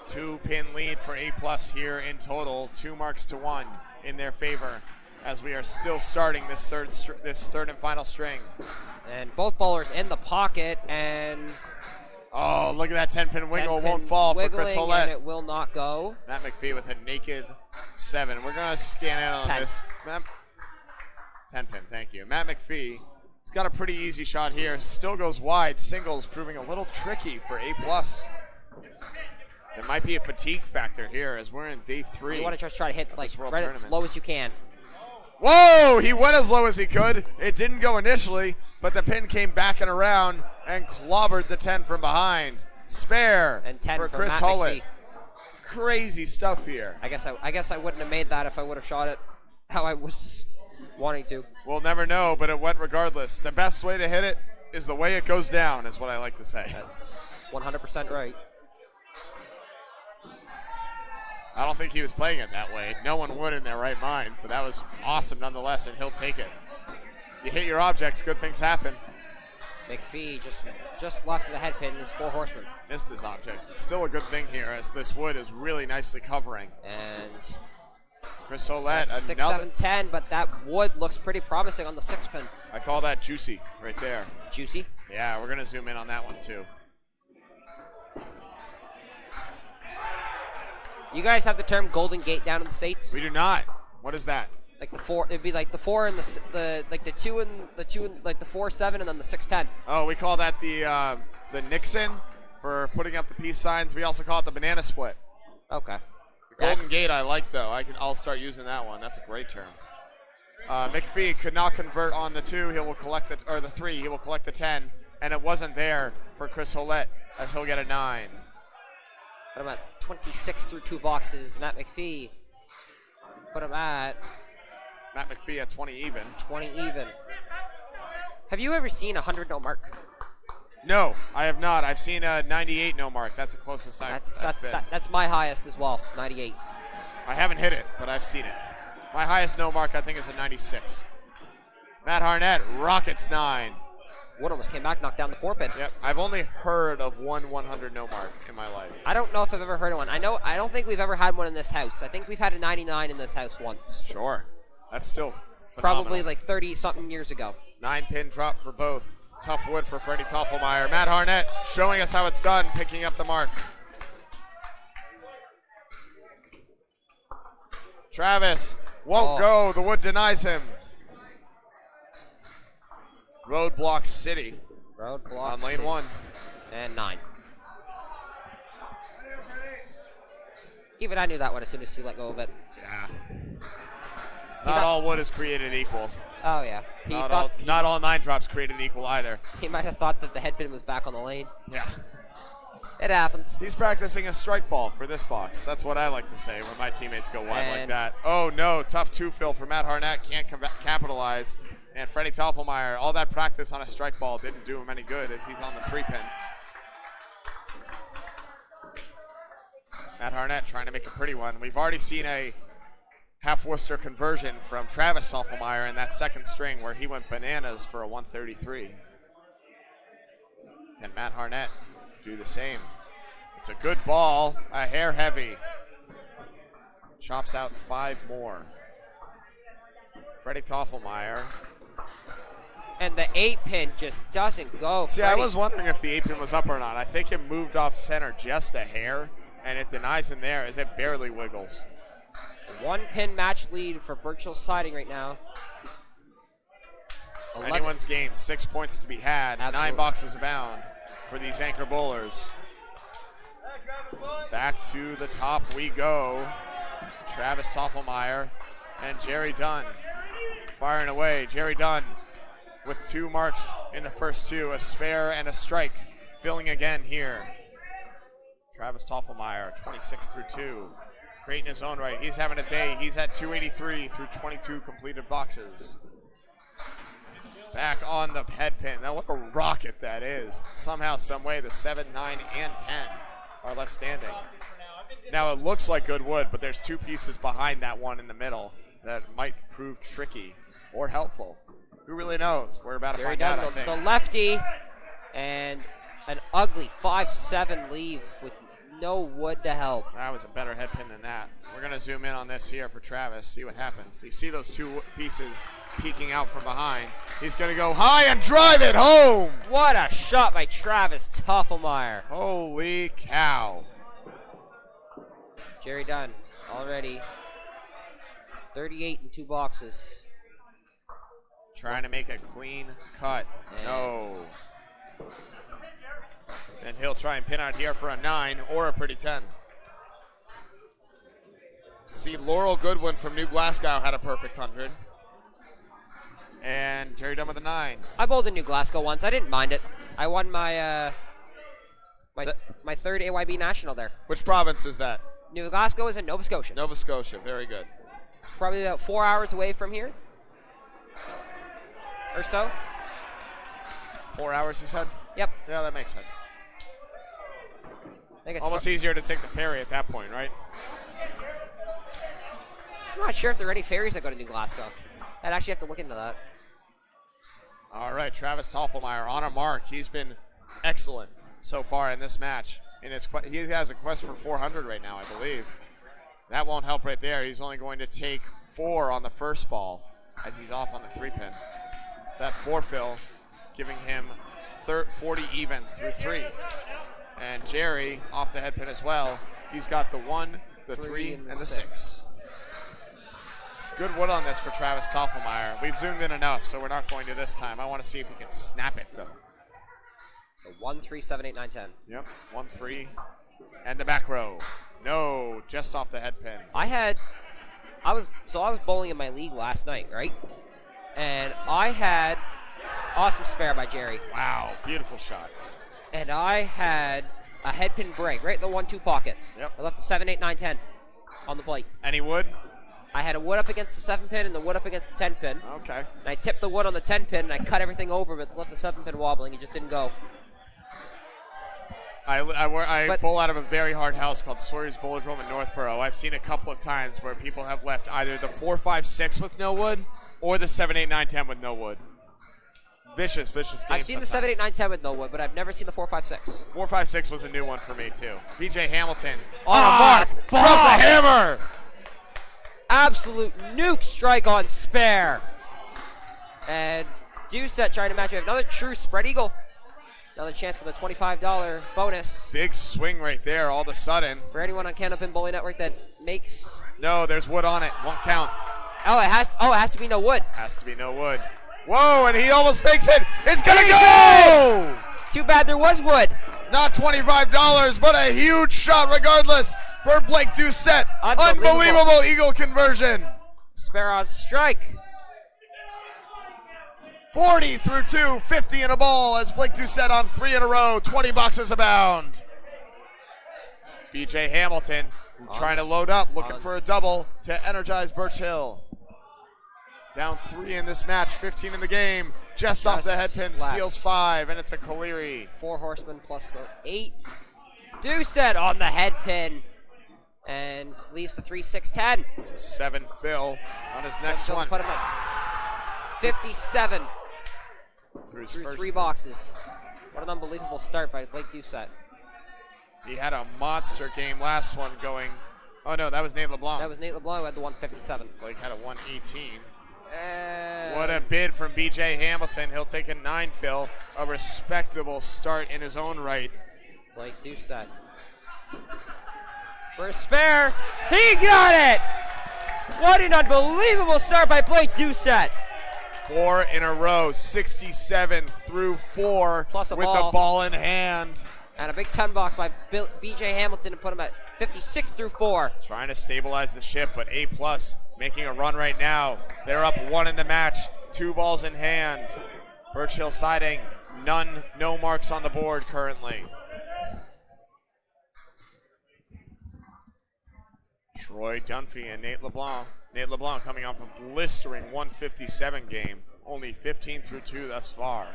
2-pin lead for A+ here in total. 2 marks to 1 in their favor as we are still starting this third and final string. And both bowlers in the pocket, and Oh, look at that 10-pin wiggle. 10 Won't pins fall for wiggling, Chris and Hollett. it will not go. Matt McPhee with a naked 7. We're going to scan in on 10. this. 10-pin, thank you. Matt McPhee, he's got a pretty easy shot here. Still goes wide. Singles proving a little tricky for A+. There might be a fatigue factor here as we're in day 3. You want to just try to hit like this world right as tournament. low as you can. Whoa! He went as low as he could. It didn't go initially, but the pin came back and around and clobbered the 10 from behind. Spare And 10 for for Chris Matt Hollett. McPhee. Crazy stuff here. I guess I wouldn't have made that if I would have shot it how I was wanting to. We'll never know, but it went regardless. The best way to hit it is the way it goes down, is what I like to say. That's 100% right. I don't think he was playing it that way. No one would in their right mind, but that was awesome nonetheless, and he'll take it. You hit your objects, good things happen. McPhee just left of the head pin is 4 horsemen. Missed his object. It's still a good thing here, as this wood is really nicely covering. And Chris Hollett, that's 6, another. 7, 10, but that wood looks pretty promising on the 6 pin. I call that juicy right there. Juicy. Yeah, we're gonna zoom in on that one too. You guys have the term Golden Gate down in the States? We do not. What is that? Like the 4, it'd be like the 4 and the like the 2 and like the 4-7 and then the 6-10. Oh, we call that the Nixon for putting up the peace signs. We also call it the banana split. Okay. The Golden Gate I like though. I'll start using that one. That's a great term. McPhee could not convert on the 2. He will collect the 3. He will collect the 10, and it wasn't there for Chris Hollett as he'll get a 9. Put him at 26 through 2 boxes. Matt McPhee. Put him at Matt McPhee at 20 even. 20 even. Have you ever seen a 100 no mark? No, I have not. I've seen a 98 no mark. That's the closest I've been. That's my highest as well, 98. I haven't hit it, but I've seen it. My highest no mark, I think, is a 96. Matt Harnett rockets 9. Wood almost came back, knocked down the 4-pin. Yep, I've only heard of one 100 no mark in my life. I don't know if I've ever heard of one. I don't think we've ever had one in this house. I think we've had a 99 in this house once. Sure. That's still phenomenal. Probably like 30-something years ago. 9-pin drop for both. Tough wood for Freddie Toffelmeyer. Matt Harnett showing us how it's done, picking up the mark. Travis won't go. The wood denies him. Roadblock City Roadblock on lane City. 1. And 9. Even I knew that one as soon as he let go of it. Yeah. Not all wood is created equal. Oh, yeah. Not all 9 drops created equal either. He might have thought that the headpin was back on the lane. Yeah. It happens. He's practicing a strike ball for this box. That's what I like to say when my teammates go wide like And- that. Oh, no. Tough 2-fill for Matt Harnett. Can't capitalize. And Freddie Toffelmeyer, all that practice on a strike ball didn't do him any good as he's on the 3-pin. Matt Harnett trying to make a pretty one. We've already seen a half Worcester conversion from Travis Toffelmeyer in that second string where he went bananas for a 133. And Matt Harnett do the same. It's a good ball, a hair heavy. Chops out 5 more. Freddie Toffelmeyer. And the 8-pin just doesn't go. See, I Freddie- was wondering if the 8-pin was up or not. I think it moved off center just a hair, and it denies him there as it barely wiggles. 1-pin match lead for Birchill Siding right now. 11 Anyone's game, 6 points to be had, Absolutely. 9 boxes abound for these anchor bowlers. Back to the top we go. Travis Toffelmeyer and Jerry Dunn firing away. Jerry Dunn with 2 marks in the first 2, a spare and a strike, filling again here. Travis Toffelmeyer, 26 through 2. Great in his own right. He's having a day. He's at 283 through 22 completed boxes. Back on the head pin. Now what a rocket that is. Somehow, some way, the 7, 9, and 10 are left standing. Now it looks like good wood, but there's 2 pieces behind that one in the middle that might prove tricky or helpful. Who really knows? We're about to Jerry find out, I Dunn, think. the lefty, and an ugly 5-7 leave with no wood to help. That was a better head pin than that. We're going to zoom in on this here for Travis, see what happens. You see those 2 pieces peeking out from behind. He's going to go high and drive it home. What a shot by Travis Toffelmeyer. Holy cow. Jerry Dunn already 38 in 2 boxes. Trying to make a clean cut. No. And he'll try and pin out here for a 9 or a pretty 10. See, Laurel Goodwin from New Glasgow had a perfect 100. And Jerry Dunn with a 9. I bowled in New Glasgow once. I didn't mind it. I won my my 3rd AYB national there. Which province is that? New Glasgow is in Nova Scotia. Nova Scotia. Very good. It's probably about 4 hours away from here. Or so. 4 hours, you said? Yep. Yeah, that makes sense. I think it's Almost easier to take the ferry at that point, right? I'm not sure if there are any ferries that go to New Glasgow. I'd actually have to look into that. All right, Travis Toffelmeyer on a mark. He's been excellent so far in this match. He has a quest for 400 right now, I believe. That won't help right there. He's only going to take 4 on the first ball as he's off on the 3-pin. That 4-fill giving him 40 even through 3. And Jerry off the head pin as well. He's got the 1, the 3, and the 6. Good wood on this for Travis Toffelmeyer. We've zoomed in enough, so we're not going to this time. I want to see if he can snap it, though. The 1, 3, 7, 8, 9, 10. Yep, 1, 3, and the back row. No, just off the head pin. I was bowling in my league last night, right? And I had awesome spare by Jerry. Wow, beautiful shot. And I had a head pin break right in the 1-2 pocket. Yep. I left the 7, 8, 9, 10 on the plate. Any wood? I had a wood up against the 7 pin and the wood up against the 10 pin. Okay. And I tipped the wood on the 10 pin and I cut everything over but left the 7 pin wobbling. It just didn't go. I bowl out of a very hard house called Sawyer's Bowlerdrome in Northborough. I've seen a couple of times where people have left either the 4, 5, 6 with no wood or the 7, 8, 9, 10 with no wood. Vicious game. I've seen the 7, 8, 9, 10 with no wood, but I've never seen the 4, 5, 6. 4, 5, 6 was a new one for me too. BJ Hamilton on a mark, drops a hammer. Absolute nuke strike on spare. And Doucette trying to match it. Another true spread eagle. Another chance for the $25 bonus. Big swing right there all of a sudden. For anyone on Canopin Bowling Network that makes... No, there's wood on it. Won't count. Oh, it has to be no wood. Has to be no wood. Whoa, and he almost makes it. It's going to go! Too bad there was wood. Not $25, but a huge shot regardless for Blake Doucette. Unbelievable eagle conversion. Spare on strike. 40 through 2, 50 in a ball as Blake Doucette on 3 in a row, 20 boxes abound. BJ Hamilton trying to load up, looking for a double to energize Birchill. Down 3 in this match, 15 in the game. Just off the head pin, steals 5, and it's a Kaliri. 4 horsemen plus the 8. Doucette on the head pin. And leaves the 3, 6, 10. It's a 7 fill on his next one. Put him at 57 through 3 boxes. What an unbelievable start by Blake Doucette. He had a monster game last one going. Oh no, that was Nate LeBlanc. That was Nate LeBlanc who had the 157. Blake had a 118. What a bid from BJ Hamilton. He'll take a 9 fill. A respectable start in his own right. Blake Doucette. For a spare. He got it! What an unbelievable start by Blake Doucette. 4 in a row, 67 through 4 Plus a with ball. the ball in hand. And a big 10 box by BJ Hamilton to put him at 56 through 4. Trying to stabilize the ship, but A+ making a run right now. They're up 1 in the match, 2 balls in hand. Birchill Siding, no marks on the board currently. Troy Dunphy and Nate LeBlanc. Nate LeBlanc coming off a blistering 157 game. Only 15 through 2 thus far.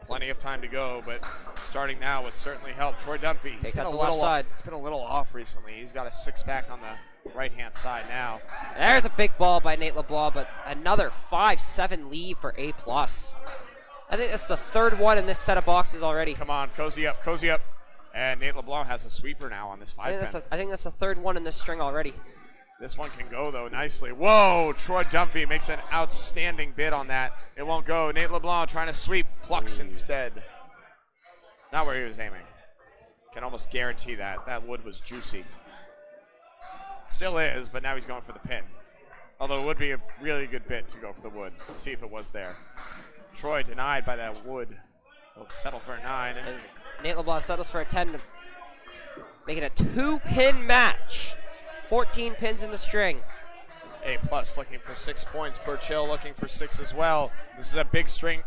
Plenty of time to go, but starting now would certainly help. Troy Dunphy, he's been a little off recently. He's got a 6-pack on the right-hand side now. There's a big ball by Nate LeBlanc, but another 5-7 lead for A+. I think that's the 3rd one in this set of boxes already. Come on, cozy up, cozy up. And Nate LeBlanc has a sweeper now on this 5-pin. I think that's the 3rd one in this string already. This one can go, though, nicely. Whoa, Troy Dunphy makes an outstanding bid on that. It won't go. Nate LeBlanc trying to sweep, plucks instead. Not where he was aiming. Can almost guarantee that. That wood was juicy. Still is, but now he's going for the pin. Although it would be a really good bid to go for the wood. Let's see if it was there. Troy denied by that wood. He'll settle for a 9. And Nate LeBlanc settles for a 10 to make it a 2-pin match. 14 pins in the string. A+ looking for 6 points. Birchill looking for 6 as well. This is a big string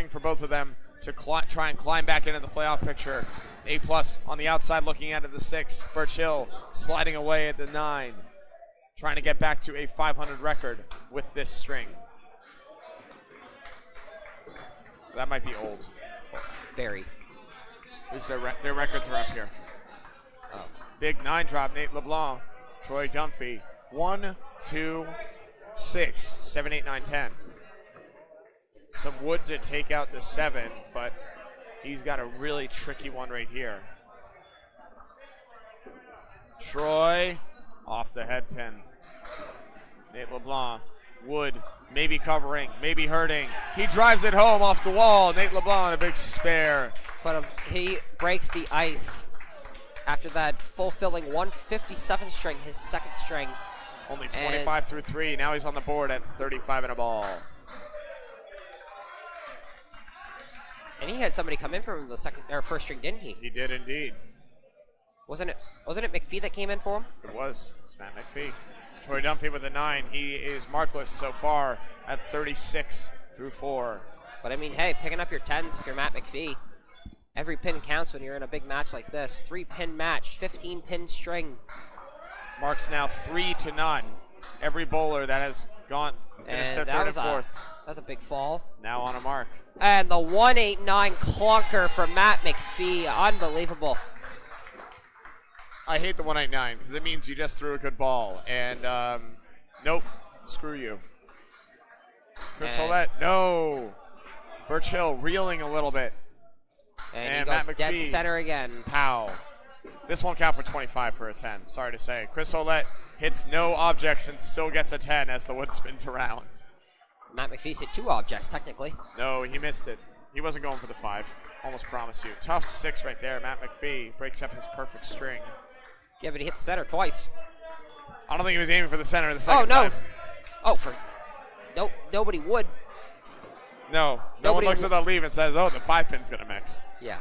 for both of them to try and climb back into the playoff picture. A+ on the outside looking at the 6. Birchill sliding away at the 9. Trying to get back to a 500 record with this string. That might be old. Very. At least their records are up here. Oh. Big 9 drop, Nate LeBlanc. Troy Dunphy. 1, 2, 6, 7, 8, 9, 10. Some wood to take out the 7, but he's got a really tricky one right here. Troy off the head pin. Nate LeBlanc. Wood maybe covering, maybe hurting. He drives it home off the wall. Nate LeBlanc, a big spare. But he breaks the ice after that fulfilling 157 string, his 2nd string. Only 25 through 3. Now he's on the board at 35 in a ball. And he had somebody come in from the 1st string, didn't he? He did indeed. Wasn't it McPhee that came in for him? It was. It's Matt McPhee. Troy Dunphy with a 9. He is markless so far at 36 through 4. But I mean, hey, picking up your 10s if you're Matt McPhee. Every pin counts when you're in a big match like this. 3-pin match, 15-pin string. Marks now 3 to none. Every bowler that has gone finished their 3rd and 4th. That's a big fall. Now on a mark. And the 189 clunker from Matt McPhee. Unbelievable. I hate the 189 because it means you just threw a good ball. And nope, screw you. Chris And- Hollett, no. Birchill reeling a little bit. And he Matt goes dead McPhee. center again. Pow. This won't count for 25 for a 10. Sorry to say. Chris Hollett hits no objects and still gets a 10 as the wood spins around. Matt McPhee's hit 2 objects, technically. No, he missed it. He wasn't going for the 5. Almost promised you. Tough 6 right there. Matt McPhee breaks up his perfect string. Yeah, but he hit the center twice. I don't think he was aiming for the center the second Oh, no. time. Oh, for... Nope, nobody would. No. No one Nobody looks at the leave and says, oh, the 5 pin's going to mix. Yeah.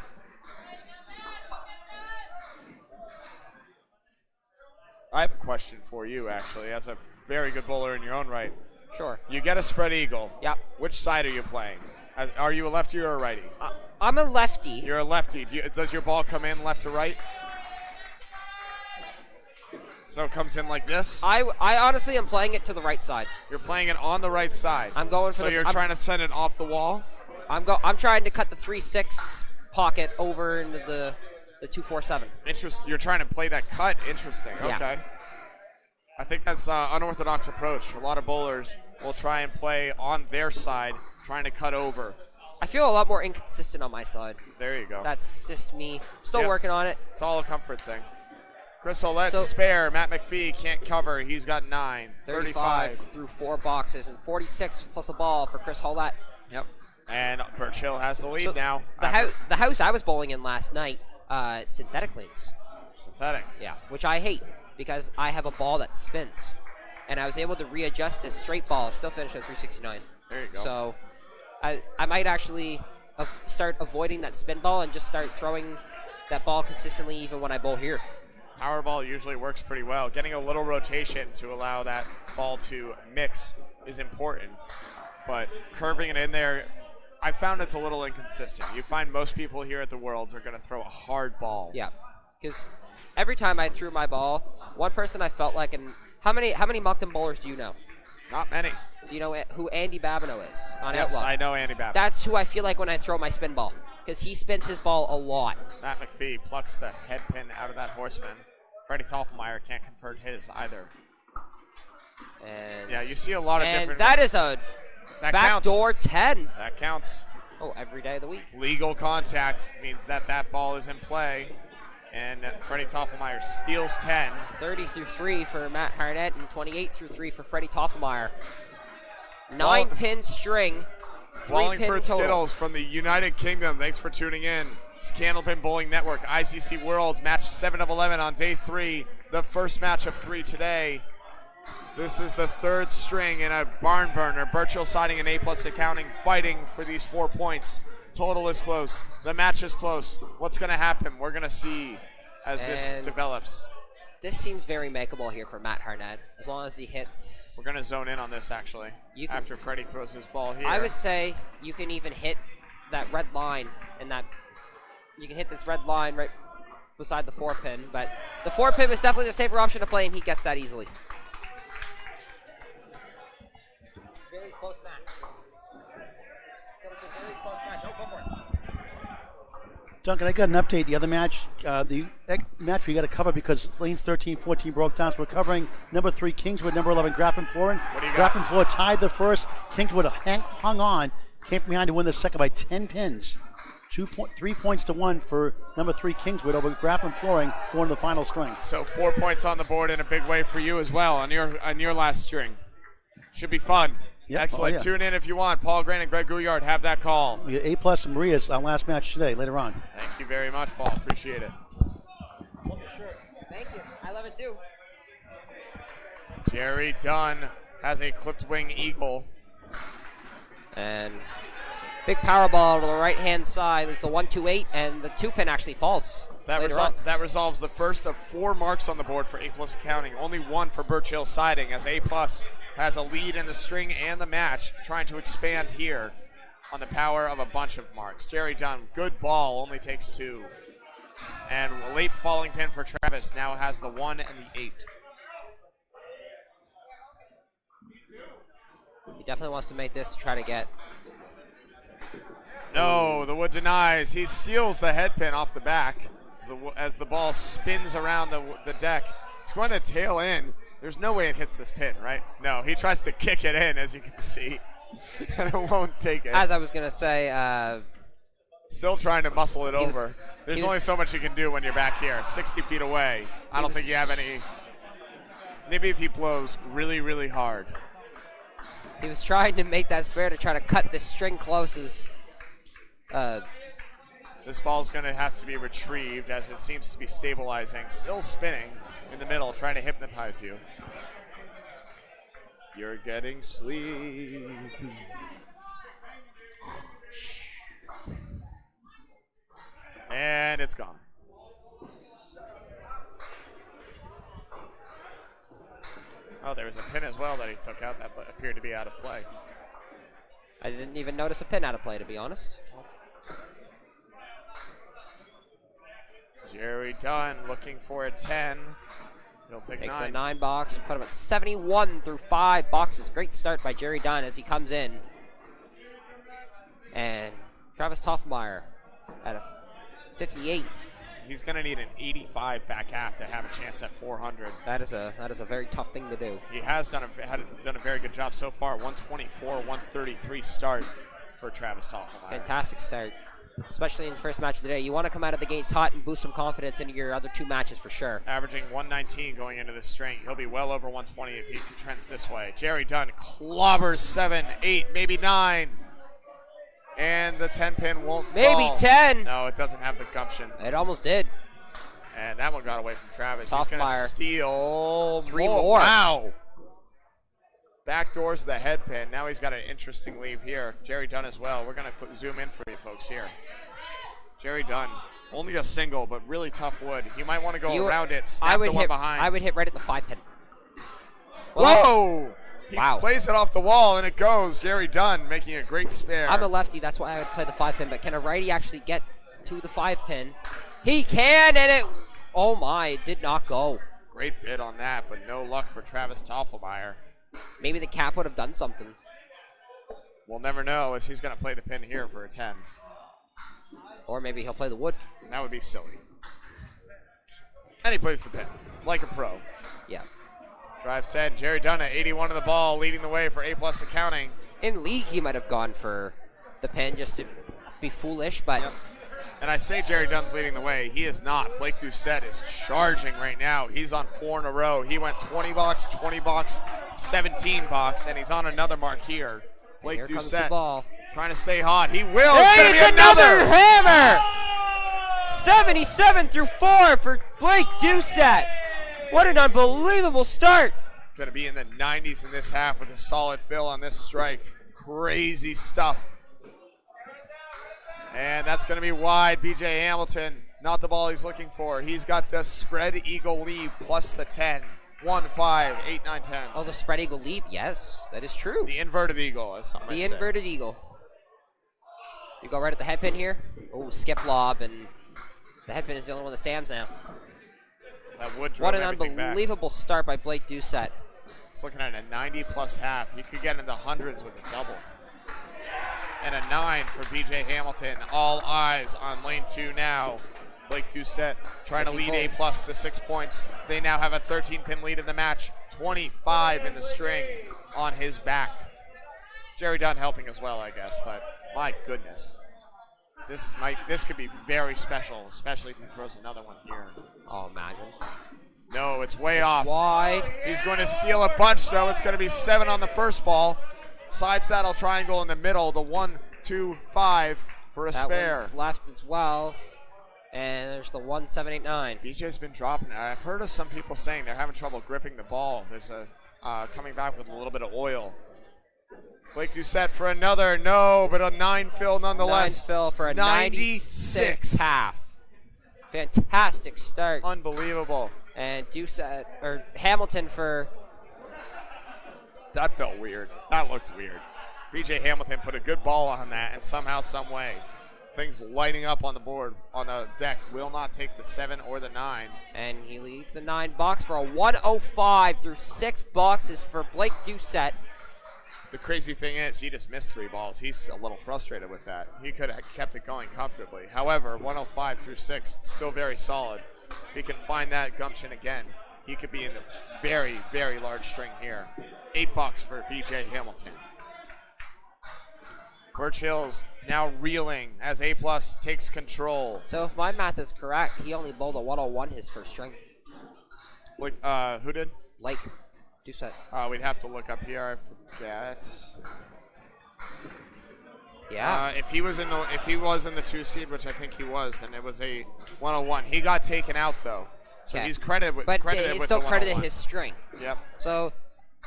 I have a question for you, actually, as a very good bowler in your own right. Sure. You get a spread eagle. Yep. Which side are you playing? Are you a lefty or a righty? I'm a lefty. You're a lefty. Does your ball come in left to right? So it comes in like this? I honestly am playing it to the right side. You're playing it on the right side. I'm going for So you're trying to send it off the wall? I'm trying to cut the 3-6 pocket over into the 2-4-7. You're trying to play that cut? Interesting. Yeah. Okay. I think that's an unorthodox approach. A lot of bowlers will try and play on their side, trying to cut over. I feel a lot more inconsistent on my side. There you go. That's just me. Still Yep. working on it. It's all a comfort thing. Chris Hollett, So- spare. Matt McPhee can't cover. He's got 9. 35 through 4 boxes and 46 plus a ball for Chris Hollett. Yep. And Birchill has the lead So now. The house I was bowling in last night, synthetic lanes. Synthetic. Yeah, which I hate because I have a ball that spins. And I was able to readjust to straight ball, still finish at 369. There you go. So I might actually start avoiding that spin ball and just start throwing that ball consistently even when I bowl here. Powerball usually works pretty well. Getting a little rotation to allow that ball to mix is important. But curving it in there, I found it's a little inconsistent. You find most people here at the Worlds are going to throw a hard ball. Yeah, because every time I threw my ball, one person I felt like, and how many Moncton bowlers do you know? Not many. Do you know who Andy Babineau is on Yes, Outlaws? I know Andy Babbitt. That's who I feel like when I throw my spin ball, because he spins his ball a lot. Matt McPhee plucks the head pin out of that horseman. Freddie Toffenmeyer can't convert his either. And Yeah, you see a lot of different. that is a That counts. backdoor 10. That counts. Oh, every day of the week. Legal contact means that ball is in play. And Freddie Toffenmeyer steals 10. 30 through 3 for Matt Harnett and 28 through 3 for Freddie Toffenmeyer. Wall- 9-pin string. 3-pin Wallingford total. Skittles from the United Kingdom. Thanks for tuning in. It's Candlepin Bowling Network, ICC Worlds, match 7 of 11 on day 3. The first match of 3 today. This is the third string in a barn burner. Birchill Siding and A+ Accounting fighting for these 4 points. Total is close. The match is close. What's going to happen? We're going to see as this And develops. This seems very makeable here for Matt Harnett, as long as he hits. We're going to zone in on this, actually, You can- after Freddie throws his ball here. I would say you can even hit that red line, and that you can hit this red line right beside the 4-pin. But the 4-pin is definitely the safer option to play, and he gets that easily. Very close match. Very close match. Oh, go for it. Duncan, I got an update. The other match, match we got to cover because lanes 13, 14 broke down. So we're covering number 3 Kingswood, number 11 Grafton Flooring. What do you got? Grafton Floor tied the first. Kingswood hung on, came from behind to win the second by 10 pins. 3 points to 1 for number 3 Kingswood over Grafton Flooring going to the final string. So 4 points on the board in a big way for you as well on your last string. Should be fun. Yep. Excellent. Oh, yeah. Tune in if you want. Paul Grant and Greg Gouillard have that call. We got A+ and Maria's last match today, later on. Thank you very much, Paul. Appreciate it. Thank you. I love it too. Jerry Dunn has a clipped wing eagle. And big power ball to the right-hand side. It's the 1-2-8, and the 2-pin actually falls. That resolves the first of 4 marks on the board for A+ Accounting. Only 1 for Birchill Siding, as A+ has a lead in the string and the match, trying to expand here on the power of a bunch of marks. Jerry Dunn, good ball, only takes 2. And a late falling pin for Travis, now has the 1 and the 8. definitely wants to make this try to get. No, the wood denies. He steals the head pin off the back as the ball spins around the deck. It's going to tail in. There's no way it hits this pin, right? No, he tries to kick it in, as you can see, and it won't take it. As I was going to say, still trying to muscle it over. was- There's he was- only so much you can do when you're back here, 60 feet away. I don't think you have any. Maybe if he blows really, really hard. he was trying to make that spare to try to cut this string close as This ball's going to have to be retrieved as it seems to be stabilizing. Still spinning in the middle, trying to hypnotize you. You're getting sleepy. And it's gone. Oh, there was a pin as well that he took out that appeared to be out of play. I didn't even notice a pin out of play, to be honest. Jerry Dunn looking for a 10. He'll take Takes 9. a 9 box, put him at 71 through 5 boxes. Great start by Jerry Dunn as he comes in. And Travis Toffmeyer at a 58. He's going to need an 85 back half to have a chance at 400. That is a very tough thing to do. He has done a very good job so far. 124, 133 start for Travis Toffmeyer. Fantastic start, especially in the first match of the day. You want to come out of the gates hot and boost some confidence into your other 2 matches for sure. Averaging 119 going into this string. He'll be well over 120 if he trends this way. Jerry Dunn clobbers 7, 8, maybe 9. And the 10 pin won't Maybe fall. 10. No, it doesn't have the gumption. It almost did. And that one got away from Travis. He's going to Toffmeyer. steal 3 more. Wow. Backdoors the head pin. Now he's got an interesting leave here. Jerry Dunn as well. We're going to zoom in for you folks here. Jerry Dunn, only a single, but really tough wood. He might want to go around it, snap the one behind. I would hit right at the 5 pin. Whoa! He Wow. plays it off the wall, and it goes. Jerry Dunn making a great spare. I'm a lefty, that's why I would play the 5 pin, but can a righty actually get to the 5 pin? He can, and it, oh my, it did not go. Great bid on that, but no luck for Travis Toffmeyer. Maybe the cap would have done something. We'll never know as he's going to play the pin here for a 10. Or maybe he'll play the wood. That would be silly. And he plays the pin, like a pro. Yeah. Drives 10. Jerry Dunn at 81 of the ball, leading the way for A-plus accounting. In league, he might have gone for the pin just to be foolish, but And I say Jerry Dunn's leading the way. He is not. Blake Doucette is charging right now. He's on 4 in a row. He went 20 box, 20 box, 17 box, and he's on another mark here. Blake here comes the Doucette ball. trying to stay hot. He will. Hey, It's going to be another. hammer! 77 through 4 for Blake Doucette. What an unbelievable start. Going to be in the 90s in this half with a solid fill on this strike. Crazy stuff. And that's going to be wide. BJ Hamilton, not the ball he's looking for. He's got the spread eagle leave plus the 10. 1, 5, 8, 9, 10. Oh, the spread eagle lead. Yes, that is true. The inverted eagle, as some might The say. inverted eagle. You go right at the head pin here. Oh, skip lob, and the head pin is the only one that stands now. That would drove What an everything back. unbelievable start by Blake Doucette. He's looking at a 90-plus half. He could get into hundreds with a double. And a 9 for BJ Hamilton. All eyes on lane 2 now. Blake Doucette trying to lead A-plus to 6 points. They now have a 13-pin lead in the match. 25 in the string on his back. Jerry Dunn helping as well, I guess, but my goodness. This could be very special, especially if he throws another one here. Oh, imagine. No, it's way off. Wide. He's going to steal a bunch, though. It's going to be 7 on the first ball. Side saddle triangle in the middle. The 1, 2, 5 for a That spare. one's left as well. And there's the 1, 7, 8, 9. BJ's been dropping it. I've heard of some people saying they're having trouble gripping the ball. There's a coming back with a little bit of oil. Blake Doucette for another. No, but a 9 fill nonetheless. 9 fill for a 96 half. Fantastic start. Unbelievable. And Doucette, or Hamilton for That felt weird. That looked weird. BJ Hamilton put a good ball on that, and somehow, some way, things lighting up on the board, on the deck, will not take the 7 or the 9. and he leads the 9 box for a 105 through 6 boxes for Blake Doucette. The crazy thing is, he just missed 3 balls. He's a little frustrated with that. He could have kept it going comfortably. However, 105 through 6, still very solid. If he can find that gumption again, he could be in the very, very large string here. $8 for BJ Hamilton. Birchill's now reeling as A+ takes control. So if my math is correct, he only bowled a 101 his first string. Like, who did? Like, do set. We'd have to look up here. I forget. Yeah. If he was in the 2 seed, which I think he was, then it was a 101. He got taken out though, so Okay. he's credited with. But credited he with still the credited 101. his string. Yep, So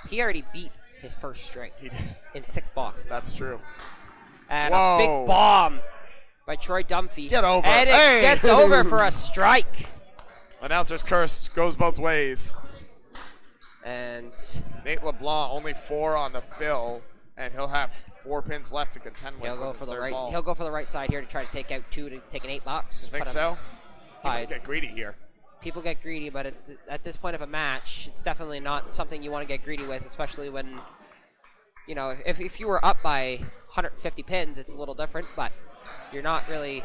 he already beat his first string he did. in 6 boxes. That's true. And Whoa. a big bomb by Troy Dunphy. Get over And it. it Hey! gets over for a strike. Announcer's curse goes both ways. And Nate LeBlanc only 4 on the fill, and he'll have 4 pins left to contend with. he'll go with for his the third right. ball. He'll go for the right side here to try to take out 2 to take an $8. You think so? He I- might get greedy here. People get greedy, but at this point of a match, it's definitely not something you want to get greedy with, especially when, you know, if you were up by 150 pins, it's a little different, but you're not really,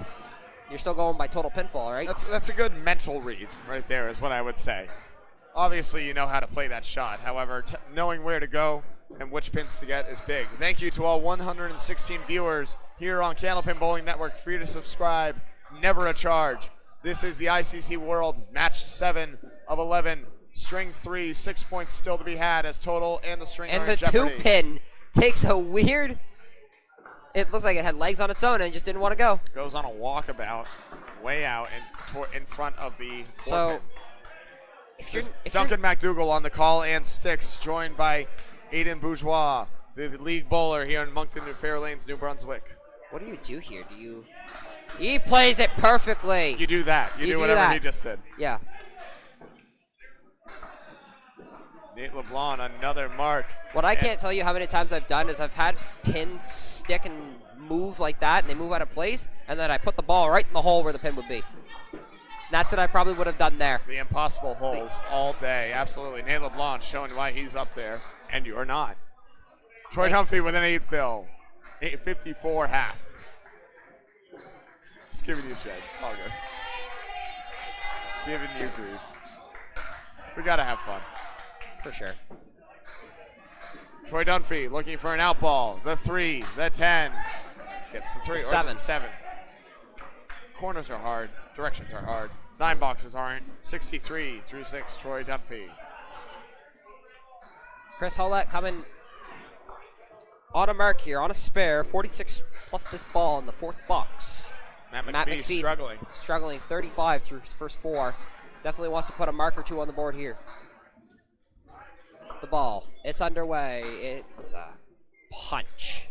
you're still going by total pinfall, right? That's a good mental read right there, is what I would say. Obviously, you know how to play that shot. However, knowing where to go and which pins to get is big. Thank you to all 116 viewers here on Candlepin Bowling Network. Free to subscribe, never a charge. This is the ICC Worlds Match 7 of 11. String 3, 6 points still to be had as total, and the string And are the in jeopardy. 2-pin takes a weird, it looks like it had legs on its own and just didn't want to go. Goes on a walkabout, way out in front of the 4 So, pin. if you're, Duncan MacDougall on the call and sticks, joined by Aiden Bourgeois, the league bowler here in Moncton, New Fairlanes, New Brunswick. what do you do here? He plays it perfectly. You do that. You do whatever he just did. Yeah. Nate LeBlanc, another mark. What I can't tell you how many times I've done is I've had pins stick and move like that, and they move out of place, and then I put the ball right in the hole where the pin would be. That's what I probably would have done there. The impossible holes all day. Absolutely. Nate LeBlanc showing why he's up there, and you're not. Troy Humphrey with an 8 fill. 854 half. Just giving you shit. It's all good. Giving you grief. We got to have fun. For sure. Troy Dunphy looking for an out ball. The 3, the 10. Gets the 3. 7. Or the 7. Corners are hard. Directions are hard. 9 boxes aren't. 63 through 6, Troy Dunphy. Chris Hollett coming on a mark here, on a spare. 46 plus this ball in the 4th box. Matt McPhee struggling. Struggling 35 through his first 4. Definitely wants to put a mark or 2 on the board here. The ball. It's underway. It's a punch.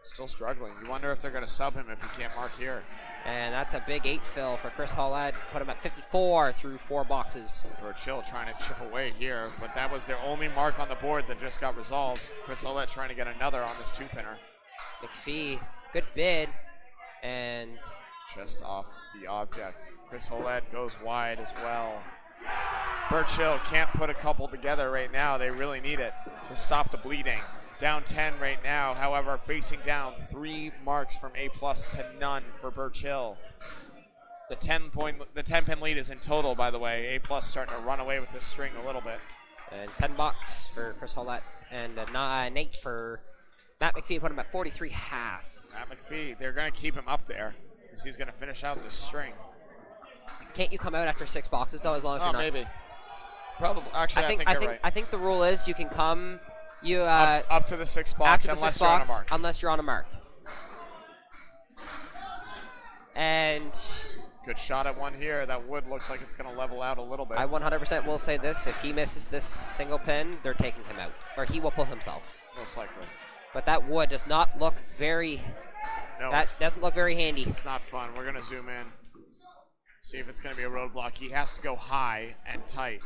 Still struggling. You wonder if they're going to sub him if he can't mark here. And that's a big 8 fill for Chris Hollett. Put him at 54 through 4 boxes. Birchill trying to chip away here, but that was their only mark on the board that just got resolved. Chris Olet trying to get another on this 2-pinner. McPhee, good bid. And Just off the object. Chris Olet goes wide as well. Birchill can't put a couple together right now. They really need it to stop the bleeding. Down 10 right now, however, facing down 3 marks from A+ to none for Birchill. The 10-pin lead is in total, by the way. A+ starting to run away with this string a little bit. And $10 for Chris Hollett. And an 8 for Matt McPhee. Put him at 43 half. Matt McPhee, they're going to keep him up there because he's going to finish out this string. Can't you come out after 6 boxes though? As long as you're not. Maybe. Probably. Actually, I think you're right. I think the rule is you can come. You Up to the 6 box after the unless 6 you're on a box mark. unless you're on a mark. And Good shot at one here. That wood looks like it's going to level out a little bit. I 100% will say this: if he misses this single pin, they're taking him out, or he will pull himself. Most likely. But that wood does not look very. No, That doesn't look very handy. it's not fun. We're going to zoom in. See if it's going to be a roadblock. He has to go high and tight.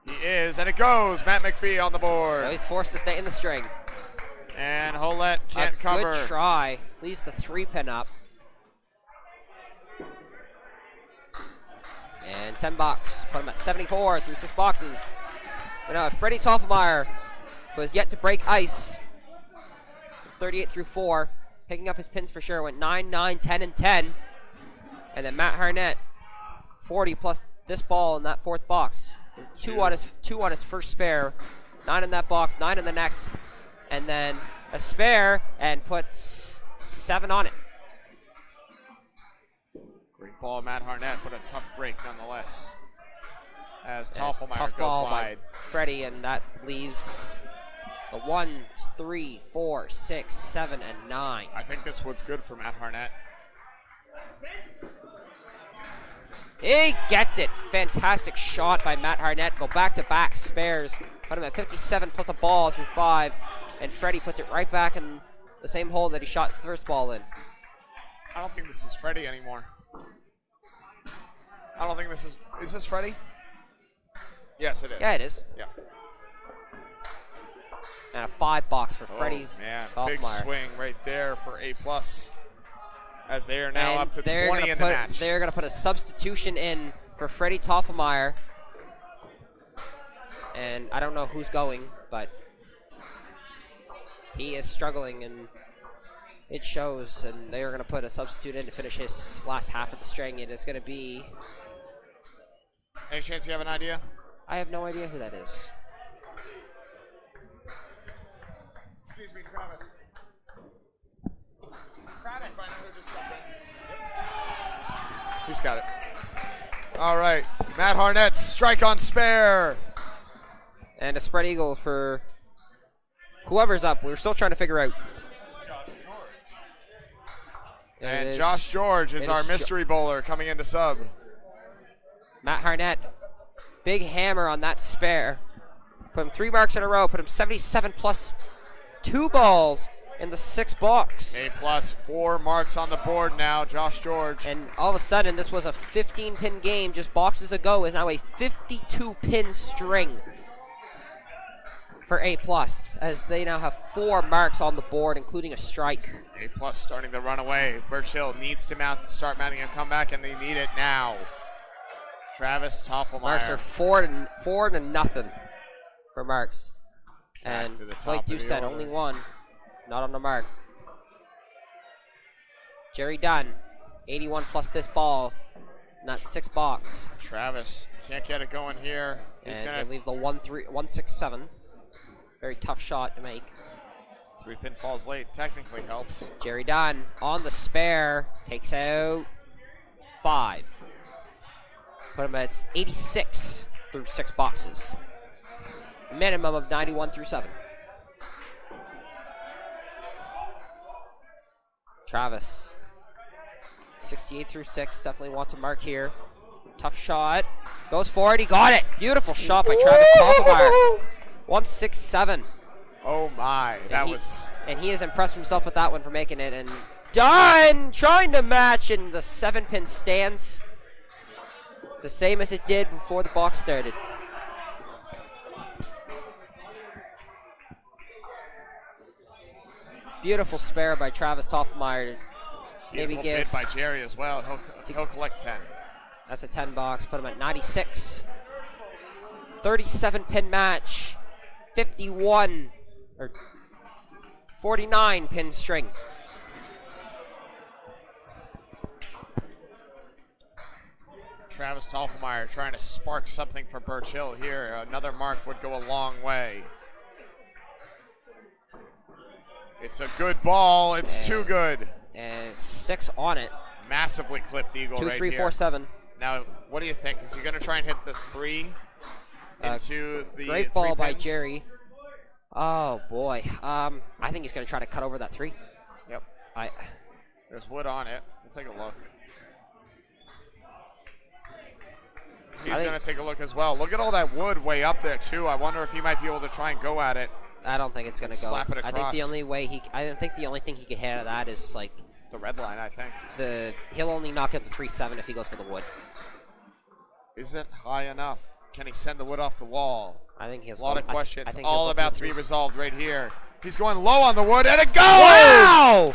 He is, and it goes. Matt McPhee on the board. Now he's forced to stay in the string. And Hollett can't cover. Good try. Leads the 3-pin up. And $10. Put him at 74 through 6 boxes. We now have Freddie Toffelmeyer, who has yet to break ice. 38 through 4, picking up his pins for sure. Went 9, 9, 10, and 10. And then Matt Harnett, 40 plus this ball in that fourth box. Two on his first spare. 9 in that box, 9 in the next, and then a spare, and puts 7 on it. Great ball, Matt Harnett, but a tough break nonetheless. As Toffelmeyer Tough goes ball wide. by Freddie, and that leaves the 1, 3, 4, 6, 7, and 9. I think this one's good for Matt Harnett. He gets it. Fantastic shot by Matt Harnett. Go back-to-back spares. Put him at 57 plus a ball through 5. And Freddie puts it right back in the same hole that he shot the first ball in. I don't think this is Freddie anymore. I don't think this is this Freddie? Yes, it is. Yeah, it is. Yeah. And a 5 box for Freddie. Oh, man, big Toffelmeyer. swing right there for A+. As they are now And up to they're 20 gonna in the put- match. They're going to put a substitution in for Freddie Toffelmeyer. And I don't know who's going, but he is struggling, and it shows. And they are going to put a substitute in to finish his last half of the string. It is going to be... Any chance you have an idea? I have no idea who that is. Excuse me, Travis. Travis. He's got it. All right, Matt Harnett, strike on spare. And a spread eagle for whoever's up. We're still trying to figure out. And Josh George is our mystery bowler coming into sub. Matt Harnett, big hammer on that spare. Put him 3 marks in a row. Put him 77 plus 2 balls in the 6th box. A+, 4 marks on the board now, Josh George. And all of a sudden, this was a 15-pin game just boxes ago. Is now a 52-pin string for A+, as they now have 4 marks on the board, including a strike. A+ starting to run away. Birchill needs to start mounting a comeback, and they need it now. Travis Toffelmeyer. Marks are 4 to nothing for marks. Back And to the top Blake of the Doucette, order. only 1. Not on the mark. Jerry Dunn, 81 plus this ball. Not 6 box. Travis can't get it going here. He's And gonna they leave the 1-6-7. Very tough shot to make. 3-pin falls late. Technically helps. Jerry Dunn on the spare. Takes out 5. Put him at 86 through 6 boxes. Minimum of 91 through 7. Travis, 68 through 6, definitely wants a mark here. Tough shot, goes for it, he got it. Beautiful shot by Travis Toffelmeyer. 1-6-7. Oh my, And he has impressed himself with that one for making it. And Dunn trying to match in the 7-pin stance, the same as it did before the box started. Beautiful spare by Travis Toffelmeyer. Maybe beautiful give. bid by Jerry as well. He'll collect 10. That's a 10 box. Put him at 96. 37-pin match. 51 or 49-pin string. Travis Toffelmeyer trying to spark something for Birchill here. Another mark would go a long way. It's a good ball. It's too good. And 6 on it. Massively clipped eagle 2, right 3, here. 4, 7. Now, what do you think? Is he going to try and hit the 3 into the Great ball 3 by pins? Jerry. Oh boy. I think he's going to try to cut over that 3. Yep. There's wood on it. We'll take a look. He's going to take a look as well. Look at all that wood way up there too. I wonder if he might be able to try and go at it. I don't think it's going to go. Slap it I think across. the only way I think the only thing he could hit out of that is like The red line, I think. he'll only knock out the 3-7 if he goes for the wood. Is it high enough? Can he send the wood off the wall? I think he'll A lot of questions. I think he'll All go for about the to be 3. resolved right here. He's going low on the wood, and it goes! Wow!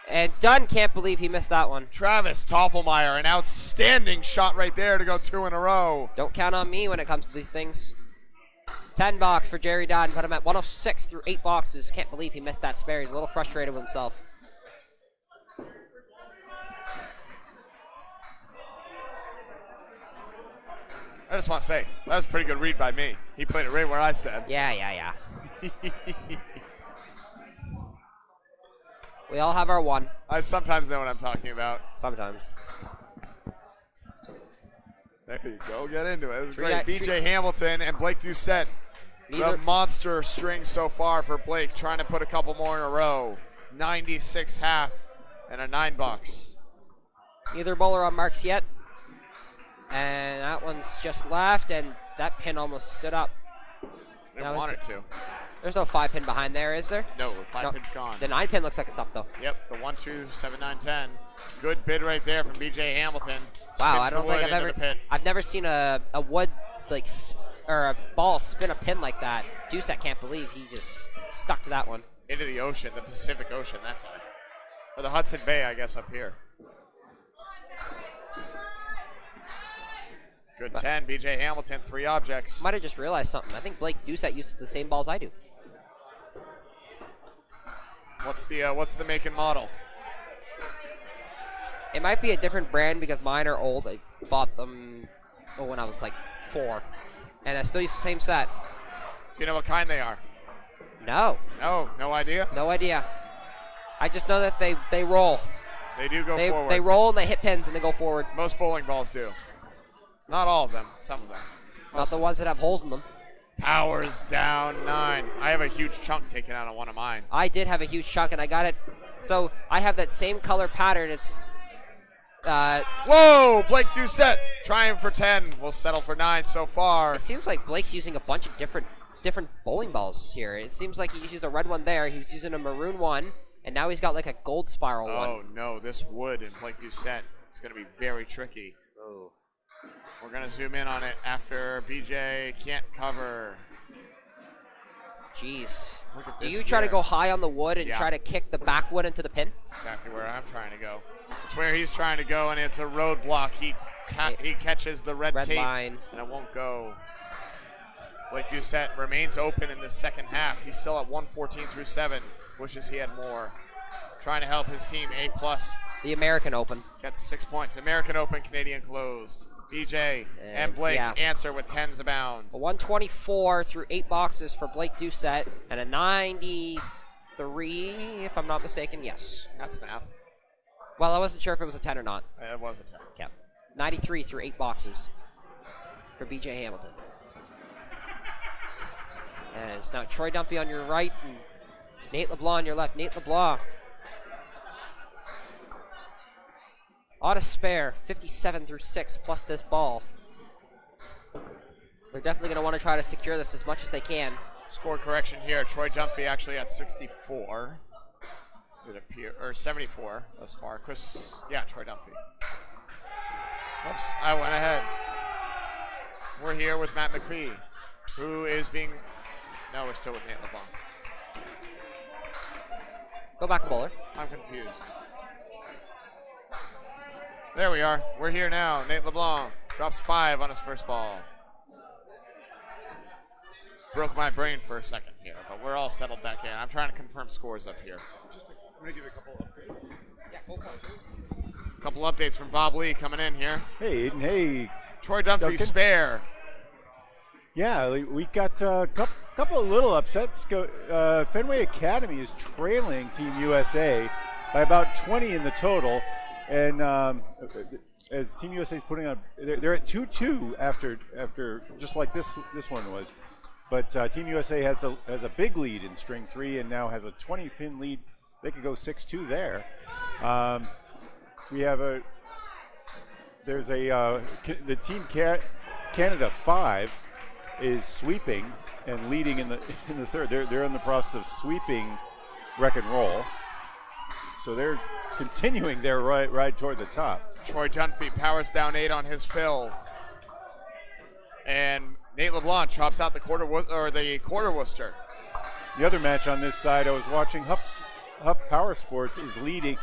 And Dunn can't believe he missed that one. Travis Toffelmeyer, an outstanding shot right there to go 2 in a row. Don't count on me when it comes to these things. 10 box for Jerry Dunn. Put him at 106 through 8 boxes. Can't believe he missed that spare. He's a little frustrated with himself. I just want to say, that was a pretty good read by me. He played it right where I said. Yeah. We all have our one. I sometimes know what I'm talking about. Sometimes. There you go. Get into it. It was Three- great. three- BJ Hamilton and Blake Doucette. Neither- The monster string so far for Blake, trying to put a couple more in a row. 96 half and a 9 box. Neither bowler on marks yet. And that one's just left, and that pin almost stood up. Didn't want it to. There's no 5 pin behind there, is there? No, 5 pin's gone. The 9 pin looks like it's up, though. Yep, the 1, 2, 7, 9, 10. Good bid right there from BJ Hamilton. Wow, Spins I don't the wood think into the pit. I've never seen a wood like or a ball spin a pin like that. Deuce, I can't believe he just stuck to that one. Into the ocean, the Pacific Ocean that time. Or the Hudson Bay, I guess, up here. Good 10, BJ Hamilton, 3 objects. Might have just realized something. I think Blake Doucette uses the same balls I do. What's the make and model? It might be a different brand because mine are old. I bought them when I was like 4, and I still use the same set. Do you know what kind they are? No, No idea. no idea. I just know that they roll. They do go forward. They roll and they hit pins and they go forward. Most bowling balls do. Not all of them, some of them. Not the ones that have holes in them. Powers down 9. I have a huge chunk taken out on one of mine. I did have a huge chunk and I got it. So I have that same color pattern. It's Whoa, Blake Doucette trying for 10. We'll settle for 9 so far. it seems like Blake's using a bunch of different bowling balls here. It seems like he used a red one there. He was using a maroon one, and now he's got like a gold spiral one. Oh no, this wood in Blake Doucette is going to be very tricky. Oh. We're going to zoom in on it after BJ can't cover. Jeez. Look at Do this you try to here. go high on the wood and Yeah. try to kick the back wood into the pin? That's exactly where I'm trying to go. It's where he's trying to go, and it's a roadblock. He catches the red tape, line. and it won't go. Blake Doucette remains open in the second half. He's still at 114 through 7. Wishes he had more. Trying to help his team, A+. The American Open. Gets 6 points. American Open, Canadian closed. BJ and Blake yeah. answer with 10s abound. A 124 through 8 boxes for Blake Doucette, and a 93, if I'm not mistaken. Yes. That's math. Well, I wasn't sure if it was a 10 or not. It was a 10. Yeah. 93 through 8 boxes for BJ Hamilton. And it's now Troy Dunphy on your right and Nate LeBlanc on your left. Nate LeBlanc. Ought to spare 57 through 6 plus this ball. They're definitely going to want to try to secure this as much as they can. Score correction here. Troy Dunphy actually at 64. It appear or 74 thus far. Troy Dunphy. Oops, I went ahead. We're here with Matt McPhee, who is being. No, we're still with Nate LeBlanc. Go back, bowler. I'm confused. There we are. We're here now. Nate LeBlanc drops 5 on his first ball. Broke my brain for a second here, but we're all settled back in. I'm trying to confirm scores up here. I'm going to give you a couple updates. Couple updates from Bob Lee coming in here. Hey, Aiden. Hey. Troy Dunphy Duncan. spare. Yeah, we got a couple of little upsets. Fenway Academy is trailing Team USA by about 20 in the total. And as Team USA is putting on, they're at 2-2 after just like this one was. But Team USA has a big lead in string 3 and now has a 20-pin lead. They could go 6-2 there. We have the Team Canada 5 is sweeping and leading in the third. They're in the process of sweeping Wreck and Roll. So they're continuing their ride toward the top. Troy Dunphy powers down 8 on his fill. And Nate LeBlanc chops out the quarter Worcester. The other match on this side, I was watching. Huff Power Sports is leading,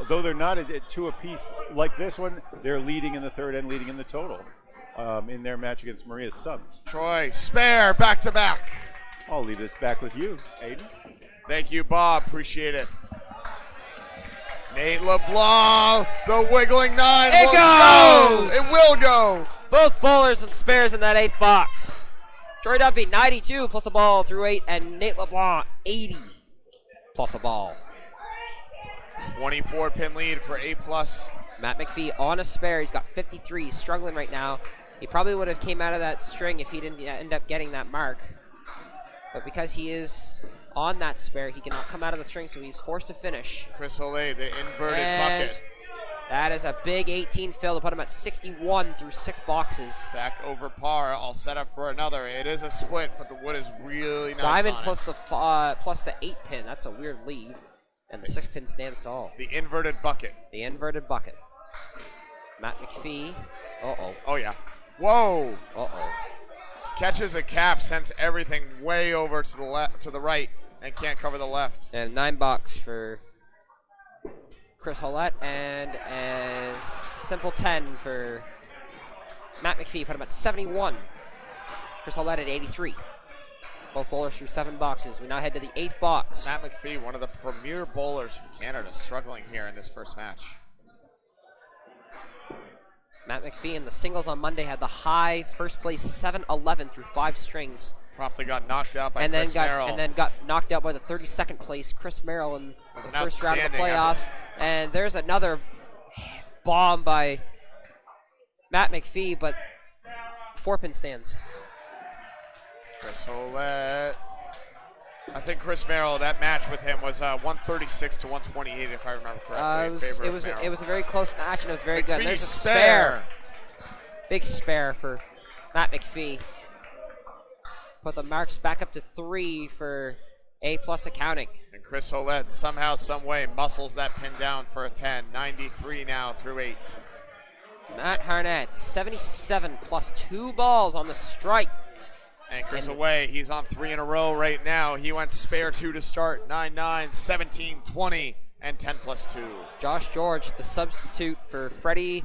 though they're not at 2 apiece like this one. They're leading in the third and leading in the total. in their match against Maria's subs. Troy, spare, back to back. I'll leave this back with you, Aiden. Thank you, Bob. Appreciate it. Nate LeBlanc, the wiggling 9. It will goes! go. It will go. Both bowlers and spares in that 8th box. Troy Duffy, 92 plus a ball through 8, and Nate LeBlanc, 80 plus a ball. 24-pin lead for A+. Matt McPhee on a spare. He's got 53. He's struggling right now. He probably would have came out of that string if he didn't end up getting that mark. But because he is on that spare, he cannot come out of the string, so he's forced to finish. Chris Olay, the inverted And bucket. that is a big 18 fill to put him at 61 through 6 boxes. Back over par, all set up for another. It is a split, but the wood is really nice Diamond on plus it. the 8 pin. That's a weird leave. And the 6 pin stands tall. The inverted bucket. The inverted bucket. Matt McPhee. Uh-oh. Oh, yeah. Whoa. Uh-oh. Catches a cap, sends everything way over to the left, to the right, and can't cover the left. And 9 bucks for Chris Hollett, and a simple 10 for Matt McPhee. Put him at 71. Chris Hollett at 83. Both bowlers through 7 boxes. We now head to the 8th box. Matt McPhee, one of the premier bowlers from Canada, struggling here in this first match. Matt McPhee in the singles on Monday had the high first place 7-11 through 5 strings. Promptly got knocked out by And then Chris Merrill. got knocked out by the 32nd place Chris Merrill in Was the an first round of the outstanding playoffs. And there's another bomb by Matt McPhee, but 4-pin stands. Chris Hollett. I think Chris Merrill, that match with him was 136 to 128, if I remember correctly. It was a very close match, and it was very good. McPhee There's a spare. Big spare for Matt McPhee. Put the marks back up to 3 for A+ accounting. And Chris Hollett somehow, some way, muscles that pin down for a 10. 93 now through 8. Matt Harnett, 77 plus 2 balls on the strike. Anchors away. He's on 3 in a row right now. He went spare 2 to start. 9-9, 17, 20, and 10 plus 2. Josh George, the substitute for Freddie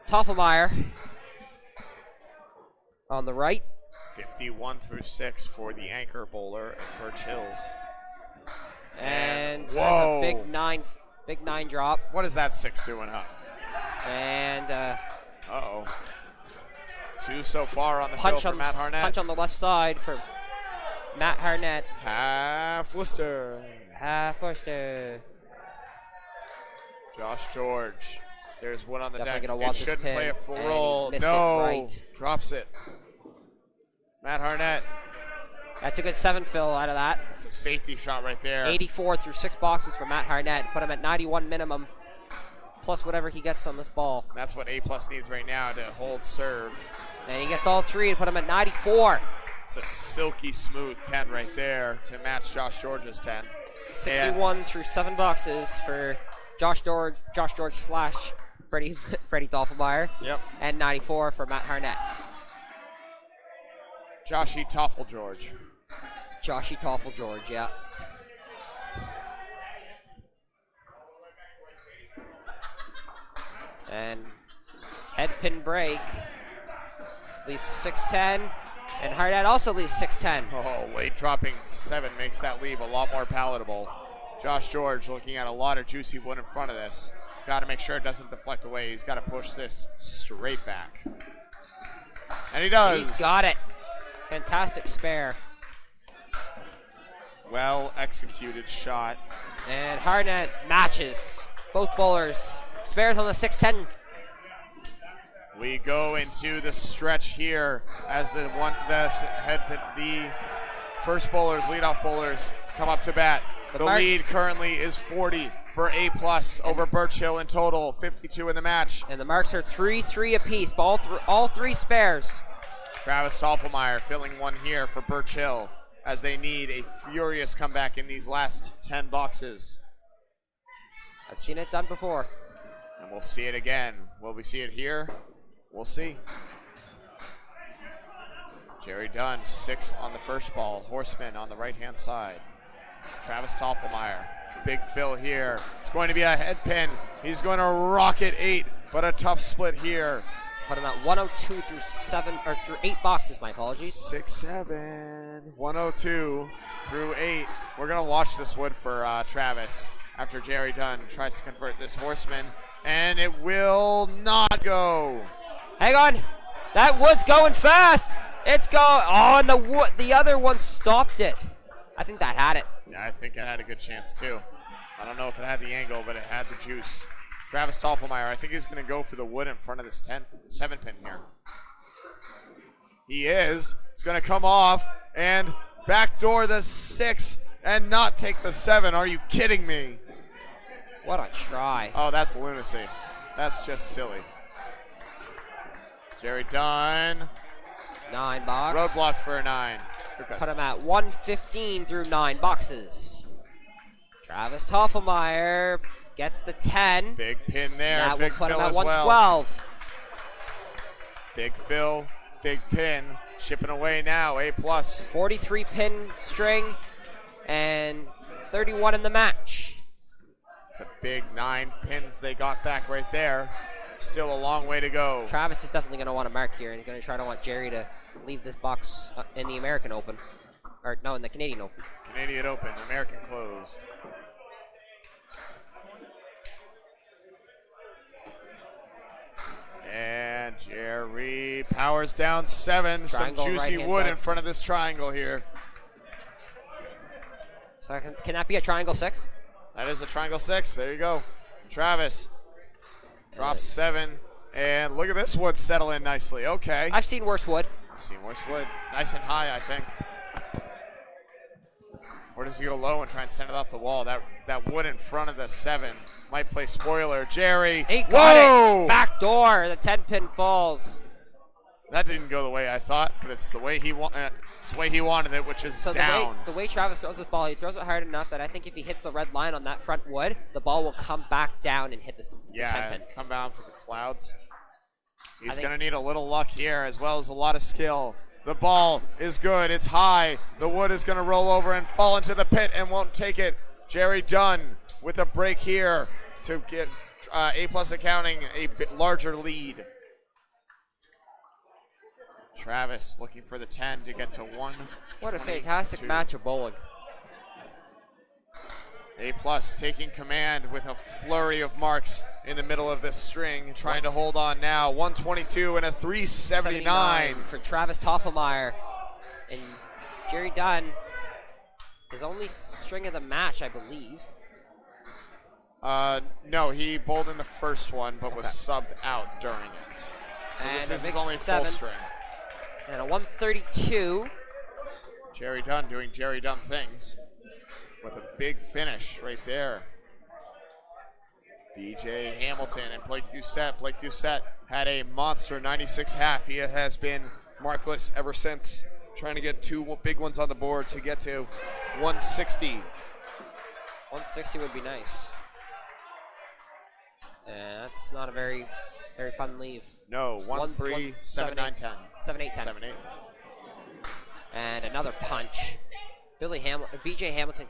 Toffelmeyer. On the right. 51 through 6 for the anchor bowler at Birch Hills. And whoa. there's a big 9 drop. What is that 6 doing up? And Uh-oh. 2 so far on the field for Matt Harnett. punch on the left side for Matt Harnett. Half Worcester. Half Worcester. Josh George. There's one on the Definitely deck. gonna It watch this shouldn't pin, play a full and he roll. missed it No. right. Drops it. Matt Harnett. That's a good 7 fill out of that. It's a safety shot right there. 84 through 6 boxes for Matt Harnett. Put him at 91 minimum, plus whatever he gets on this ball. That's what A+ needs right now to hold serve. And he gets all 3 to put him at 94. It's a silky smooth 10 right there to match Josh George's 10. 61 through 7 boxes for Josh George slash Freddie Toffelmeyer. Yep. And 94 for Matt Harnett. Joshy Toffel George. Joshy Toffel George, yeah. And head pin break leaves 610, and Harnett also leaves 610. Oh, late dropping 7 makes that leave a lot more palatable. Josh George looking at a lot of juicy wood in front of this. Got to make sure it doesn't deflect away. He's got to push this straight back. And he does. He's got it. Fantastic spare. Well executed shot. And Harnett matches both bowlers. Spares on the 610. We go into the stretch here as the first bowlers, leadoff bowlers, come up to bat. The lead currently is 40 for A+ over Birch Hill in total, 52 in the match. And the marks are 3-3 apiece. All 3 spares. Travis Toffelmeyer filling one here for Birch Hill as they need a furious comeback in these last 10 boxes. I've seen it done before. And we'll see it again. Will we see it here? We'll see. Jerry Dunn, 6 on the first ball. Horseman on the right-hand side. Travis Toffelmeyer, big fill here. It's going to be a head pin. He's going to rocket 8, but a tough split here. Put him at 102 through 8 boxes. My apologies. 6-7, 102 through 8. We're gonna watch this wood for Travis after Jerry Dunn tries to convert this horseman, and it will not go. Hang on. That wood's going fast. It's going. Oh, and the other one stopped it. I think that had it. Yeah, I think it had a good chance too. I don't know if it had the angle, but it had the juice. Travis Toffelmeyer, I think he's going to go for the wood in front of this 7-pin here. He is. It's going to come off and backdoor the 6 and not take the 7. Are you kidding me? What a try. Oh, that's lunacy. That's just silly. Jerry Dunn. 9 box. Roadblocked for a 9. Put him at 115 through 9 boxes. Travis Toffelmeyer gets the 10. Big pin there. That Big will put Phil him at as well. 112. Big Phil, big pin. Chipping away now, A+. 43 pin string and 31 in the match. It's a big 9 pins they got back right there. Still a long way to go. Travis is definitely going to want to mark here and going to try to want Jerry to leave this box in the American Open. Or no, in the Canadian Open. Canadian Open, American closed. And Jerry powers down 7. Triangle, Some juicy right-hand wood side. in front of this triangle here. So can that be a triangle 6? That is a triangle 6. There you go. Travis drops 7. And look at this wood settle in nicely. Okay. I've seen worse wood. Seen worse wood. Nice and high, I think. Or does he go low and try and send it off the wall? That wood in front of the 7 might play spoiler. Jerry. He got Whoa! it. Back door. The 10 pin falls. That didn't go the way I thought, but it's the way he wanted it, which is So down. the way Travis throws this ball, he throws it hard enough that I think if he hits the red line on that front wood, the ball will come back down and hit the 10 pin. Come down for the clouds. He's think- going to need a little luck here as well as a lot of skill. The ball is good. It's high. The wood is going to roll over and fall into the pit and won't take it. Jerry Dunn with a break here to get A+ Accounting a bit larger lead. Travis looking for the 10 to get to 1. What a fantastic match of bowling. A+ taking command with a flurry of marks in the middle of this string, trying to hold on now. 122 and a 379 for Travis Toffelmeyer. And Jerry Dunn, his only string of the match, I believe. No, he bowled in the first one, but was subbed out during it. So And this a is big his only 7. full string. And a 132. Jerry Dunn doing Jerry Dunn things with a big finish right there. BJ Hamilton and Blake Doucette. Blake Doucette had a monster 96 half. He has been markless ever since, trying to get 2 big ones on the board to get to 160. 160 would be nice. And that's not a very fun leave. No, 1-3, 7-9, 10. 7-8, 10. 7-8. And another punch. BJ Hamilton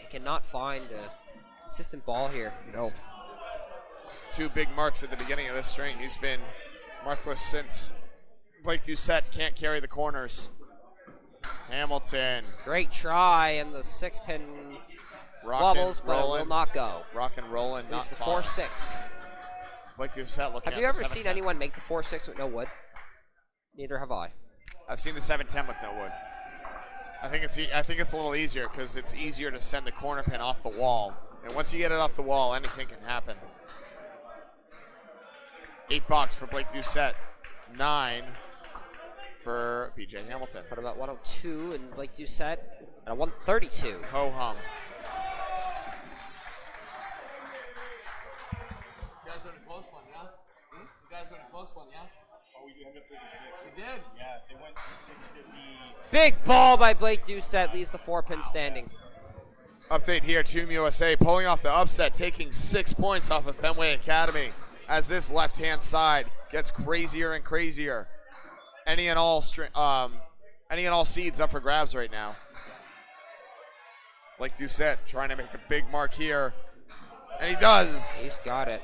cannot find a consistent ball here. No. 2 big marks at the beginning of this string. He's been markless since Blake Doucette can't carry the corners. Hamilton. Great try, and the 6-pin wobbles, but it will not go. Rock and rolling, not It's the falling. 4-6. Blake Doucette looking Have at you ever the seen 7-10. anyone make the 4-6 with no wood? Neither have I. I've seen the 7-10 with no wood. I think it's a little easier because it's easier to send the corner pin off the wall. And once you get it off the wall, anything can happen. 8 box for Blake Doucette. 9 for BJ Hamilton. Put him at 102, and Blake Doucette at a 132. Ho-hum. You guys went a close one, yeah? You guys went a close one, yeah? Oh, we ended up 56. We did. Yeah, they went 650. Big ball by Blake Doucette leaves the 4-pin standing. Update here, Team USA pulling off the upset, taking 6 points off of Fenway Academy as this left-hand side gets crazier and crazier. Any and all seeds up for grabs right now. Blake Doucette trying to make a big mark here, and he does. He's got it.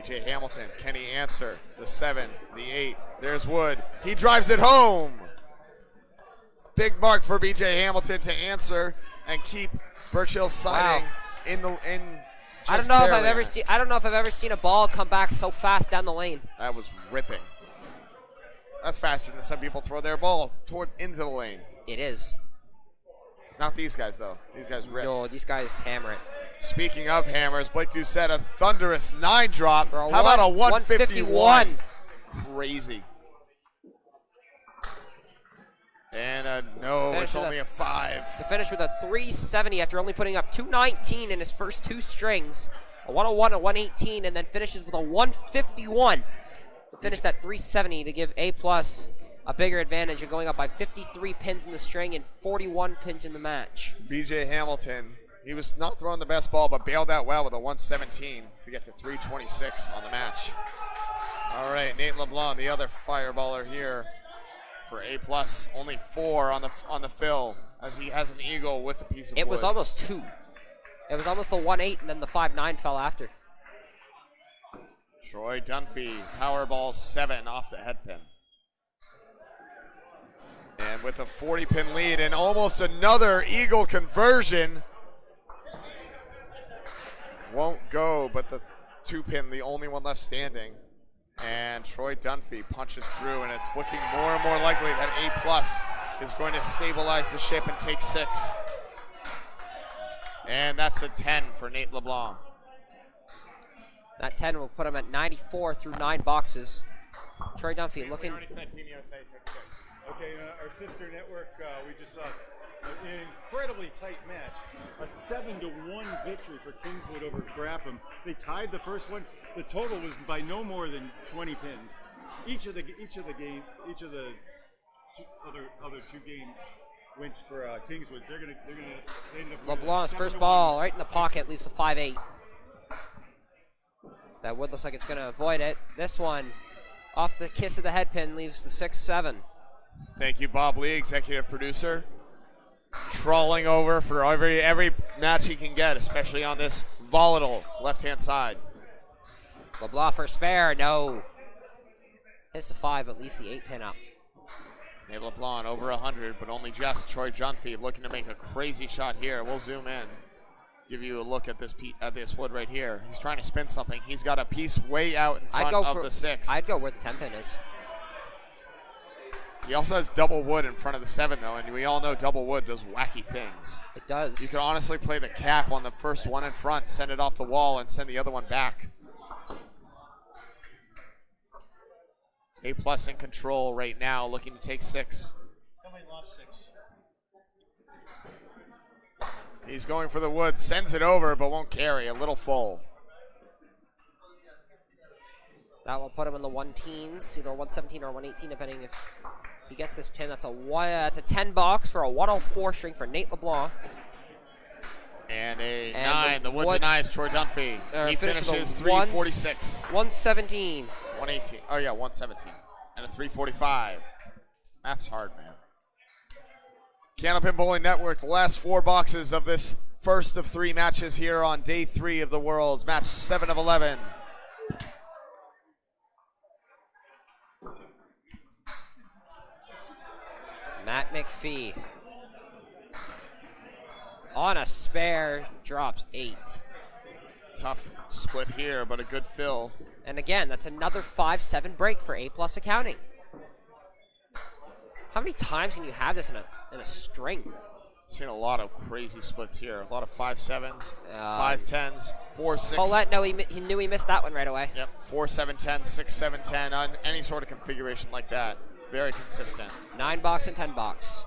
BJ Hamilton, can he answer? The 7, the 8, there's Wood. He drives it home. Big mark for BJ Hamilton to answer and keep Birchill Siding in I don't know if I've ever seen a ball come back so fast down the lane. That was ripping. That's faster than some people throw their ball into the lane. It is. Not these guys, though. These guys rip. No, these guys hammer it. Speaking of hammers, Blake Doucette, a thunderous 9 drop. How about a 151? 151. Crazy. And no, it's only a 5. To finish with a 370 after only putting up 219 in his first 2 strings. A 101, a 118, and then finishes with a 151. To finish that 370 to give A+ a bigger advantage of going up by 53 pins in the string and 41 pins in the match. BJ Hamilton, he was not throwing the best ball, but bailed out well with a 117 to get to 326 on the match. All right, Nate LeBlanc, the other fireballer here for A+. Only 4 on the fill as he has an eagle with a piece of wood. It was almost 2. It was almost the 1-8 and then the 5-9 fell after. Troy Dunphy, Powerball 7 off the head pin. And with a 40-pin lead and almost another eagle conversion. Won't go, but the 2-pin, the only one left standing. And Troy Dunphy punches through, and it's looking more and more likely that A+ is going to stabilize the ship and take 6. And that's a 10 for Nate LeBlanc. That 10 will put him at 94 through 9 boxes. Troy Dunphy looking. Okay, our sister network, we just saw an incredibly tight match. A 7-1 victory for Kingswood over Grapham. They tied the first one. The total was by no more than 20 pins. Each of the other 2 games went for Kingswood. They ended up LeBlanc's first ball right in the pocket, leaves a 5-8. That wood looks like it's going to avoid it. This one, off the kiss of the head pin, leaves the 6-7. Thank you, Bob Lee, executive producer. Trawling over for every match he can get, especially on this volatile left-hand side. LeBlanc for spare, no. Hits the 5, but leaves the 8-pin up. Nate LeBlanc over 100, but only just. Troy Dunphy looking to make a crazy shot here. We'll zoom in. Give you a look at this wood right here. He's trying to spin something. He's got a piece way out in front of the 6. I'd go where the 10-pin is. He also has double wood in front of the 7, though, and we all know double wood does wacky things. It does. You could honestly play the cap on the first one in front, send it off the wall, and send the other one back. A+ in control right now, looking to take 6. Somebody lost 6. He's going for the wood, sends it over, but won't carry. A little full. That will put him in the 1-teens, either 117 or 118, depending if he gets this pin. That's a 10 box for a 104 string for Nate LeBlanc. And a 9. The wood denies Troy Dunphy. He finishes 346. 117. 118. Oh, yeah, 117. And a 345. That's hard, man. Candlepin Bowling Network, the last 4 boxes of this first of 3 matches here on day 3 of the Worlds. Match 7 of 11. Matt McPhee. On a spare, drops 8. Tough split here, but a good fill. And again, that's another 5-7 break for A+ accounting. How many times can you have this in a string? Seen a lot of crazy splits here. A lot of 5-7s, 5-10s, 4-6. Paulette, no, he knew he missed that one right away. Yep, 4-7-10, 6-7-10 on any sort of configuration like that. Very consistent. 9 box and 10 box.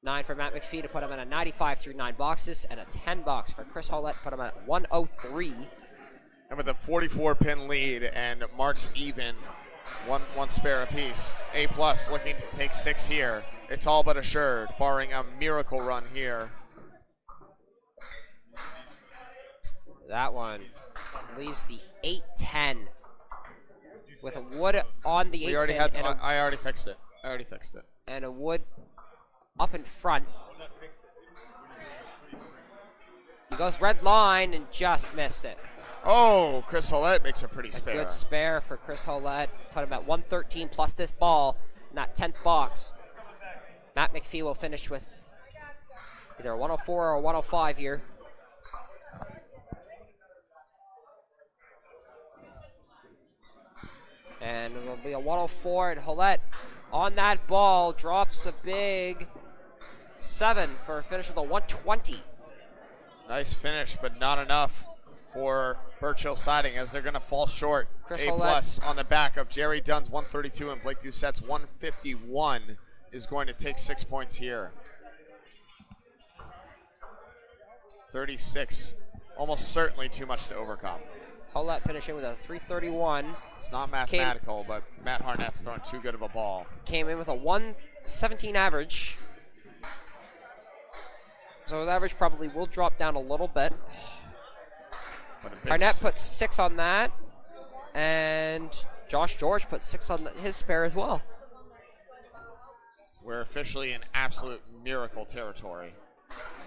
9 for Matt McPhee to put him at a 95 through 9 boxes, and a 10 box for Chris Hollett put him at 103. And with a 44-pin lead and marks even, one spare apiece. A+ looking to take 6 here. It's all but assured, barring a miracle run here. That one leaves the 8-10 with a wood on the 8 pin. I already fixed it. And a wood up in front. He goes red line and just missed it. Oh, Chris Hollett makes a pretty A spare. good spare for Chris Hollett. Put him at 113 plus this ball in that 10th box. Matt McPhee will finish with either a 104 or a 105 here. And it will be a 104, and Hollett on that ball drops a big 7 for a finish with a 120. Nice finish, but not enough for Birchill Siding as they're going to fall short. Chris A Hollett. plus on the back of Jerry Dunn's 132 and Blake Doucette's 151 is going to take 6 points here. 36, almost certainly too much to overcome. Hollett finishing with a 331. It's not mathematical, but Matt Harnett's throwing too good of a ball. Came in with a 117 average. So his average probably will drop down a little bit. But a big Harnett put 6 on that. And Josh George put 6 on his spare as well. We're officially in absolute miracle territory.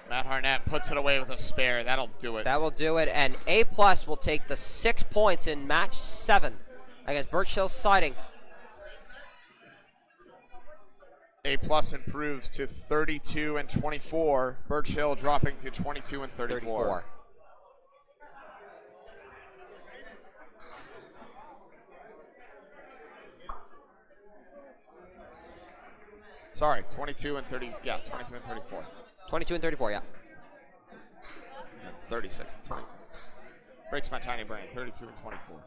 Matt Harnett puts it away with a spare. That'll do it. That will do it. And A plus will take the 6 points in match 7 against Birchill Siding. A plus improves to 32 and 24. Birchill dropping to 22 and 34. Sorry, 22 and 30. Yeah, 22 and 34. 22 and 34, yeah. And 36 and 20. Breaks my tiny brain. 32 and 24.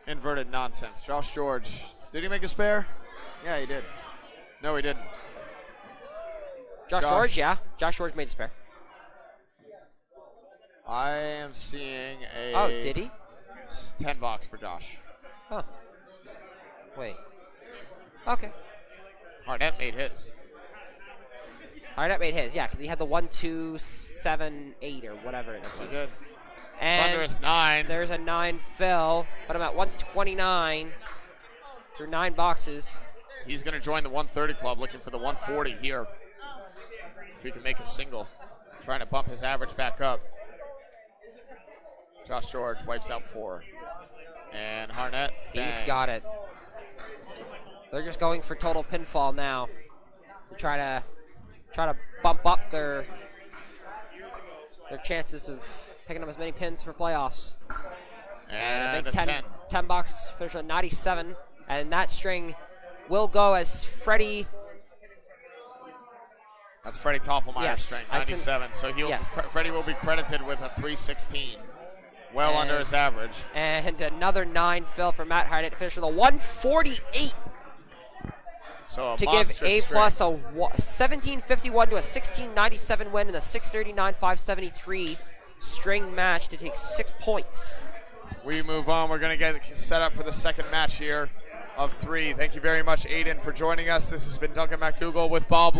Inverted nonsense. Josh George. Did he make a spare? Yeah, he did. No, he didn't. Josh George, yeah. Josh George made a spare. I am seeing a Oh, did he? 10 box for Josh. Huh. Wait. Okay. Harnett made his. Harnett made his, yeah, because he had the 1, 2, 7, 8 or whatever it is. So good. And Thunderous 9. there's a 9 fill, but I'm at 129 through 9 boxes. He's going to join the 130 club, looking for the 140 here. If he can make a single. Trying to bump his average back up. Josh George wipes out 4. And Harnett, He's bang. got it. They're just going for total pinfall now. To try to bump up their chances of picking up as many pins for playoffs. And a big a 10. 10 box finish at 97, and that string will go as Freddie. That's Freddie Toppelmeyer's Yes, string, I can- 97. So he'll yes. Freddie will be credited with a 316. Well under his average. And another 9 fill for Matt Harnett to finish with a 148 So a to give monstrous A string. plus a 1751 to a 1697 win in a 639-573 string match to take 6 points. We move on. We're going to get set up for the second match here of 3. Thank you very much, Aiden, for joining us. This has been Duncan MacDougall with Bob.